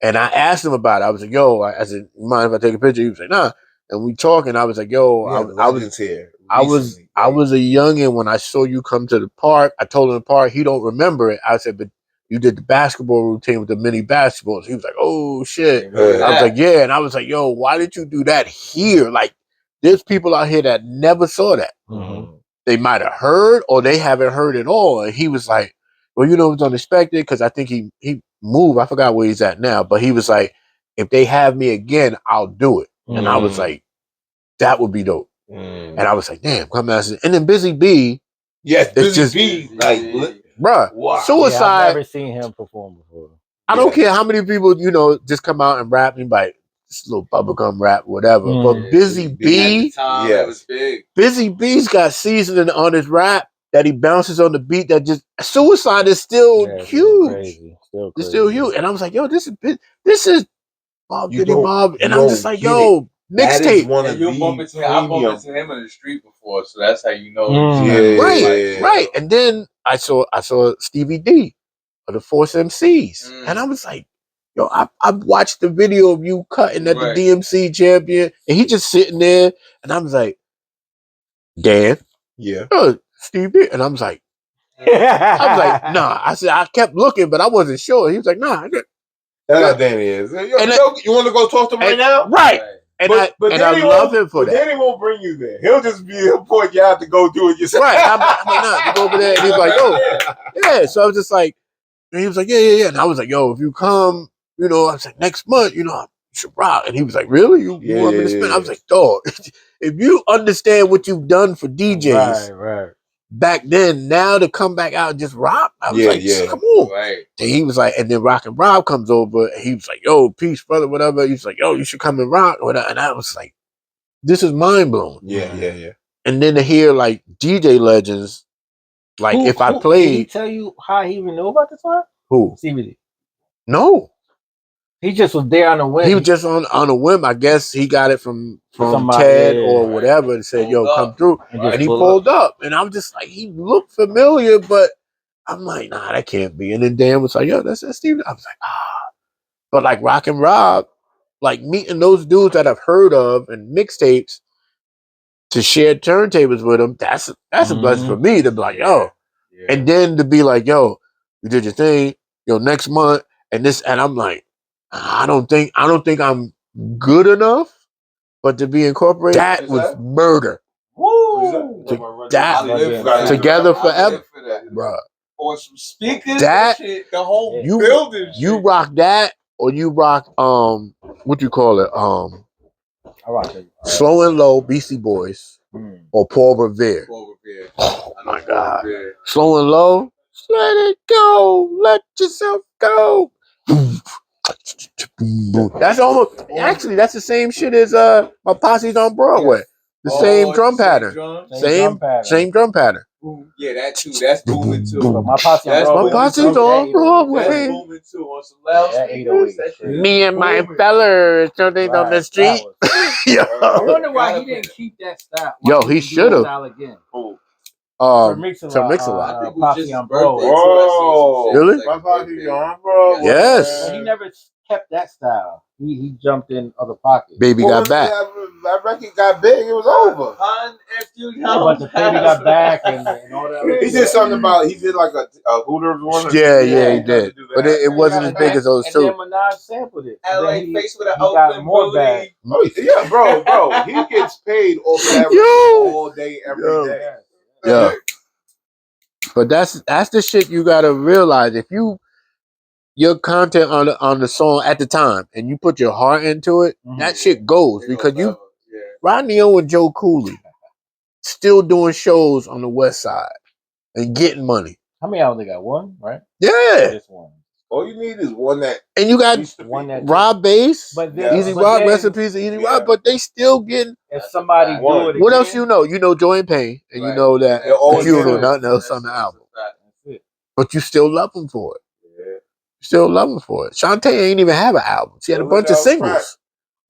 And I asked him about it. I was like, yo, I said, you mind if I take a picture? He was like, nah. And we talking. I was like, yo, I was here. I was a youngin' when I saw you come to the park. I told him the park. He don't remember it. I said, but you did the basketball routine with the mini basketballs. He was like, oh shit. I was like, yeah. And I was like, yo, why did you do that here? Like, there's people out here that never saw that. They might have heard or they haven't heard at all. And he was like, well, you know, it's unexpected because I think he moved. I forgot where he's at now. But he was like, if they have me again, I'll do it. And I was like, that would be dope. And I was like, damn, come on. And then Busy B. Yes, Busy B. Like, bruh. Wow. Yeah, Suicide. I've never seen him perform before. I don't care how many people, you know, just come out and rap and be like, this little bubblegum rap, whatever. Mm. But Yeah, Busy At the B, time, Yes. it was big. Busy B's got seasoning on his rap that he bounces on the beat that just Suicide is still Yeah, it's huge. crazy. Still It's crazy. still huge. And I was like, yo, this is Bob You Diddy don't- Bob. And you I'm don't just like, get yo, That is mixtape. one And of you'll the bump into him. I bumped premium. into him in the street before, so that's how you know. Mm. Right, right. And then I saw Stevie D of the Force MCs. Mm. And I was like, yo, I watched the video of you cutting at Right. the DMC champion, and he just sitting there, and I was like, Dan, Yeah. Stevie, and I was like, nah. I said I kept looking, but I wasn't sure. He was like, nah. That's how Danny is. Yo, And you want to go talk to him right now? Right. And But I Danny love won't- him for but that. Danny won't bring you there. He'll point you out to go do it yourself. Right. I'm like, nah, you go over there. And he's like, oh, yeah. So I was just like, and he was like, yeah. And I was like, yo, if you come, you know, I was like, next month, you know, you should rock. And he was like, really? You want me to spend? I was like, dog, if you understand what you've done for DJs Right. back then, now to come back out and just rock, I was like, come on. Right. And he was like, and then Rock and Rob comes over, and he was like, yo, peace, brother, whatever. He was like, yo, you should come and rock, whatever. And I was like, this is mind blowing. Yeah. And then to hear like DJ legends, like if I Did he played, tell you how he even knew about this one? who? CBD. No. He just was there on a whim. He was just on a whim. I guess he got it from Somebody, Ted yeah, or right. whatever and said, yo, Pulled come up. through. And just And he pulled pulled up. And I'm just like, he looked familiar, but I'm like, nah, that can't be. And then Dan was like, yo, that's Steve. I was like, ah. But like Rock and Rob, like meeting those dudes that I've heard of and mixtapes to share turntables with them, that's a blessing for me to be like, yo. Yeah. And then to be like, yo, you did your thing, yo, next month, and this, and I'm like, I don't think I'm good enough, but to be incorporated, that was murder. Woo! That I live for that. together I forever, live for that. bro. Or some speakers, That- shit, the whole You building. you shit. rock that, or you rock what you call it, I rock it. Slow and Low, Beastie Boys, or Paul Revere. Over here. Oh I know my God. over here. Slow and Low, let it go, let yourself go. That's almost actually that's the same shit as my posse's on Broadway. The same drum pattern. Same drum pattern. Yeah, that too. That's booming too. But my posse on That's Broadway. My posse's booming too. on That's Broadway. booming too. On some loud That speakers. 808 That shit is Me and my booming. fellers jumping on the Right, street. that was- I Yo, wonder why he didn't keep that style. Yo, Why he didn't do that should've. style again. Mix-a-lot. I think it was Posse just on his birthday Broadway. too. Whoa. I seen some shit. Really? Like My his posse birthday. on, bro. Yes. But he never kept that style. He jumped in other pockets. Baby got back. That record got big. It was over. Yeah, but the baby got back and all that. He did something about. He did like a Hooters one. Yeah, Yeah, he did. But it wasn't as big as those and two. then Minaj sampled it. And LA then he face with an got open more bag. booty. Yeah, bro. He gets paid off of that Yo. record all day, every day. Yeah. But that's the shit you gotta realize. If your content on the song at the time and you put your heart into it, that shit goes because you Rodney O and Joe Cooley still doing shows on the West Side and getting money. How many albums they got? One, right? Yeah. Just one. All you need is one that. And you got One that Rob Bass, But then, Easy but Rock, then recipes of Easy Yeah. Rock, but they still getting. if somebody do One. it again, What else you know? You know Joy and Pain, and you know that They're always if you don't know good. nothing else on the album, That's it. but you still love them for it. Yeah. You still love them for it. Shantae ain't even have an album. She had a Well, bunch of that was singles.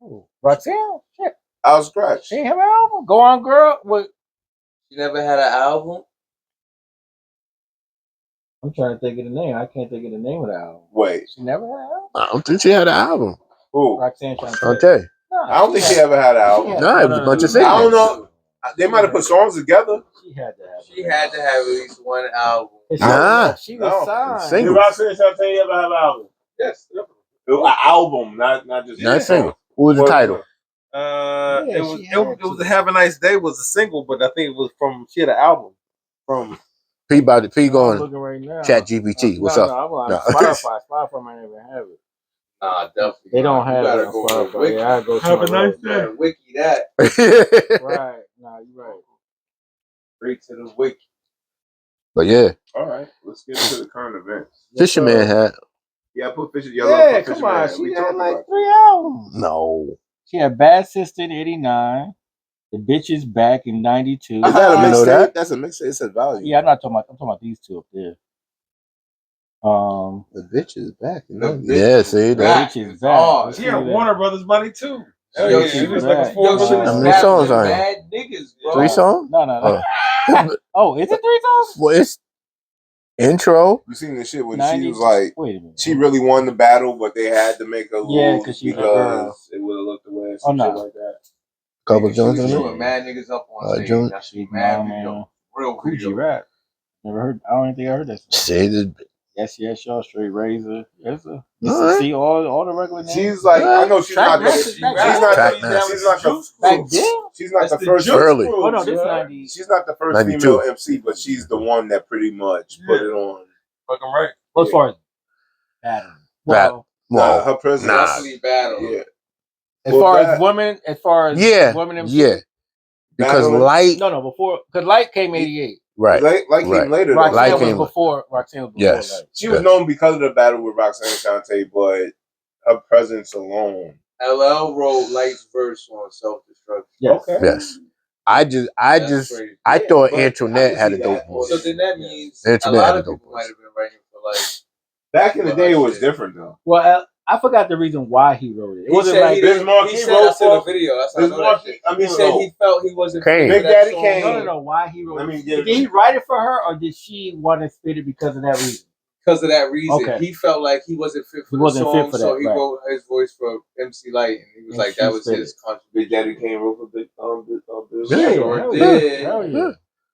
Ooh, Roxanne, shit, I was scratched. she ain't have an album. Go on, girl. What? You never had an album? I'm trying to think of the name. I can't think of the name of the album. Wait, She never had an album. I don't think she had an album. who? Roxanne Shante. Shantae. Nah, I don't think she ever had an album. Nah, it was a bunch of I singles. don't know. They might have put songs together. She had to have. She had to have at least one album. Nah. She was No. signed. Single. Roxanne Shante ever have an album? Yes. An album, not just. Not single. What was the title? Yeah, It was she had it was to. a Have a Nice Day was a single, but I think it was from she had an album from. P about it. P I'm going. looking right now. Chat GPT. What's no, up? No, I'm on No. Spotify. Spotify might even have it. Nah, definitely. They don't You have gotta it on go to Spotify. Wiki. Yeah, I go to Have a my nice road. You gotta wiki that. Right. No, you're right. Straight to the wiki. But yeah, All right, let's get into the current events. Fisherman hat. Yeah, I put Fisher. Yeah, come on. She had like 3 albums. No. She had Bad Sister in '89. The Bitch is Back in '92. Is that a You know mixtape? that? That's a mixtape. It's a value. Yeah, I'm talking about these two up there. The bitch is back. Yeah, see The that. Bitch is Back. She had Warner Brothers money too. Yo, She she was like a back. four. How many songs are there? Bad niggas, bro. 3 songs? No. Oh, is it 3 songs? Well, it's intro. You seen the shit when 90? she was like, Wait a minute. she really won the battle, but they had to make her lose Yeah, because she's a girl. because it would have looked away. Oh, no. Shit like that. Couple She Jones was on shooting it. mad niggas up on stage. Jones. That shit Big mad Mama, video. Real Coogee video. Rap. Never heard. I don't think I heard that. See the Yes, y'all. Straight Razor. Yes, sir. All right. See all the regular names. She's like, I know she's not the, she's not the first early. Oh no, this 90. She's not the first 92. female MC, but she's the one that pretty much put it on. Fucking right. As far as battle. Well, well, her president. nah. Definitely battle. Yeah. as Well, far that- as women, women MC. Yeah. Because Battling- Light, No, before because Light came '88. right. Like Right. came later. Light Roxanne came- was before. Roxanne was before Yes. Light. She was known because of the battle with Roxanne Shante, but her presence alone. LL wrote Light's verse on Self Destruction. Yes. Okay. Yes. I thought but Antoinette I had a can see dope that. voice. So then that means Internet a lot had a of dope people voice. might have been writing for Light. Back in the day, it was Shit. different though. Well, I forgot the reason why he wrote it. It He wasn't said like he Biz didn't. Markie He said wrote that's in the for- video. That's how I Biz know that Markie- shit. I mean, He said no. he felt he wasn't Kane. fit for Big that Daddy song. Kane. no. Why he wrote Let me it? get Did he write it for her, or did she want to spit it because of that reason? Because of that reason, Okay. he felt like he wasn't fit for He the wasn't song, fit for so that, he right. wrote his voice for MC Light, and he was And like, she that was spit his it. contribution. Big Daddy Kane wrote for Big Yeah. Sure Hell did. Hell yeah. Yeah.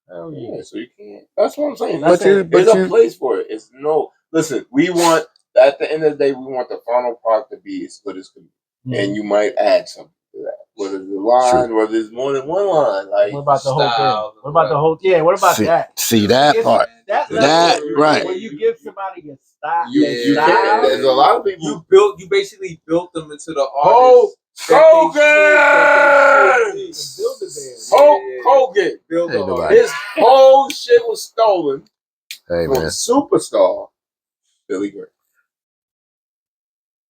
Hell yeah. Yeah, so you can't. That's what I'm saying. But There's a you- place for it. It's no. Listen, we want at the end of the day, we want the final product to be as good as can be, and you might add something to that. Whether it's a line, whether it's more than one line. Like What about the whole style, thing? What about the whole? Yeah. What about see, that? See that It's- part. That That, level, right. When you give somebody your style, you your can. style, There's a lot of people. You basically built them into the Hulk artist. Hogan! build it there. Hulk Hogan. Build the Ain't nobody. artist. His whole shit was stolen Hey from man. superstar Billy Graham.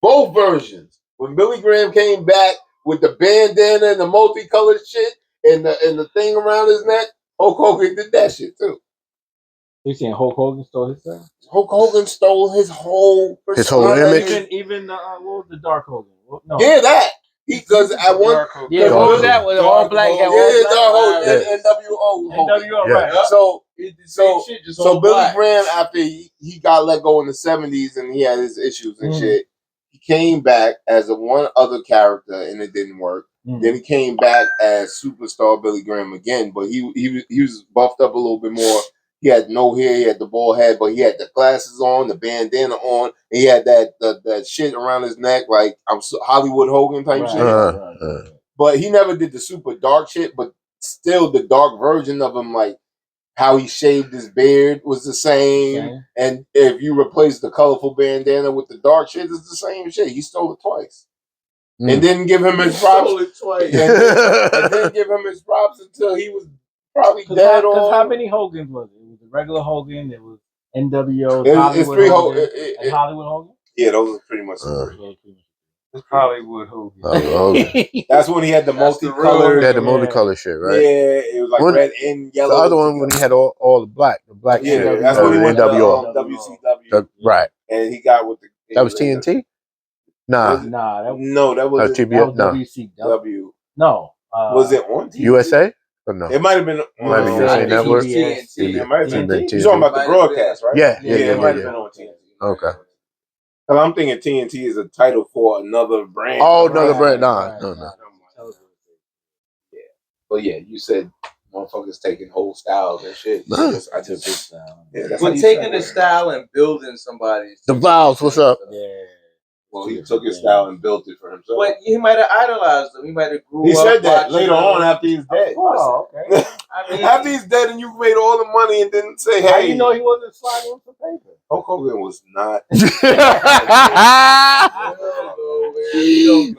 Both versions. When Billy Graham came back with the bandana and the multicolored shit and the thing around his neck, Hulk Hogan did that shit too. You saying Hulk Hogan stole his thing? Hulk Hogan stole his whole His whole persona. image? Even what was the Dark Hogan? No. Yeah, that. Because at one Yeah, what was that? With all black hair, all yeah, black? Dark Hogan, Yeah. NWO Hogan. NWO, Yeah. right? So He did the same shit, just all Billy black. Graham, after he got let go in the 70s and he had his issues and shit, he came back as a one other character and it didn't work. Then he came back as superstar Billy Graham again, but he was buffed up a little bit more. He had no hair, he had the bald head, but he had the glasses on, the bandana on, and he had that shit around his neck, like Hollywood Hogan type shit. But he never did the super dark shit, but still the dark version of him, like how he shaved his beard was the same. And if you replace the colorful bandana with the dark shit, it's the same shit. He stole it twice. And didn't give him his props. Stole it twice. And didn't give him his props until he was probably dead on. Because how many Hogans was it? It was the regular Hogan, it was NWO, It's three Hogan, and Hollywood Hogan? Yeah, those are pretty much It's Hollywood Hogan. That's when he had the multicolored. He had the multicolored shit, right? Yeah, it was like red and yellow. The other one when he had all the black Yeah, shit. that's when he went to NWO. WCW. Right. And he got with the. That was TNT? Nah. That was TBS. No. WCW. No. Was it on TV? USA? Or no? It might have been on Might have been USA Network. It might have been. TNT. You're talking about the broadcast, right? Yeah. It might have been on TNT. Okay. Cause I'm thinking TNT is a title for another brand. Oh, another brand. Nah, no. Yeah, but yeah, you said motherfuckers taking whole styles and shit. Nah. I just yeah, that's But how you taking sound, the right? style and building somebody. The Vibes, what's up? Yeah. Well, he took his style and built it for himself. But he might have idolized him. He might have grew He up. said that watching later them. on after he's dead. Oh, okay. I mean, After he's dead and you made all the money and didn't say, How hey, you know he wasn't sliding on some paper? Hulk Hogan was not.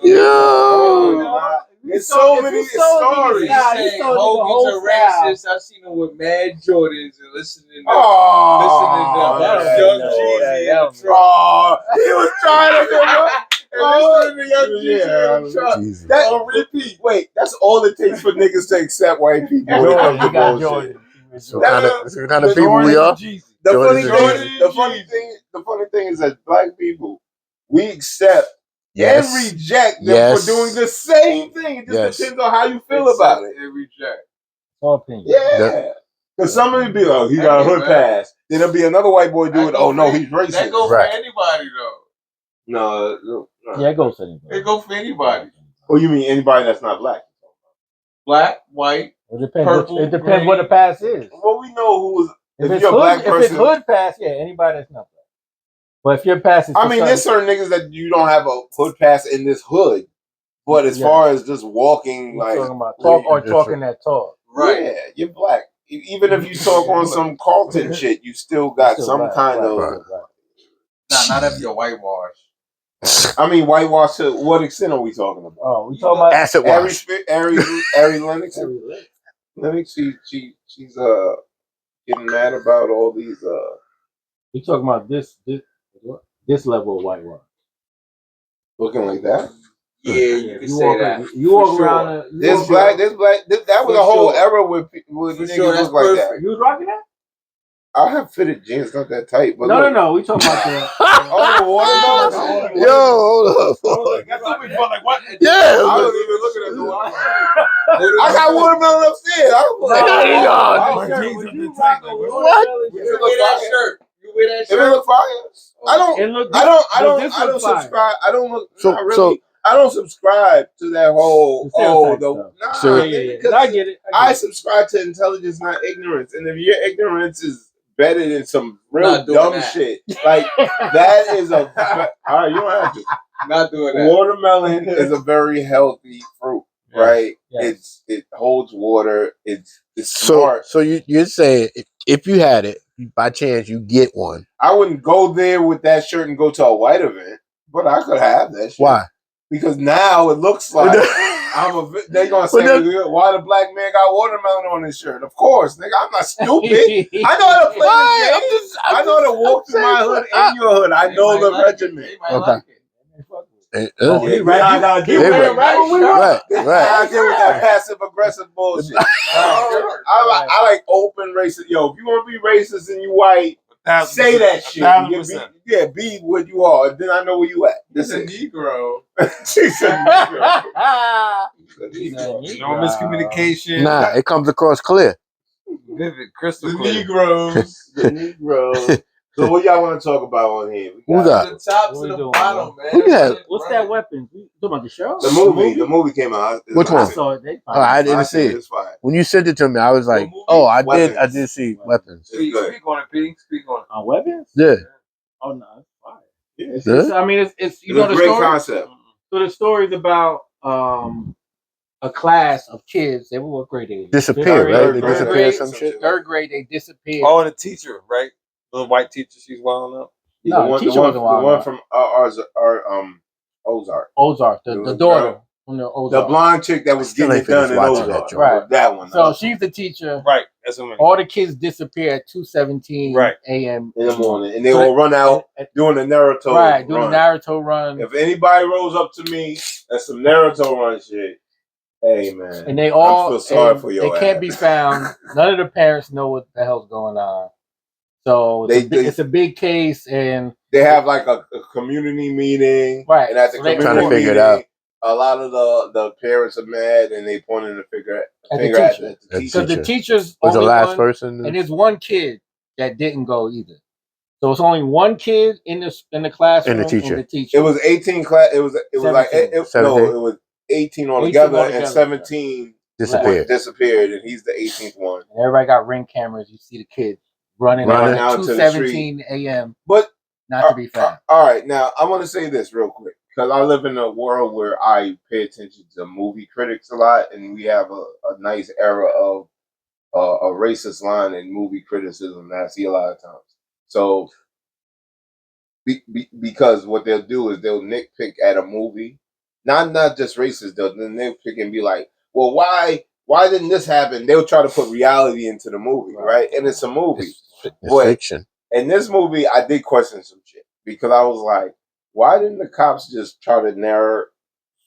Yo. It's so many stories. You saying Hogan's a racist? I seen him with mad Jordans and listening to Young Jeezy in the truck. Oh, he was trying to Listening to Young Jeezy in the truck. that on repeat. Wait, that's all it takes for niggas to accept white people. Jordan, you got Jordan. So the kind of people we are. The funny thing is that black people, we accept and reject them for doing the same thing. It just depends on how you feel about it. And reject. All opinion. Yeah. Because somebody be like, he got a hood pass. Then there'll be another white boy do it. Oh, no, he's racist. That go for anybody, though. No. Yeah, it goes for anybody. It go for anybody. Oh, you mean anybody that's not black? Black, white, It depends. purple, It depends green. what the pass is. Well, we know who was. If you're a black if person, it's hood pass, yeah, anybody that's not black. But if your pass is, I mean, there's certain niggas that you don't have a hood pass in this hood. But as far as just walking, we're like talking about talk or talking that talk, right? Yeah, you're black. Even if you talk on some Carlton shit, you still got some kind of. Not if you're whitewashed. I mean, whitewash to what extent are we talking about? Oh, we talking about acid wash. Ari Lennox. Lennox, she's getting mad about all these. We talking about this level of whitewash. Looking like that. Yeah, you can say that. You walk around. This black. That was a whole era with niggas look like that. You was rocking that? I have fitted jeans, not that tight. But No. We talking about the. watermelon. Yo, hold up. That's what we felt like. What? Yeah. I was even looking at the watermelon. I got watermelon upstairs. What? You wear that shirt. If it look fire, I don't subscribe. I don't look. I don't subscribe to that whole. I get it. I subscribe to intelligence, not ignorance. And if your ignorance is better than some real dumb shit, like that is a. All right, you don't have to. Not doing that. Watermelon is a very healthy fruit, right? Yes. It holds water. It's smart. So you're saying if you had it by chance, you get one. I wouldn't go there with that shirt and go to a white event, but I could have that shit. Why? Because now it looks like they're gonna say, why the black man got watermelon on his shirt? Of course, nigga, I'm not stupid. I know how to play this game. I know how to walk through my hood and your hood. I know the regiment. Okay. Right. I get with that passive aggressive bullshit. I like open racist. Yo, if you want to be racist and you white, say that shit. Be what you are. Then I know where you at. This is a Negro. She's a Negro. No miscommunication. Nah, it comes across clear. Vivid, crystal clear. Negroes. The Negroes. So what y'all want to talk about on here? Who's that? The top to the bottom, man. Who that? What's that weapon? You talking about the show? The movie came out. Which one? I saw it. I didn't see it. When you sent it to me, I was like, "Oh, I did see Weapons." Speak on it, P. Speak on it. On Weapons? Yeah. Oh no, it's Yeah. fine. I mean, it's you know the great story? Concept. So the story's about a class of kids. They were what grade they disappeared, right? They disappeared some shit. Third grade, they disappeared. Oh, the teacher, right? The white teacher, she's wilding up. No, the one from Ozark. Ozark, the daughter from the Ozark. The blonde chick that was getting it done in Ozark. Right. That one. So she's the teacher. Right. That's what I mean. All the kids disappear at 2:17 a.m. in the morning. And they all run out doing the Naruto run. Doing the Naruto run. If anybody rolls up to me, that's some Naruto run shit. Hey, man. And they all I feel sorry for your They can't be found. None of the parents know what the hell's going on. So it's a big case, and they have like a community meeting, right? And at the community trying to figure it out. A lot of the parents are mad, and they pointing the finger at the teacher. Because the teacher's was the last person, and there's one kid that didn't go either. So it's only one kid in the classroom and the teacher. It was 18 class. It was like it was 18 altogether, and 17 disappeared, and he's the 18th one. And everybody got Ring cameras. You see the kids running out to 2:17 a.m. But not to be found. All right, now I want to say this real quick because I live in a world where I pay attention to movie critics a lot, and we have a nice era of a racist line in movie criticism that I see a lot of times. So because what they'll do is they'll nitpick at a movie, not just racist though. Then they'll pick and be like, well, why didn't this happen? They'll try to put reality into the movie, right? And it's a movie. It's fiction. In this movie, I did question some shit because I was like, why didn't the cops just try to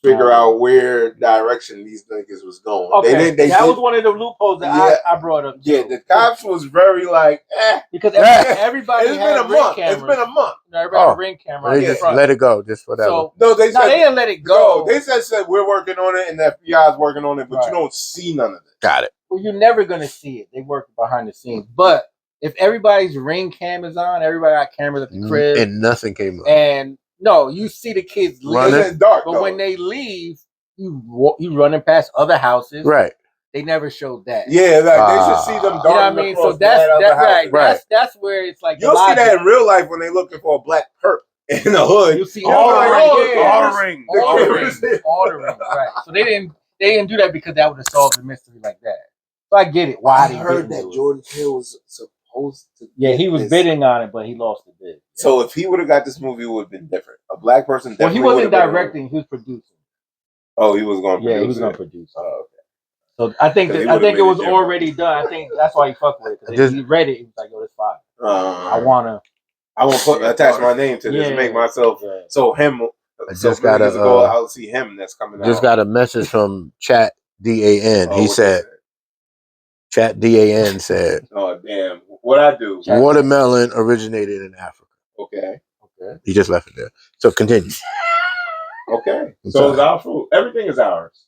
figure out where direction these niggas was going? Okay, that was one of the loopholes that I brought up. Yeah, the cops was very like, because everybody it's been a month. It's been a month. Everybody had a ring camera. They just let it go, just whatever. So, no, they didn't let it go. They said we're working on it and the FBI is working on it, but you don't see none of it. Got it. Well, you're never gonna see it. They work behind the scenes, but if everybody's ring cam is on, everybody got cameras at the crib, and nothing came up. And no, you see the kids leave, in dark, but when they leave, you running past other houses, right? They never showed that. Yeah, like they should see them darting. You know what I mean? So that's where it's like you'll see that in real life when they're looking for a black perp in the hood. You see all the rings, right? So they didn't do that because that would have solved the mystery like that. So I get it. Why I heard that Jordan Peele was supposed to. Yeah, he was bidding on it, but he lost the bid. So if he would have got this movie, it would have been different. A black person. Well, he wasn't directing; he was producing. Oh, he was going to produce. Yeah, he was going to produce. Oh, okay. So I think it was already done. I think that's why he fucked with it. Because he read it, he was like, "Yo, this fire. I want to attach my name to this, make myself so him." I just got I'll see him. That's coming. Just got a message from Chat DAN. He said, "Chat DAN said, oh damn, what I do? Watermelon originated in Africa." Okay. He just left it there. So continue. Okay. So it's our fruit. Everything is ours.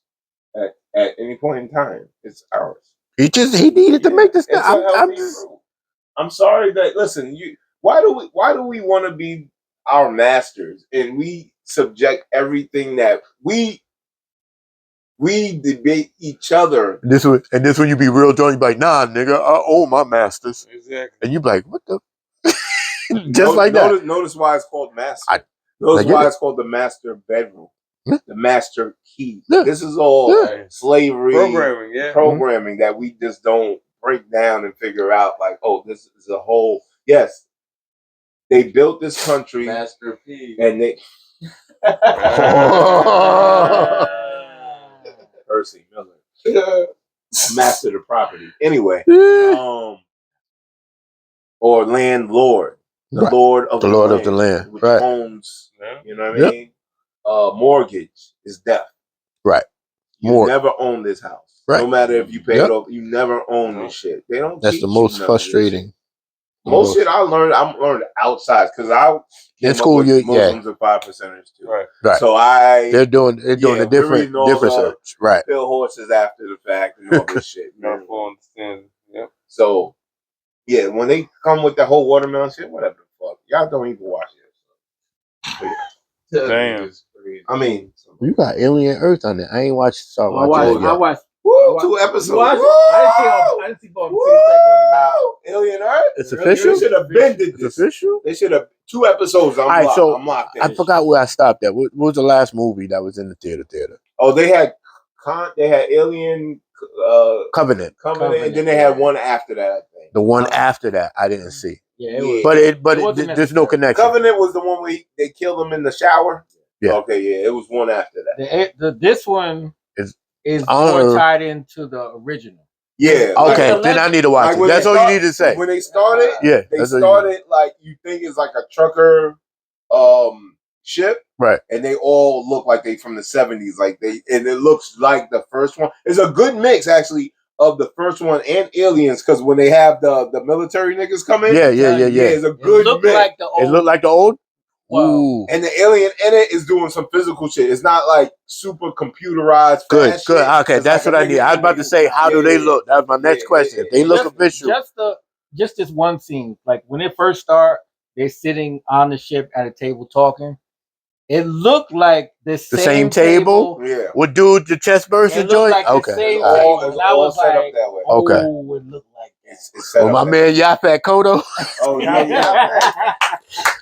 At any point in time, it's ours. He needed to make this. I'm sorry that why do we want to be our masters and we subject everything that we debate each other. This when you be real drunk, you be like, nah, nigga, I own my masters. Exactly. And you be like, what the? Just like that. Notice why it's called master. Notice why it's called the master bedroom. Yeah. The master key. Yeah. This is all slavery programming that we just don't break down and figure out. Like, oh, this is a whole. Yes, they built this country, Master P, and they. Percy Miller, master the property. Anyway, or landlord, the lord of the land, which owns. You know what I mean? Mortgage is death. Right. You never own this house. Right. No matter if you pay it off, you never own this shit. They don't. That's the most frustrating. Most shit I'm learned outside because in school you Muslims and 5%ers too. Right. So they're doing a different search. Right. Kill horses after the fact and all this shit. Yep. So when they come with the whole watermelon shit, whatever the fuck, y'all don't even watch it. Damn. I mean, you got Alien Earth on there. I ain't watched Star Wars. I watched 2 episodes. I didn't see both. Alien Earth. It's official. They should have been did this. It's official. They should have 2 episodes. I'm locked in. I forgot where I stopped at. What was the last movie that was in the theater? Oh, they had Alien Covenant, and then they had one after that. I think the one after that I didn't see. Yeah, it was, there's no connection. Covenant was the one where they killed him in the shower. Yeah. Okay, yeah, it was one after that. This one is more tied into the original. Yeah. Okay, then I need to watch it. That's all you need to say. When they started, they started like you think it's like a trucker ship. Right. And they all look like they from the 70s. And it looks like the first one. It's a good mix actually of the first one and Aliens, because when they have the military niggas come in. Yeah. It's a good mix. Like the old. It looked like the old? Wow. And the alien in it is doing some physical shit. It's not like super computerized. Good. Okay, that's what I need. I was about to say, how do they look? That was my next question. If they look official. Just this one scene, like when it first started, they're sitting on the ship at a table talking. It looked like the same table. Yeah. With dude, the chest burst and joint. Like okay. All set up that way. Okay. Oh, it looked like that. My man Yaphet Kodo. Oh, yeah.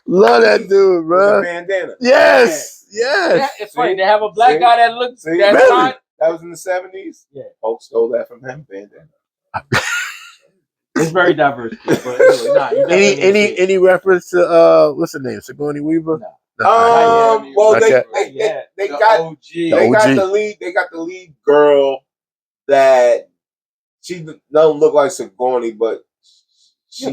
Love that dude, bro. With the bandana. Yes. It's funny. They have a black guy that looks. That was in the 70s. Yeah. Folks stole that from him. Bandana. It's very diverse. But anyway, any reference to what's her name? Sigourney Weaver? Well, Not yet. they The got OG. they got OG. the lead. They got the lead girl that she don't look like Sigourney, but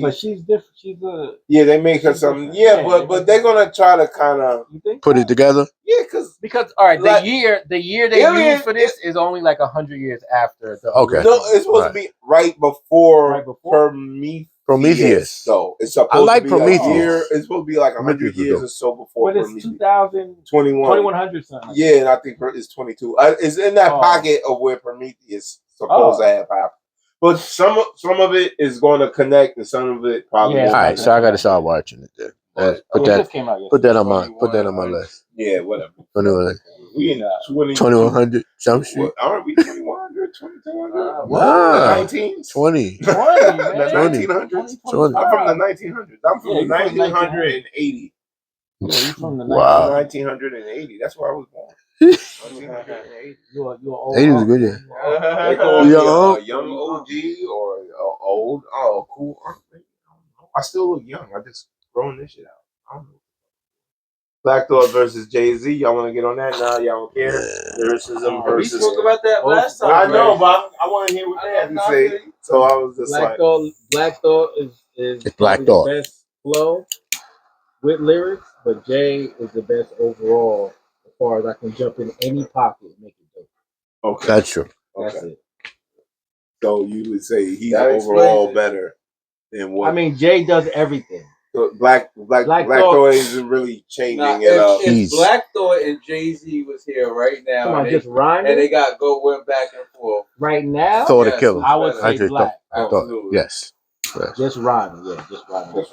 but she's different. She's a. yeah, they make her she's something. different. Yeah, but they're gonna try to kind of You think? Put it together. yeah, Because all right, Like- the year they Alien used for this is only like 100 years after the Okay. no, it's supposed to be right before, Right before? Prometheus. So it's supposed I like to be a Prometheus. year. It's supposed to be like 100 Prometheus was years dope. or so before What is Prometheus. 2000 21. 2100 something? Yeah, and I think it's 22. It's in that Oh. pocket of where Prometheus supposed to have happened. But some of it is going to connect, and some of it probably. Yeah. won't. All right, so I got to start watching it then. Put It that just came out put that yesterday. on my list. Yeah, whatever. 2100. We in 2100 Jump Street. What, aren't we 2100, 2200? Nah. 19s? 20. 20, man. The 1900s? 20. I'm from the 1900s. I'm from Yeah, you're from 1980. Yeah, you from the Wow. 1980. That's where I was born. 1980. You're old. 80 was good, yeah. They call me Young. a young OG or old. Oh, cool. I still look young. I just growing this shit out. I don't know. Black Thought versus Jay-Z. Y'all want to get on that now? Y'all don't care? Lyricism We versus. spoke about that last time. I know, but I want to hear what they have to say. So I was just like, Black Thought is It's Black probably Thought. the best flow with lyrics, but Jay is the best overall as far as I can jump in any pocket and make it dope. okay, That's true. That's okay. it. So you would say he's That overall explains it. better than what? I mean, Jay does everything. So Black Thought isn't really changing Nah, it up. if Black Thought and Jay-Z was here right now, Come on, and just rhyming. they went back and forth. Right now, Thought a Yes, killer. I would I say just Black. thought. Absolutely. Yes. Just rhyming, yeah, just rhyming.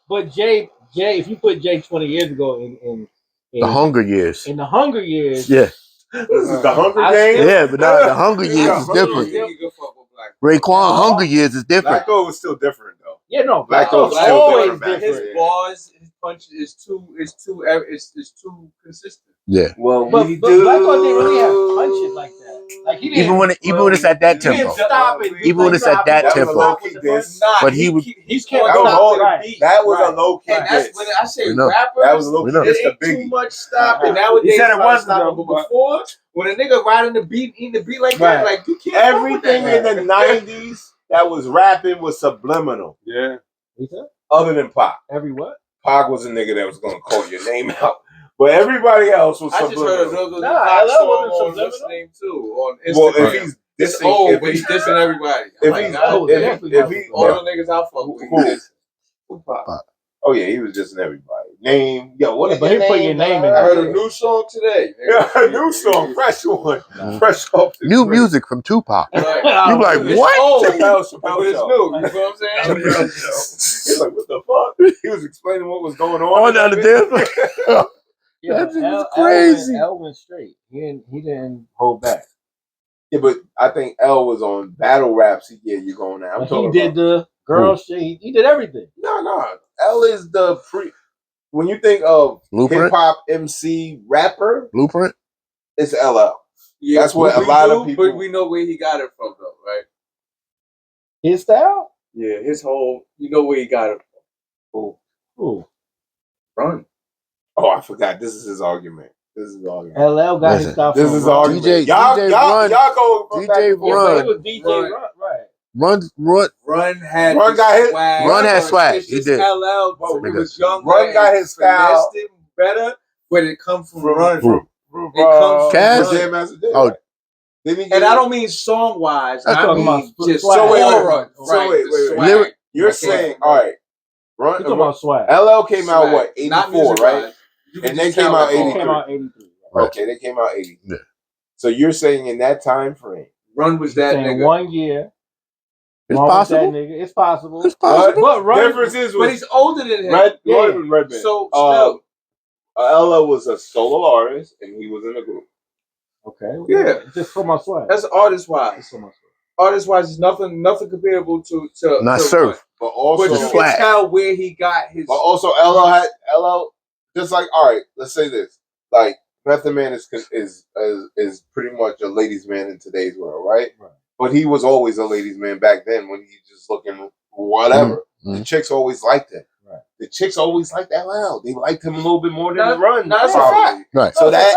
But Jay, if you put Jay 20 years ago in the Hunger Years. in the Hunger Years, Yeah. This is the Hunger I Games. Yeah, but now the Hunger Years Yeah, is Hunger different. Games. You can fuck with Black Thought. Raekwon Hunger Years is different. Black Thought was still different though. yeah, no, Black Black Thought's Thought's still always different back different. then. His bars, his punches is too consistent. Yeah. Well, But Black Thought didn't really have punches like that. Like he didn't. Even when it's at that he didn't tempo. stop it. Even when it's at that That was a tempo. low-key diss. But he would- He kept That was stopping. low- that was a low key And that's diss. when I say We know. rappers. That was a low We key know. diss It to ain't too Biggie. much stopping. Nowadays, He said it it's not wasn't, stopping. though, But before, when a nigga riding the beat, eating the beat like Right. that, like you can't. fuck with Everything that. in the 90s that was rapping was subliminal. Yeah. He said, Other than Pac. every what? Pac was a nigga that was gonna call your name out. But everybody else was I just heard subliminal. another Nah, hot LL song wasn't on subliminal. what's his name too on Instagram. Well, if he's it's dissing, old, if but he's he's dissing everybody. if I'm he's like, nah, if he all the niggas I fuck with. Who? he dissing. Tupac. Oh yeah, he was dissing everybody. Name, yo, what? Yeah, is but your he put name, your name man? in I heard a new song today. Yeah, a new song, fresh one, fresh off the New press. music from Tupac. Right. You like It's what? old, Chappelle but it's show. new. You know what I'm saying? He's like, what the fuck? He was explaining what was going on. On down the dance. Yeah, That shit was L crazy. went straight. He didn't hold back. Yeah, but I think L was on battle raps. Yeah, you're going now. I'm But talking he did the girl shit. He did everything. No. L is the pre. When you think of Blueprint? hip hop MC rapper, Blueprint? it's LL. Yeah, That's what but a lot of do, people- But we know where he got it from, though, right? His style? Yeah, his whole. You know where he got it from. Ooh. Run. Oh, I forgot. This is his argument. This is his argument. LL got his Listen, stuff This from is Run. argument. DJ y'all Run. go DJ back and forth. Yeah, but Run. it was DJ Run. Run, right? Run had Run the got his- swag. Run had swag. It's He just did. LL. Well, He nigga. was younger. Run got his style. finessed it better, but it comes from Run. Who? From, It comes from Cass? Run. Jam Master Jay, Oh. right? Didn't he And get- I don't mean song wise. I'm I talking mean about just swag. So wait, aura. so Right, wait, the wait. swag. Lyric- You're Okay. saying, all right, You talking about swag? LL came out Swag. what, Not 84, music right? wise. You can And just they came tell out that 83. He came out 83. Right. Okay, they came out 80. Yeah. So you're saying in that time frame, Run was that Saying nigga. 1 year. It's Run with possible. That nigga. It's possible. It's possible. But Run. difference is But with he's older than him. Redman. So still. LL was a solo artist and he was in a group. Okay. Yeah. Just for my swag. That's artist wise. Just for my swag. Artist wise, is nothing comparable to Not to surf. Run. But also, But you swag. can tell where he got his. but also LL just like, all right, let's say this. Like Method Man is pretty much a ladies' man in today's world, right? Right. But he was always a ladies' man back then when he just looking whatever. Mhm. The chicks always liked him. Right. the chicks always liked LL. They liked him a little bit more than Run. That's a probably. fact. Right. So That's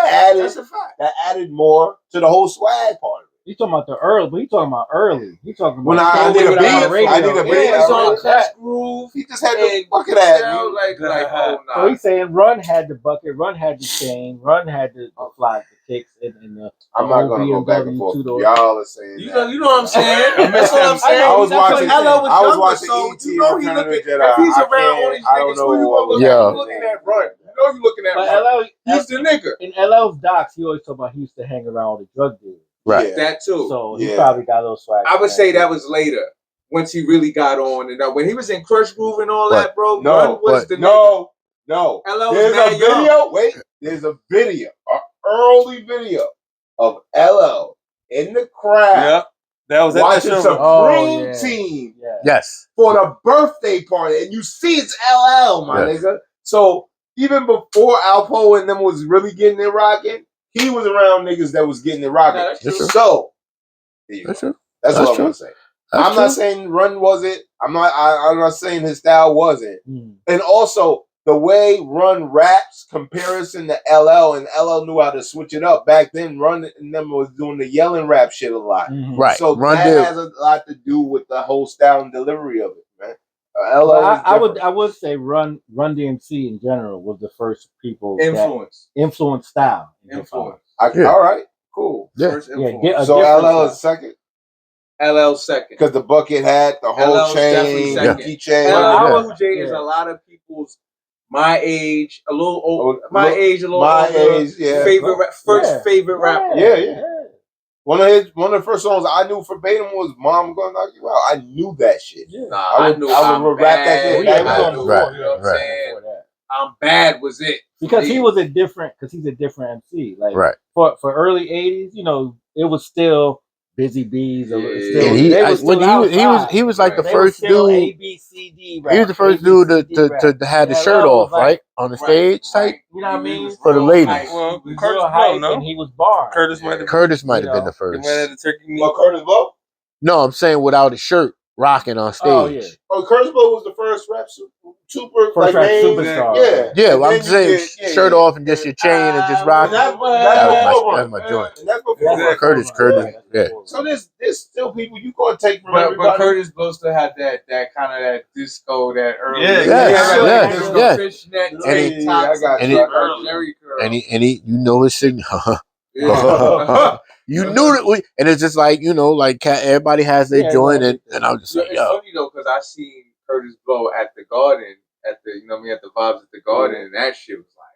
a that fact. added more to the whole swag part of it. He talking about the early, but he talking about early. He talking about When I Stay need a With beat, Our Radio. I need a beat. Yeah, it's on I Crush Groove. He just had And to you bucket can at tell, me. oh, nah. So he's saying Run had the bucket, Run had the chain, Run had the fly, the kicks, and the I'm not whole going to go back and BMW forth. two-door. Y'all are saying You that. know what I'm saying? That's what I'm saying. I was That's watching. when LL was I was younger, watching so ET you know and he Return of the looking. Jedi. If he's I around all can't- these I don't niggas, know who you what gonna look Yeah. at? You looking at Run. You know you looking at But Run. LL, He's the nigga. in LL's docs, he always talk about he used to hang around with the drug dealers. Right. Yeah. That too. So he Yeah. probably got a little swag. I from would say that was later. Once he really got on, and when he was in Crush Groove and all that, bro, No, Run was the nigga. No. LL was There's a mad young. video. Wait, there's a video, an early video of LL in the crowd Yep. That was at watching the Supreme Oh, yeah. Team Yeah. Yes. for the birthday party, and you see it's LL, my Yes. nigga. So even before Alpo and them was really getting it rocking, he was around niggas that was getting it rocking. Nah, that's true. So there you That's go. true. That's That's what I'm true. gonna say. That's I'm not true. saying Run wasn't. I'm not saying his style wasn't. Mm. And also the way Run raps comparison to LL, and LL knew how to switch it up. Back then, Run and them was doing the yelling rap shit a lot. Mhm. Right. So Run that did. has a lot to do with the whole style and delivery of it, man. LL Well, is different. I would say Run DMC in general was the first people Influence. that influenced style. in hip-hop. Influence. Yeah. All right, cool. Yeah. First Yeah, influence. get a So different LL is style. second LL second. because the bucket hat, the whole LL's definitely chain, second. Mickey chain. LL Yeah. Cool J is Yeah. a lot of people's my age, a little old, Oh, my look, age, a little my older, age, yeah. favorite first Yeah. favorite rapper. Yeah. One of the first songs I knew verbatim was "Mom Gonna Knock You Out." I knew that shit. Yeah. Nah, I would I'm rap that bad. shit. Yeah, That we was on on the the Right. floor. You know what I'm Right. saying? Before that. I'm bad was it. Because Yeah. he was a different, because he's a different MC. Like Right. for early '80s, you know, it was still Busy Bees. Yeah. Still, And they was still he was like the They was first still dude. ABCD rap. He was the first dude to have the Yeah, shirt LL was off, like- right? On the stage type. You know what I mean? For the ladies. Well, He was Curtis real Blow, hype, no? and he was barred. Curtis might have Curtis might have You been know, the first. been at the turkey meat. Well, Curtis Blow. No, I'm saying without a shirt, rocking on stage. Oh yeah, Oh, Curtis Blow was the first rap super first like rap name. superstar. Yeah, Yeah, And well, I'm then you saying get- shirt off and just your chain and just rock. And that's That's my joint. And that's before That's Run. Curtis, before Run. yeah. That's before Run. So there's still people you gonna take from But everybody. Curtis Blow still had that kind of that disco, that early. Yeah, yes. Fishnet Yeah, tank yeah, tops, I got and you. it- I got you. Jerry curl. And he, you know his signal. Yeah. You knew that and it's just like, you know, like everybody has their Yeah, joint, exactly. and I'm just Yeah, like, it's yo, funny though, because I seen Curtis Blow at the Garden, at the at the Vibes at the Garden, and that shit was like,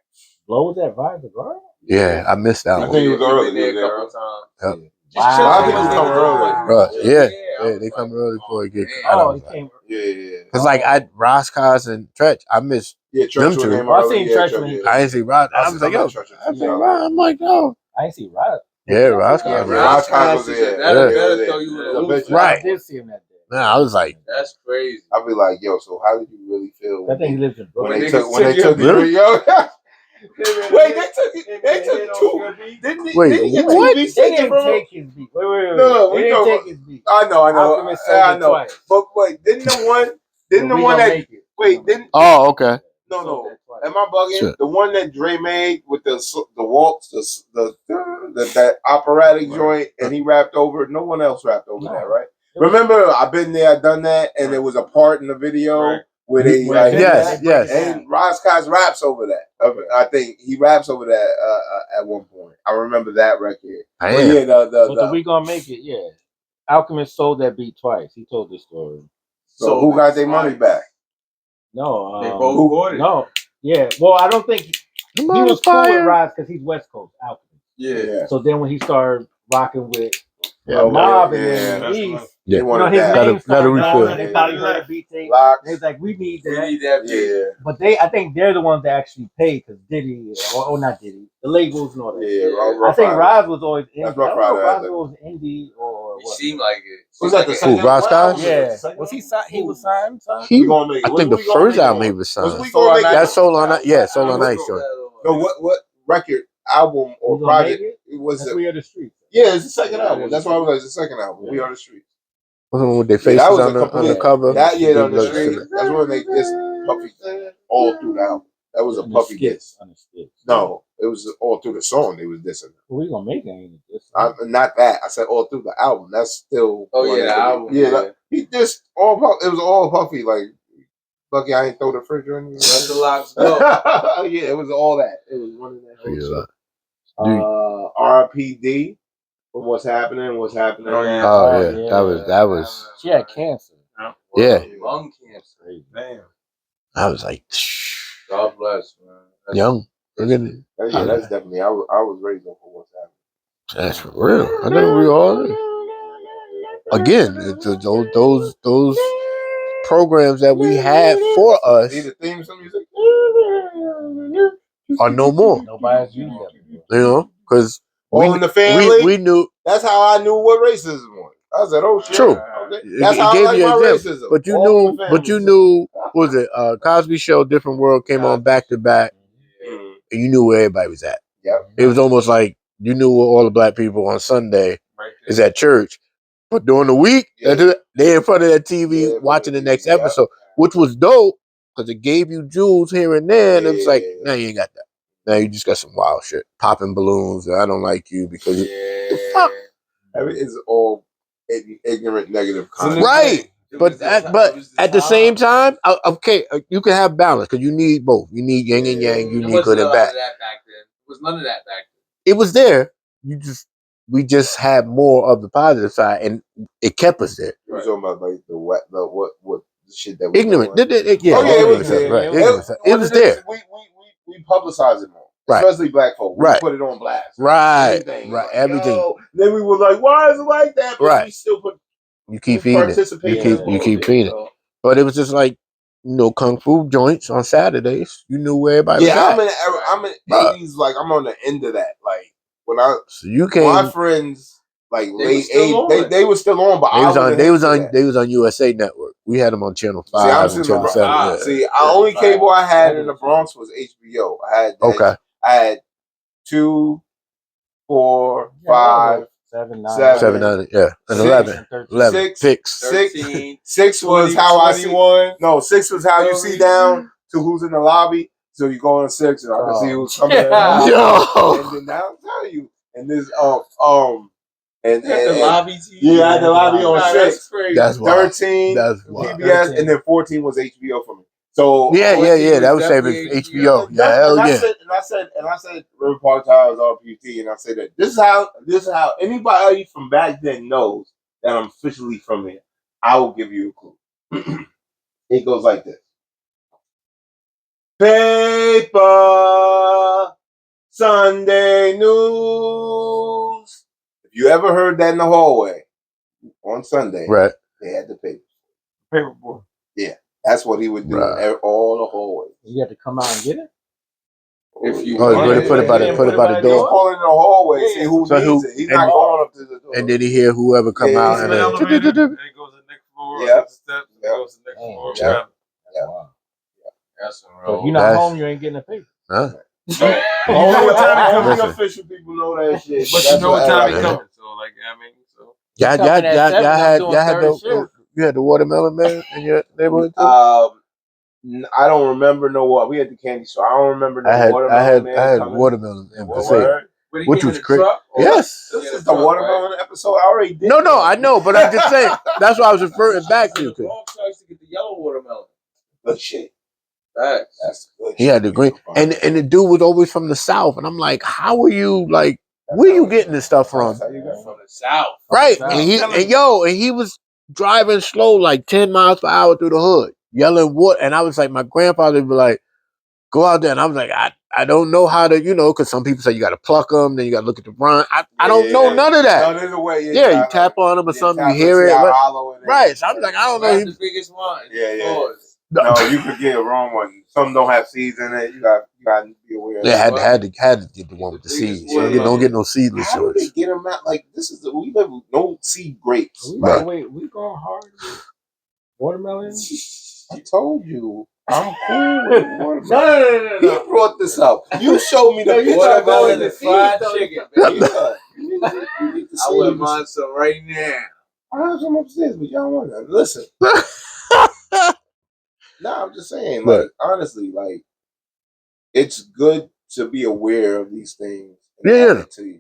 Blow was that Vibe the Garden? yeah, I missed that I one. think he was We've early, been there yeah. a couple times. Yep. Just Wow. chilling A lot of with people my come niggas. Right, early. yeah. I was They come like, early before it get man. cut. Oh, I he was like, came. Yeah. cause like Roscos and Tretch, I missed. Yeah, Them Church two. came Well, I early. seen Yeah, Church Church, when he- yeah. I didn't see Ros. I was like, yo, I see Ros. I'm like, yo, I ain't see Rod. yeah, Roscos. Yeah, Yeah. Roscos Roscos was is there. that'll Yeah. throw you in a I loop. bet you. Right. I did see him that day. Man, I was like, That's crazy. I'll be like, yo, so how did you really feel I think he lives in when Brooklyn. they niggas took took you? Really? Yo, wait, they took it. They took two. Didn't Wait, he get what? two beats They taken didn't from him? take his beat. Wait. No, They we didn't talking take about- his beat. I know. Alchemist sold I it know. twice. But wait, didn't the one Gonna that make it. wait didn't oh, okay. no Sold no. that twice. Am I bugging? Sure. The one that Dre made with the waltz, the that operatic joint, and he rapped over it. No one else rapped over No. that, right? Remember, I've been there, I've done that, and there was a part in the video Right. where they Where like, they- Yes, they break yes. it down. and Roscos raps over that. I think he raps over that at one point. I remember that record. I But am. yeah, But the We Gonna Make It, yeah. Alchemist sold that beat twice. He told this story. so who got their money back? No, They both bought it. no, yeah. Well, I don't think he was cool with Rise because he's West Coast Alchemist. Yeah. So then when he started rocking with Yeah, Mob yeah, and then that's East, enough. They Yeah. wanted his that. Let name it started refill. going, and they Yeah. thought he heard a beat tape. Locks. They was like, we need We that. need that beat. Yeah, But I think they're the ones that actually paid because Diddy, or not Diddy, the labels and all that. yeah. I think Rise was always indie. I That's don't Rough know if Rider, I Rise think. was indie or It what. seemed like it. Was that the Who, second Roscos? album? Yeah. Was he signed? He was signed? He, We gonna make it. I What think the we gonna first make album it he on? was Was signed. we gonna make it? That's Soul on Ice. Yeah, Soul on Let's Ice. go. Joint. No, what record, album, or We Gonna Make project It? was That's it? We Are the Streets. Yeah, it's the second Yeah, album. That's why I was like, it's the second album. Yeah. We Are the Streets. With their Yeah, faces that was on a the complete. cover. That year on the Big street. Blood That's when they. Puffy all through the album. That was a Puffy diss. No, it was all through the song. They was dissing. We gonna make it diss. Not that. I said all through the album. That's still. Oh yeah, the album. Yeah, like, he dissed all. It was all Puffy. Like, lucky I ain't throw the fridge on you. Let the locks go. Yeah, it was all that. It was one of that. Yeah. RPD. What's happening? Oh yeah, that was. She had cancer. Yeah. Lung cancer. Damn. I was like, God bless, man. That's young. Look at it. Yeah, that's definitely. I was raised for what's happening. That's for real. I know we all. Again, those programs that we had for us See the theme song music? are no more. Nobody's using that. You know, because All in the family. we knew. That's how I knew what racism was. I said, "Oh shit." True. Okay. That's how I gave like you my a example. racism. But you All in knew. the But you family. knew. What was it? Cosby Show, Different World came on back to back, and you knew where everybody was at. Yep. It was almost like you knew where all the black people on Sunday is at church, but during the week they in front of that TV watching the next episode, which was dope because it gave you jewels here and there. And it's like, now you ain't got that. Now you just got some wild shit, popping balloons. I don't like you because the fuck. It's all ignorant, negative content. Right. But at the same time, okay, you can have balance because you need both. You need yin and yang. You need good and bad. It was none of that back then. It was there. We just had more of the positive side, and it kept us there. You talking about like what the shit that we Ignorant. doing. Yeah. Oh yeah, it was there. Right. It was there. We publicized it more. Right. Especially black folk. We Right. put it on blast. Right. Everything. Right. Like, Everything. yo. Then we were like, why is it like that? But Right. we still put. You keep feeding it. You keep feeding it. But it was just like, kung fu joints on Saturdays. You knew where everybody was at. I'm in 80s. Like I'm on the end of that. Like when my friends like late 80s, they were still on, but they was on USA Network. We had them on Channel 5 and Channel 7. See, our only cable I had in the Bronx was HBO. I had that. I had 2, 4, 5, 7, 9, and 11. 6 was how I see. No, 6 was how you see down to who's in the lobby. So you go on 6 and I can see who's coming. And then I'll tell you. And this and the lobby TV. Yeah, I had the lobby on 6. That's 13. That's PBS, and then 14 was HBO for me. So yeah. That was saving HBO. Yeah, hell yeah. And I said, River Park Towers RPT, and I said that this is how anybody from back then knows that I'm officially from here. I will give you a clue. It goes like this: paper, Sunday news. If you ever heard that in the hallway on Sunday, right? They had the paper. Paperboy. Yeah. That's what he would do all the hallways. You had to come out and get it? If you put it by the door. He's calling in the hallway, see who needs it. He's not going up to the door. And then he hear whoever come out and then he goes to the next floor. Yeah. Steps. He goes to the next floor. That's so if you're not home, you ain't getting a paper. Huh? Only what time the official people know that shit. But you know what time he coming. So like I mean, so you had the watermelon man in your neighborhood too? I don't remember we had the candy store. I don't remember watermelon man. I had watermelon in Passaic, which was crazy. Yes. This is the watermelon episode. I already did. No, I know, but I'm just saying. That's what I was referring back to. The Bronx used to get the yellow watermelon. Good shit. That's good. He had the green, and the dude was always from the South, and I'm like, how are you like? Where you getting this stuff from? From the South, right? And he was driving slow, like 10 miles per hour through the hood, yelling what? And I was like, my grandfather would be like, go out there, and I was like, I don't know how to, because some people say you got to pluck them, then you got to look at the front. I don't know none of that. No, there's a way. You tap on them or something, you hear it. Right. So I'm like, I don't know. That's the biggest one. Yeah. No, you could get a wrong one. Some don't have seeds in it. You got to be aware. They had to get the one with the seeds. Don't get no seedless How do shorts. they get them out? Like we live with no seed grapes. Wait, we going hard with watermelon? I told you. I'm cool with watermelon. No. He brought this up. You showed me the watermelon and fried chicken. You need to I wouldn't mind some right now. I have some upstairs, but y'all want that. Listen. Nah, I'm just saying, Right. like, honestly, like, it's good to be aware of these things and Yeah, add yeah. it to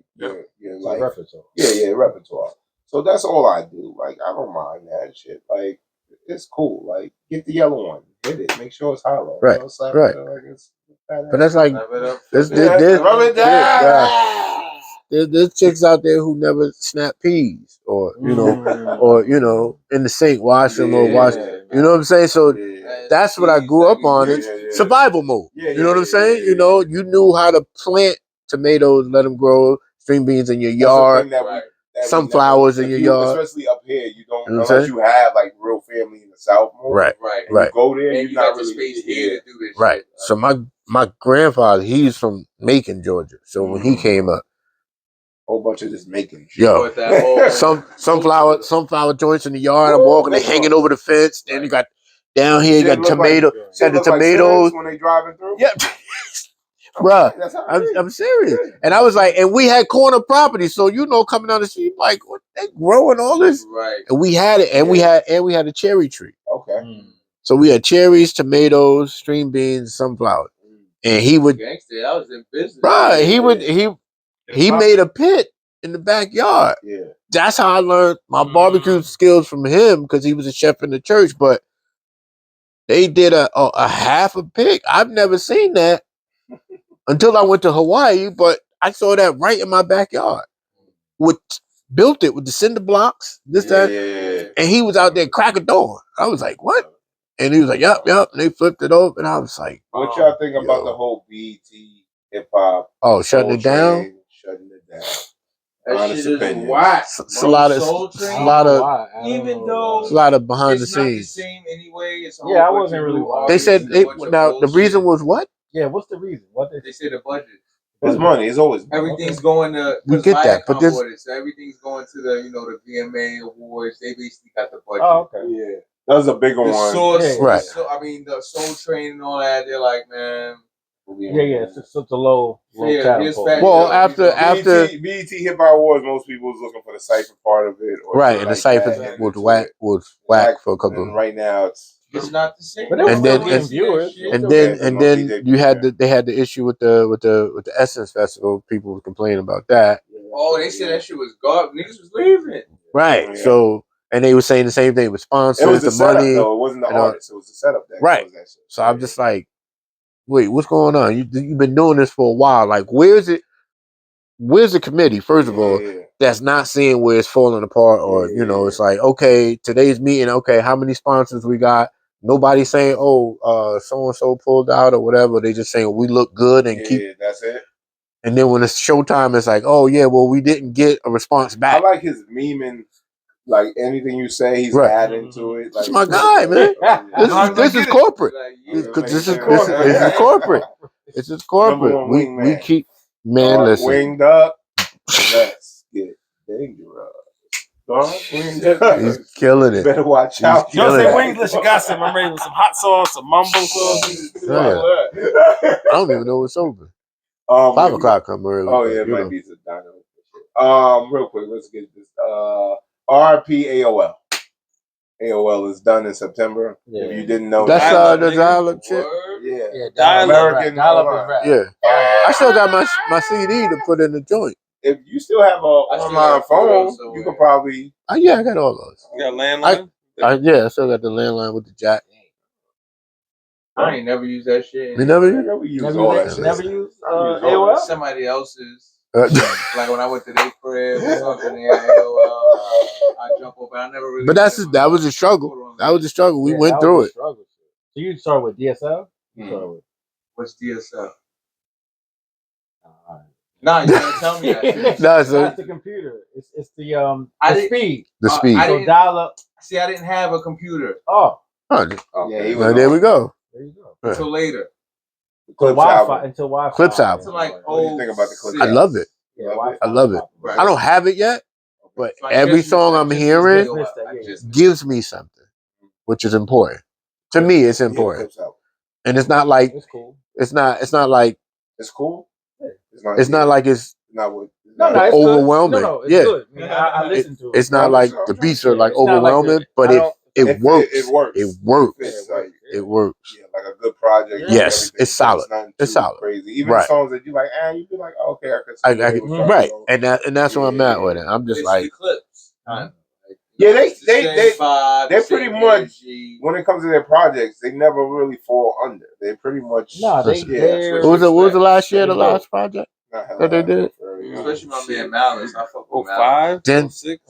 your Like, life. Yeah, repertoire. So that's all I do. Like, I don't mind that shit. Like, it's cool. Like, get the yellow one, hit it, make sure it's hollow. Right, You know, slap right. it like it's. But that's like Wrap it up. there's Rub it down. there's chicks out there who never snap peas or in the sink wash them or wash. You know what I'm saying? So that's what I grew up on. It's survival mode. You know what I'm saying? You know, you knew how to plant tomatoes, let them grow, string beans in your yard, sunflowers in your yard. Especially up here, you don't, You know what I'm unless saying? you have like real family in the South more. Right, And you go there, And you're you not got the really space here to do this. right. Shit. So my grandfather, he's from Macon, Georgia. So when he came up, whole bunch of just making shit. yo, But that whole sunflower joints in the yard. I'm walking, they hanging over the fence. Then you got down here, you got tomato, got the tomatoes. When they driving through. Yep. Bruh, I'm serious. And I was like, and we had corner property, so coming down the street, like, what, they growing all this? right. And we had it, and we had a cherry tree. Okay. So we had cherries, tomatoes, string beans, sunflowers. And he would, Gangster, I was in business. bruh, he made a pit in the backyard. Yeah. That's how I learned my barbecue skills from him, because he was a chef in the church. But they did a half a pig. I've never seen that until I went to Hawaii, but I saw that right in my backyard. Built it with the cinder blocks, that, and he was out there crack a door. I was like, what? And he was like, yup. And they flipped it over, and I was like, what y'all think about the whole BET hip hop? Oh, shutting it down? Shutting it down. That shit is whack. It's a lot of behind the It's not the scenes. same anyway. It's a Yeah, I whole bunch wasn't of really new watching. They artists said and a bunch of the bullshit. reason was what? Yeah, what's the reason? They say the budget. It's money. It's always money. Everything's going to. We get that, but this. So everything's going to the the VMA awards. They basically got the budget. Oh, okay. Yeah, that was a bigger The one. Source, Right. the Soul Train and all that. They're like, man. Yeah. It's such a low catapult. Well, after BET Hip Hop Awards, most people was looking for the cipher part of it, or right, and the cipher was whack for a couple. And right now, it's not the same. But and then viewers. And then they had the issue with the Essence Festival. People were complaining about that. Oh, they said that shit was garbage. Niggas was leaving. Right. Yeah. So, and they were saying the same thing with sponsors, it was the setup, money. though. It wasn't the artist. It was the setup that right. caused that shit. So I'm just like, wait, what's going on? You've been doing this for a while. Like, where's it? Where's the committee? First of all, that's not seeing where it's falling apart, or it's like, okay, today's meeting. Okay, how many sponsors we got? Nobody's saying, oh, so and so pulled out or whatever. They just saying we look good and keep. That's it. And then when it's showtime, it's like, oh yeah, well we didn't get a response back. I like his memeing. Like anything you say, he's adding to it. Like, it's my guy, man. This is corporate. This is corporate. This is corporate. We keep listen. Winged up. Let's get dangerous. He's killing it. Better watch out. You don't say wingless, you got some. I'm ready with some hot sauce, some mumbo sauce. I don't even know what's open. 5 o'clock come early. Oh yeah, it might be some dynamic. Real quick, let's get this. RP AOL. AOL is done in September. Yeah. If you didn't know, that's the dial-up shit. Yeah, American. Yeah, I still got my CD to put in the joint. If you still have a online phone, you could probably. Yeah, I got all those. You got landline? I still got the landline with the jack. I ain't never used that shit. You never used all that shit. Never used AOL? Somebody else's. Like when I went to their crib or something, I jump up, but I never really. But that was a struggle. That was a struggle. We went through it. So you start with DSL? What's DSL? Nah, you gotta tell me that. No, it's the computer. It's the speed. The speed. So dial up. See, I didn't have a computer. Oh. Yeah, there we go. There you go. Until later. Until Wi-Fi. Clips album. Until like, what do you think about the Clips? I love it. Yeah, I love it. Right. I don't have it yet, but every song I'm hearing gives me something, which is important. To me, it's important. And it's not like it's cool. It's not like it's cool. It's not like it's it's overwhelming. Good. No, it's good. I mean, I listen to it. It's not like the beats are like overwhelming, but it works. It works. It works. It's like, It works. yeah, like a good project. Yes, everything, it's solid. It's nothing It's too solid. crazy. Even Right. songs that you like, you be like, oh, okay, I can see Right, and that's where I'm at with it. I'm just It's like, the clips. Kind of. Like, Yeah, they're pretty much when it comes to their projects, they never really fall under. They pretty much No, what was the last year? The last project that they did? Especially my man Malice. I fuck with 05, 06.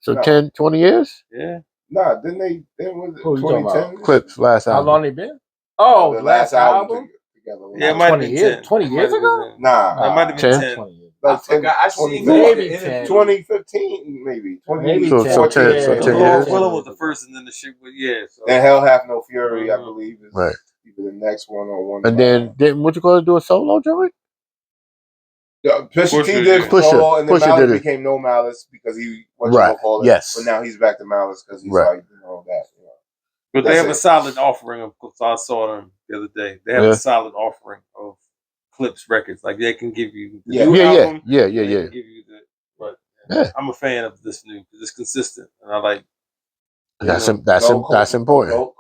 So 10, 20 years? Yeah. Nah, didn't they? Then was it Who you talking 2010? Clips last How album. long they been? Oh, the last album? together. Yeah, it might have 20 been years. 10. 20 years ago? Nah, That might have been 10. 10. 20 years. like I forgot. I seen Maybe the 10. 2015, maybe. Maybe So 10. 10, so Yeah. 10 Willow years. was the first, and then the shit was So. And Hell Hath No Fury, I believe, is Right. either the next one or one. And then didn't what you call it do a solo joint? Pusha T Pusha, did yeah. solo, and then Pusha Malice did it. became No Malice because he Right. call it. Yes. But now he's back to Malice because he's Right. like that. But they That's have a it. solid offering of clips. I saw them the other day. They have Yeah. a solid offering of clips records. Like they can give you the Yeah, new album. yeah. They can give you but Yeah. I'm a fan of this new because it's consistent, and I like. That's know, that's important.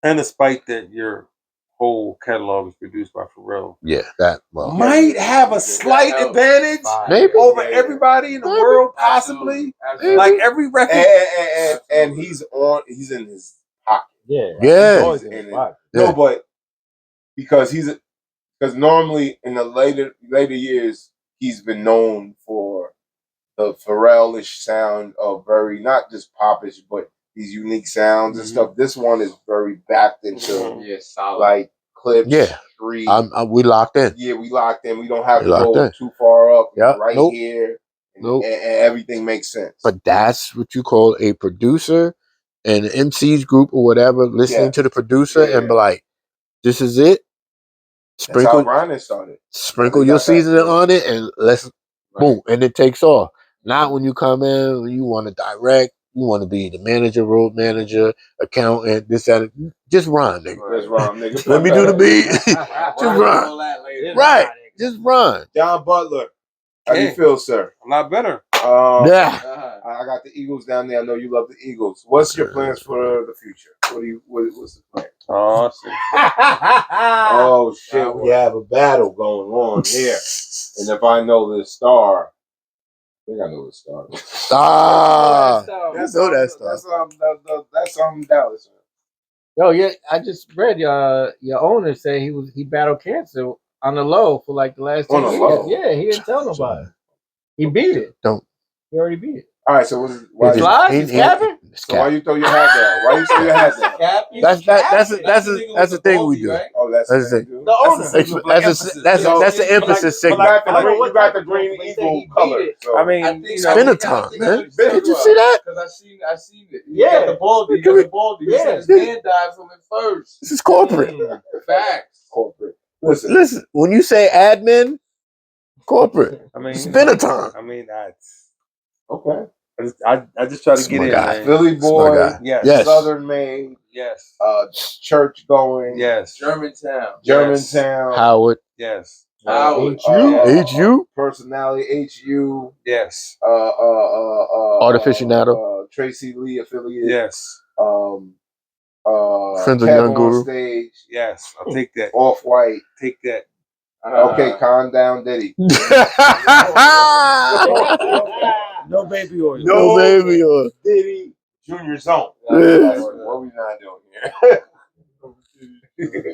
and despite that, your whole catalog is produced by Pharrell. Yeah, that well. Might have a slight advantage Maybe. over everybody in the world, possibly. Absolutely. Like every record. And he's in his pocket. Yeah. Yeah. He's always in his pocket. No, but because normally in the later years he's been known for the Pharrell-ish sound of very not just popish but these unique sounds and stuff. This one is very backed into solid. like clips. Yeah. Street. We locked in. Yeah, we locked in. We don't have We to locked go in. too far up. Yep. Right Nope. here. Nope. And everything makes sense. But that's what you call a producer and an MC's group or whatever, listening to the producer and be like, this is it. That's how grinding started. Sprinkle your seasoning on it and let's boom. And it takes off. Not when you come in, you want to direct, you want to be the manager, road manager, accountant, this, that. Just run, nigga. Just run, nigga. Let me do the beat. Just run. Right. Just run. John Butler. How do you feel, sir? A lot better. Yeah. I got the Eagles down there. I know you love the Eagles. What's your plans for the future? What's the plan? Oh, shit. Oh shit, we have a battle going on here. And if I know this star, I think I know the star. That's Dallas. Yo, yeah, I just read your owner say he battled cancer on the low for like the last 10 On the years. low? Yeah, he didn't tell nobody. He beat it. He already beat it. All right, so why He's live? He's capping? So why you throw your hat down? Why you throw your hat down? That's the thing we do. Oh, that's That's the it. thing. The owner. That's the emphasis But segment. you got the green eagle color. So. I mean, Spinaton, man. Did you see that? Because I seen it. Yeah. The baldy. He got the baldy. He said his man died from it first. This is corporate. Facts. Corporate. Listen, when you say admin, corporate. I mean, Spinaton. I mean, Okay. I just try to That's get my in, guy. man. Philly boy. Yes. Southern made. Yes. Church going. Yes. Germantown. Howard. Yes. Howard. HU. Personality. HU. Yes. Artificial Tracy Lee affiliate. Yes. Friends of Kev Young on Guru. stage. Yes. I'll take that. Off White. Take that. Okay, calm down, Diddy. No baby oil. No baby oil. Diddy Junior Zone. Yeah. What we not doing here?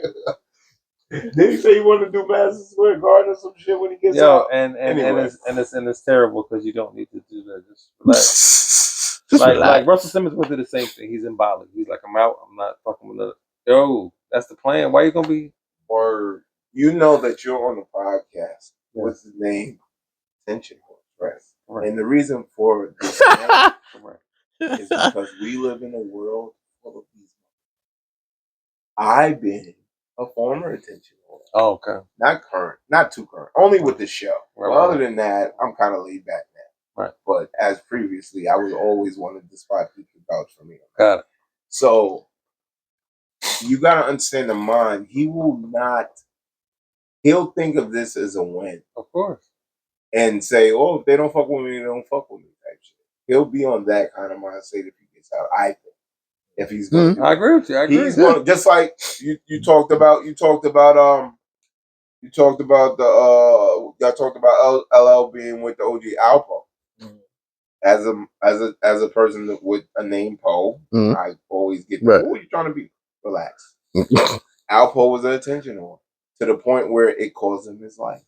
Did he say he wanted to do Madison Square Garden or some shit when he gets out? And it's terrible because you don't need to do that. Just relax. Just like relax. Russell Simmons went through the same thing. He's in Bali. He's like, I'm out. I'm not fucking with it. Yo, that's the plan. Why you gonna be? Or you know that you're on the podcast. What's the name? Tension Express. Right. And the reason for this is because we live in a world full of these. I've been a former attention holder. Oh, okay. Not current, not too current. Only with the show. Right, well, other than that, I'm kind of laid back now. Right. But as previously, I was always one of the spot people vouch for me. Got it. So you gotta understand the mind. He will not. He'll think of this as a win. Of course. And say, "Oh, if they don't fuck with me, they don't fuck with me." Type shit. He'll be on that kind of mindset if he gets his sound. I think if he's going, I agree with you. I agree. he's going just like you talked about the y'all talked about LL being with the OG Alpo. As a person with a name Poe, I always get the, who are you trying to be? Relax. Alpo was an attention whore to the point where it cost him his life.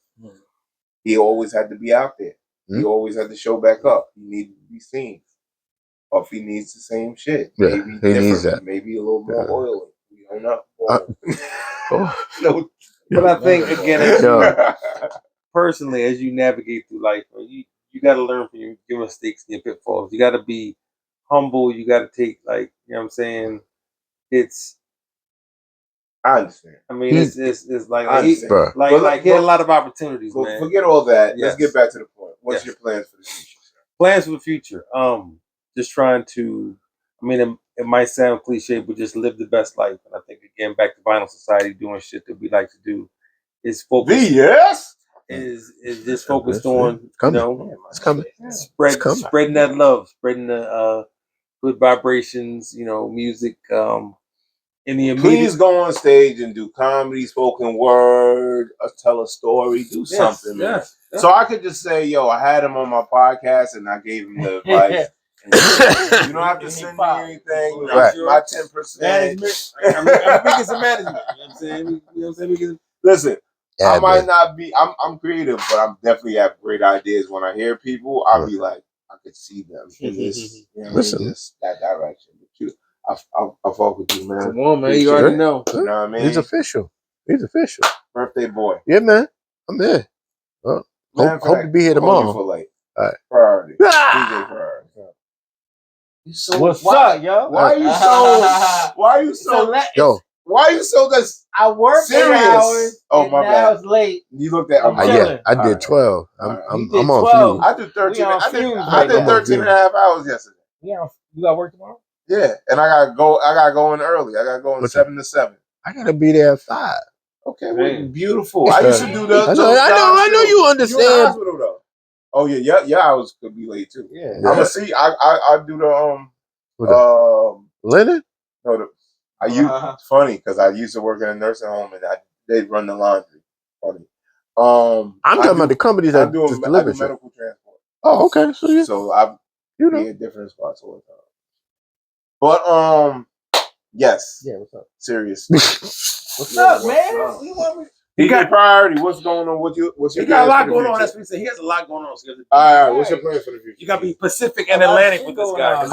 He always had to be out there. He always had to show back up. He needed to be seen. Or if he needs the same shit, maybe he needs that. Maybe a little more oily. We don't know. No, but I think again, personally, as you navigate through life, you got to learn from your mistakes and your pitfalls. You got to be humble. You got to take, like, you know what I'm saying? I understand. I mean, it's like he had a lot of opportunities, man. Forget all that. Let's get back to the point. What's your plans for the future, sir? Plans for the future. Just trying to, I mean, it might sound cliche, but just live the best life. And I think, again, back to Vinyl Society, doing shit that we like to do is focused. Is just focused on, you know, it's coming. Spreading that love, spreading the good vibrations, you know, music. In the Please go on stage and do comedy, spoken word, or tell a story, do something, man. So I could just say, yo, I had him on my podcast and I gave him the advice. You don't have to send me anything. My 10%. Management. I'm thinking some management. You know what I'm saying? Listen, I might not be. I'm creative, but I'm definitely have great ideas. When I hear people, I'll be like, I could see them in this, that direction. But you, I fuck with you, man. Come on, man. You already know. You know what I mean? He's official. Birthday boy. Yeah, man. I'm there. Well, hope to be here tomorrow. For late. All right. Priority. DJ priority. What's up, yo? Why are you so yo? Why are you so I worked serious? 8 hours. Oh, my bad. Now it's late. You looked at I did 12. I'm on fumes. I did 13. I did 13 and a half hours yesterday. Yeah, you got work tomorrow? Yeah, and I gotta go in early. I gotta go in 7 to 7. I gotta be there at 5. Okay, well, beautiful. I used to do the. I know you understand. You in the hospital though. Oh yeah. I could be late too. Yeah. I'm gonna see. I do the linen. No, it's funny because I used to work in a nursing home and they run the laundry. Funny. I'm talking about the companies that just deliver medical transport. Oh, okay. So I be at different spots all the time. But yes. Yeah. What's up? Serious. What's up, man? He got priority. What's going on? What's your? He got a lot going on. That's what he said. He has a lot going on. So all right. What's your plan for the future? You got to be Pacific and Atlantic with this guy.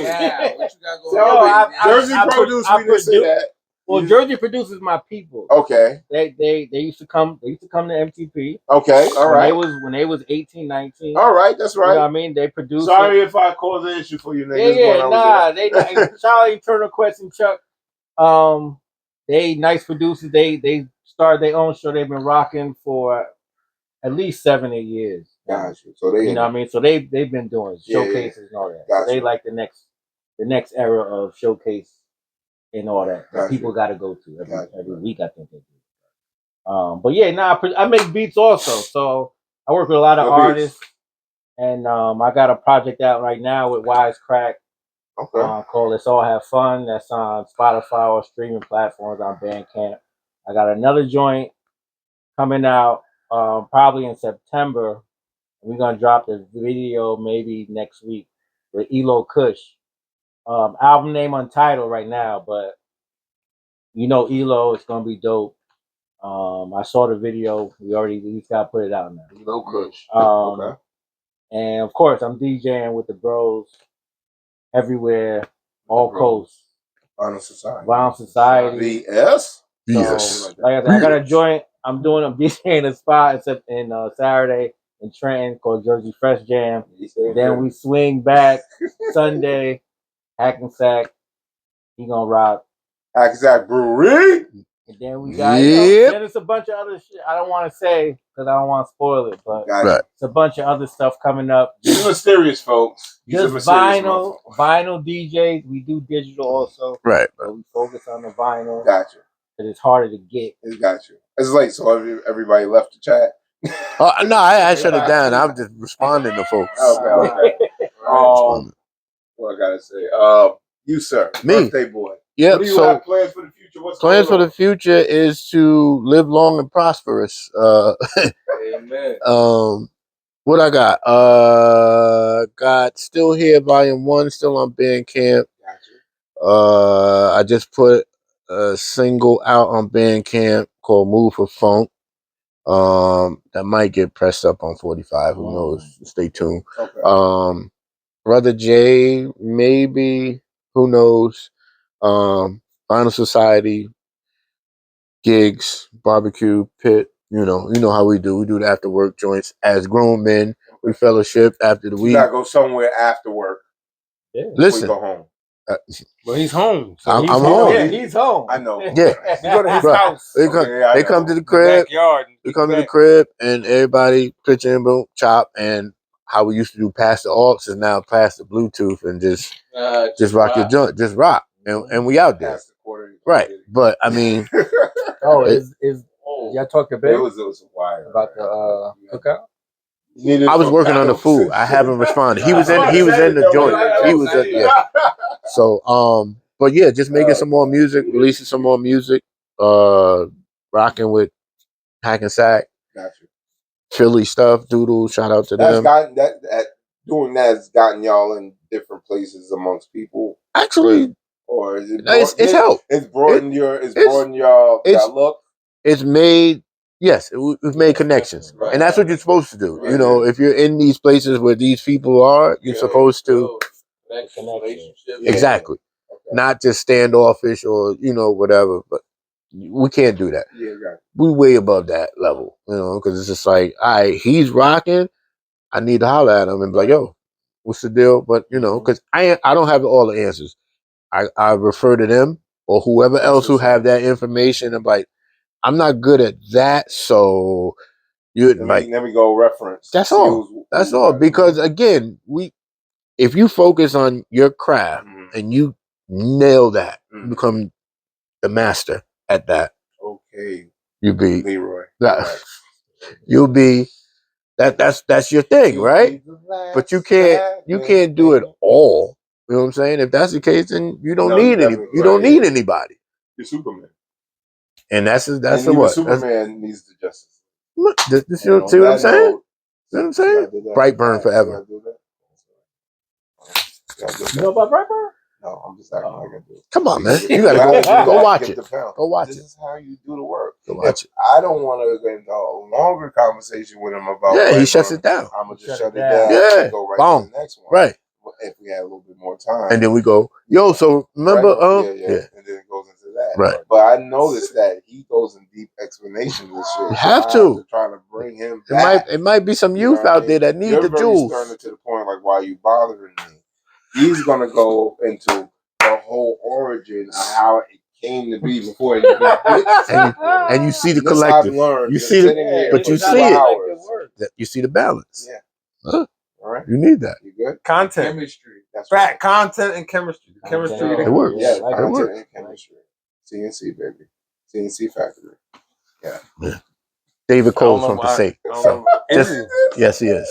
Yeah. What you got going on? Jersey produce. We didn't say that. Well, Jersey produces my people. Okay. They used to come. They used to come to MTP. Okay. All right. When they was 18, 19. All right. That's right. You know what I mean? They produced. Sorry if I caused an issue for you niggas. Yeah. Nah. They Charlie, Turner, Quest, and Chuck. They nice producers. They started their own show. They've been rocking for at least 7, 8 years. Gotcha. So they, you know what I mean? So they've been doing showcases and all that. Gotcha. So they like the next era of showcase and all that. That people got to go to every week. I think they do. But yeah, I make beats also. So I work with a lot of artists, and I got a project out right now with Wisecrack. Okay. Called Let's All Have Fun. That's on Spotify or streaming platforms on Bandcamp. I got another joint coming out probably in September. We're gonna drop the video maybe next week with Elo Kush. Album name untitled right now, but you know Elo, it's gonna be dope. I saw the video. We just gotta put it out now. Elo Kush. Okay. And of course, I'm DJing with the bros everywhere, all coasts. Vinyl Society. VS? So, like I said, I got a joint. I'm DJing a spot. It's in Saturday in Trenton called Jersey Fresh Jam. Then we swing back Sunday, Hackensack. He gonna rock. Hackensack Brewery. And then we got then it's a bunch of other shit. I don't want to say because I don't want to spoil it, but it's a bunch of other stuff coming up. He's mysterious, folks. Just vinyl DJs. We do digital also. Right. But we focus on the vinyl. Gotcha. Because it's harder to get. It got you. It's late, so everybody left the chat. No, I shut it down. I'm just responding to folks. Okay. What I gotta say? You sir, Me. birthday boy. Yep. What do you have plans for the future? What's plans for going the future is to live long and prosperous. Amen. What I got? Got Still Here Volume 1, still on Bandcamp. Gotcha. I just put a single out on Bandcamp called Move for Funk. That might get pressed up on 45. Who knows? Stay tuned. Okay. Brother J, maybe. Who knows? Final Society, gigs, barbecue, pit. You know how we do. We do the after work joints as grown men. We fellowship after the You week. gotta go somewhere after work. Yeah. Listen, Before you go home. Well, he's home. So I'm he's home. Yeah, he's home. I know. Yeah. You go to his Right. house. They come, Okay, I they know. come to the The crib. backyard. We come to the crib, and everybody pitch in, boom, chop, and how we used to do past the aux is now past the Bluetooth, and just rock your joint, just rock, and we out there, Past the quarter. right? But I mean, Oh, It- is y'all talk to It Big was a wire. about the cookout? I was working on the food. I haven't responded. He was in the joint. He was yeah. So but yeah, just making some more music, releasing some more music, rocking with Hackensack, Gotcha. Philly stuff, Doodle. Shout out to That's them. gotten doing that has gotten y'all in different places amongst people. Actually, Or is it it's helped. It's broadened your look. It's made, yes, we've made connections, right. and that's what you're supposed to do. Right. You know, if you're in these places where these people are, you're supposed to exactly, not just standoffish or whatever. But we can't do that. Yeah, right. We way above that level, because it's just like, all right, he's rocking. I need to holler at him and be like, yo, what's the deal? But because I don't have all the answers. I refer to them or whoever else who have that information. I'm like, I'm not good at that, so you like. Let me go reference. That's all. That's all. Because again, if you focus on your craft and you nail that, you become the master at that. Okay. You be Leroy. You'll be that's your thing, right? But you can't do it all. You know what I'm saying? If that's the case, then you don't need anybody. You're Superman. And that's even what Superman needs the justice. Look, see what I'm saying? You know what I'm saying? Brightburn forever. You know about Brightburn? No, I'm just acting like I do. Come on, man. You gotta go watch it. Go watch it. This is how you do the work. Go watch it. I don't want to get into a longer conversation with him about Brightburn, he shuts it down. I'm gonna just shut it down. Yeah. And go right to the next one. Right. If we had a little bit more time. And then we go, yo, so remember yeah. And then it goes into that. Right. But I noticed that he goes in deep explanations and shit. You have to. Try to bring him back. It might be some youth out there that need the jewels. You're very stern to the point, like, why are you bothering me? He's gonna go into the whole origin of how it came to be before it and you see the collective. You see it, but you see it. You see the balance. Yeah. Huh? All right. You need that. You good? Content. Chemistry. That's right. Content and chemistry. Chemistry. It works. Yeah, like content and chemistry. CNC, baby. CNC factory. Yeah. David Cole's from Passaic. Yes, he is.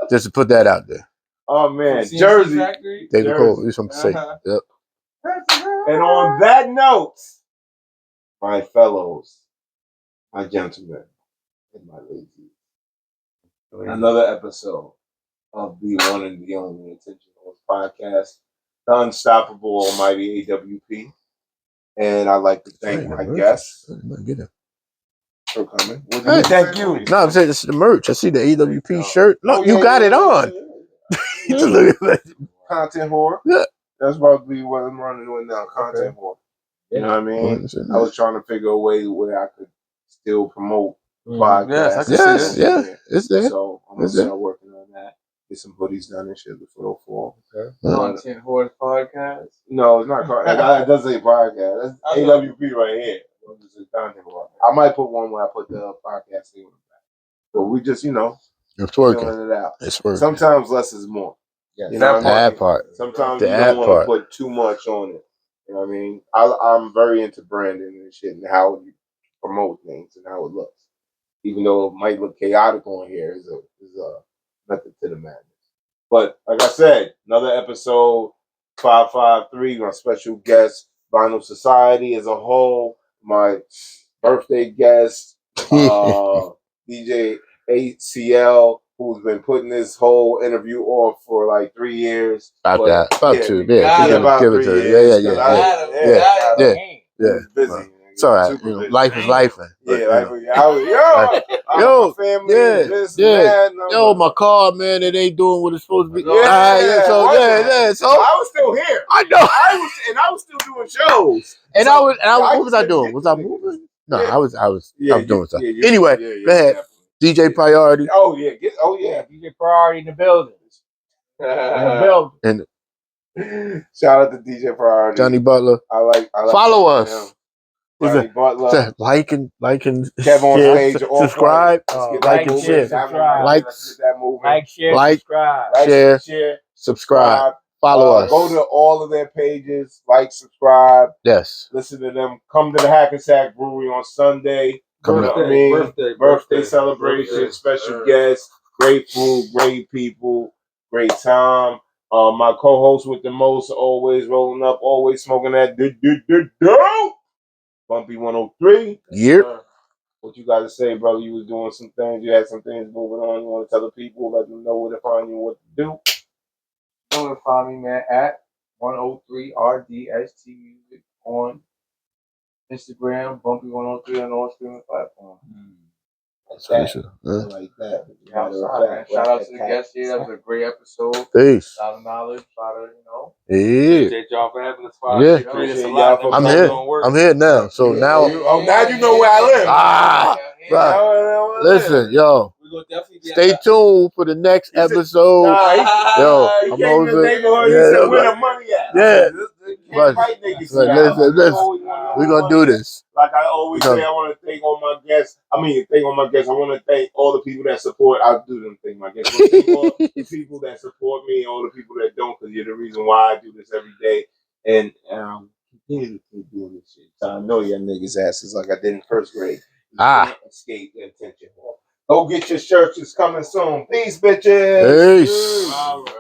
Just to put that out there. Oh man, Jersey. David Cole, he's from Passaic. Yep. And on that note, my fellows, my gentlemen, and my ladies, another episode of the one and the only Intentional podcast, the unstoppable almighty AWP. And I'd like to thank my guests for coming. Hey, thank you. No, I'm saying this is the merch. I see the AWP shirt. Look, you got it on. Content whore. Yeah. That's about to be what I'm running with now. Content whore. You know what I mean? I was trying to figure a way where I could still promote podcasts. Yes, yeah. It's there. So I'm gonna start working on that. Get some hoodies done and shit before the fall. Okay. Content Horse Podcast. No, it's not. It doesn't say podcast. That's AWP right here. I might put one where I put the podcast thing on the back. But we just, it's working. It out. It's working. Sometimes less is more. Yes. You know the ad part. Sometimes the you don't want to put too much on it. You know what I mean? I'm very into branding and shit and how you promote things and how it looks. Even though it might look chaotic on here, is a method to the madness. But like I said, another episode, 553, my special guest, Vinyl Society as a whole, my birthday guest, DJ ACL, who's been putting this whole interview off for like 3 years. About that. About 2. About give it 3 to years. Yeah. He was busy. It's all right. Super busy. Life is life. Yeah, I was, my family, this, that. Yo, my car, man, it ain't doing what it's supposed to be. So I was still here. I know. I was still doing shows. And I was what was I doing? Was I moving? No, I was doing stuff. Anyway, go ahead. DJ Priority. Oh yeah. DJ Priority in the building. And shout out to DJ Priority. Johnny Butler. I like follow us. Johnny Butler. Like and Kev on share, stage, subscribe, like and share, share, subscribe, follow us. Go to all of their pages, like, subscribe. Yes. Listen to them. Come to the Hackensack Brewery on Sunday. Birthday celebration, special guests, great food, great people, great time. My co-host with the most, always rolling up, always smoking that dope. Bumpy 103. Yep. What you got to say, brother? You was doing some things. You had some things moving on. You want to tell the people, let them know where to find you, what to do. You know where to find me, man, at 103RDST Music on Instagram, Bumpy 103 on all streaming platforms. Like that. Shout out to the guests here. That was a great episode. Peace. A lot of knowledge, a lot of, Yeah. Appreciate y'all for having us. Yeah. I'm here now. So now. Now you know where I live. Right. Listen, yo. Stay tuned for the next episode. I'm over. Where the money at? Yeah. Listen. We're gonna do this. Like I always say, I want to thank all my guests. I want to thank all the people that support. I'll do them thing, my guests. Thank all the people that support me and all the people that don't, because you're the reason why I do this every day. And continue to keep doing this shit. So I know your niggas' asses like I did in first grade. You can't escape the attention. Go get your shirts. It's coming soon. Peace, bitches. Peace. All right.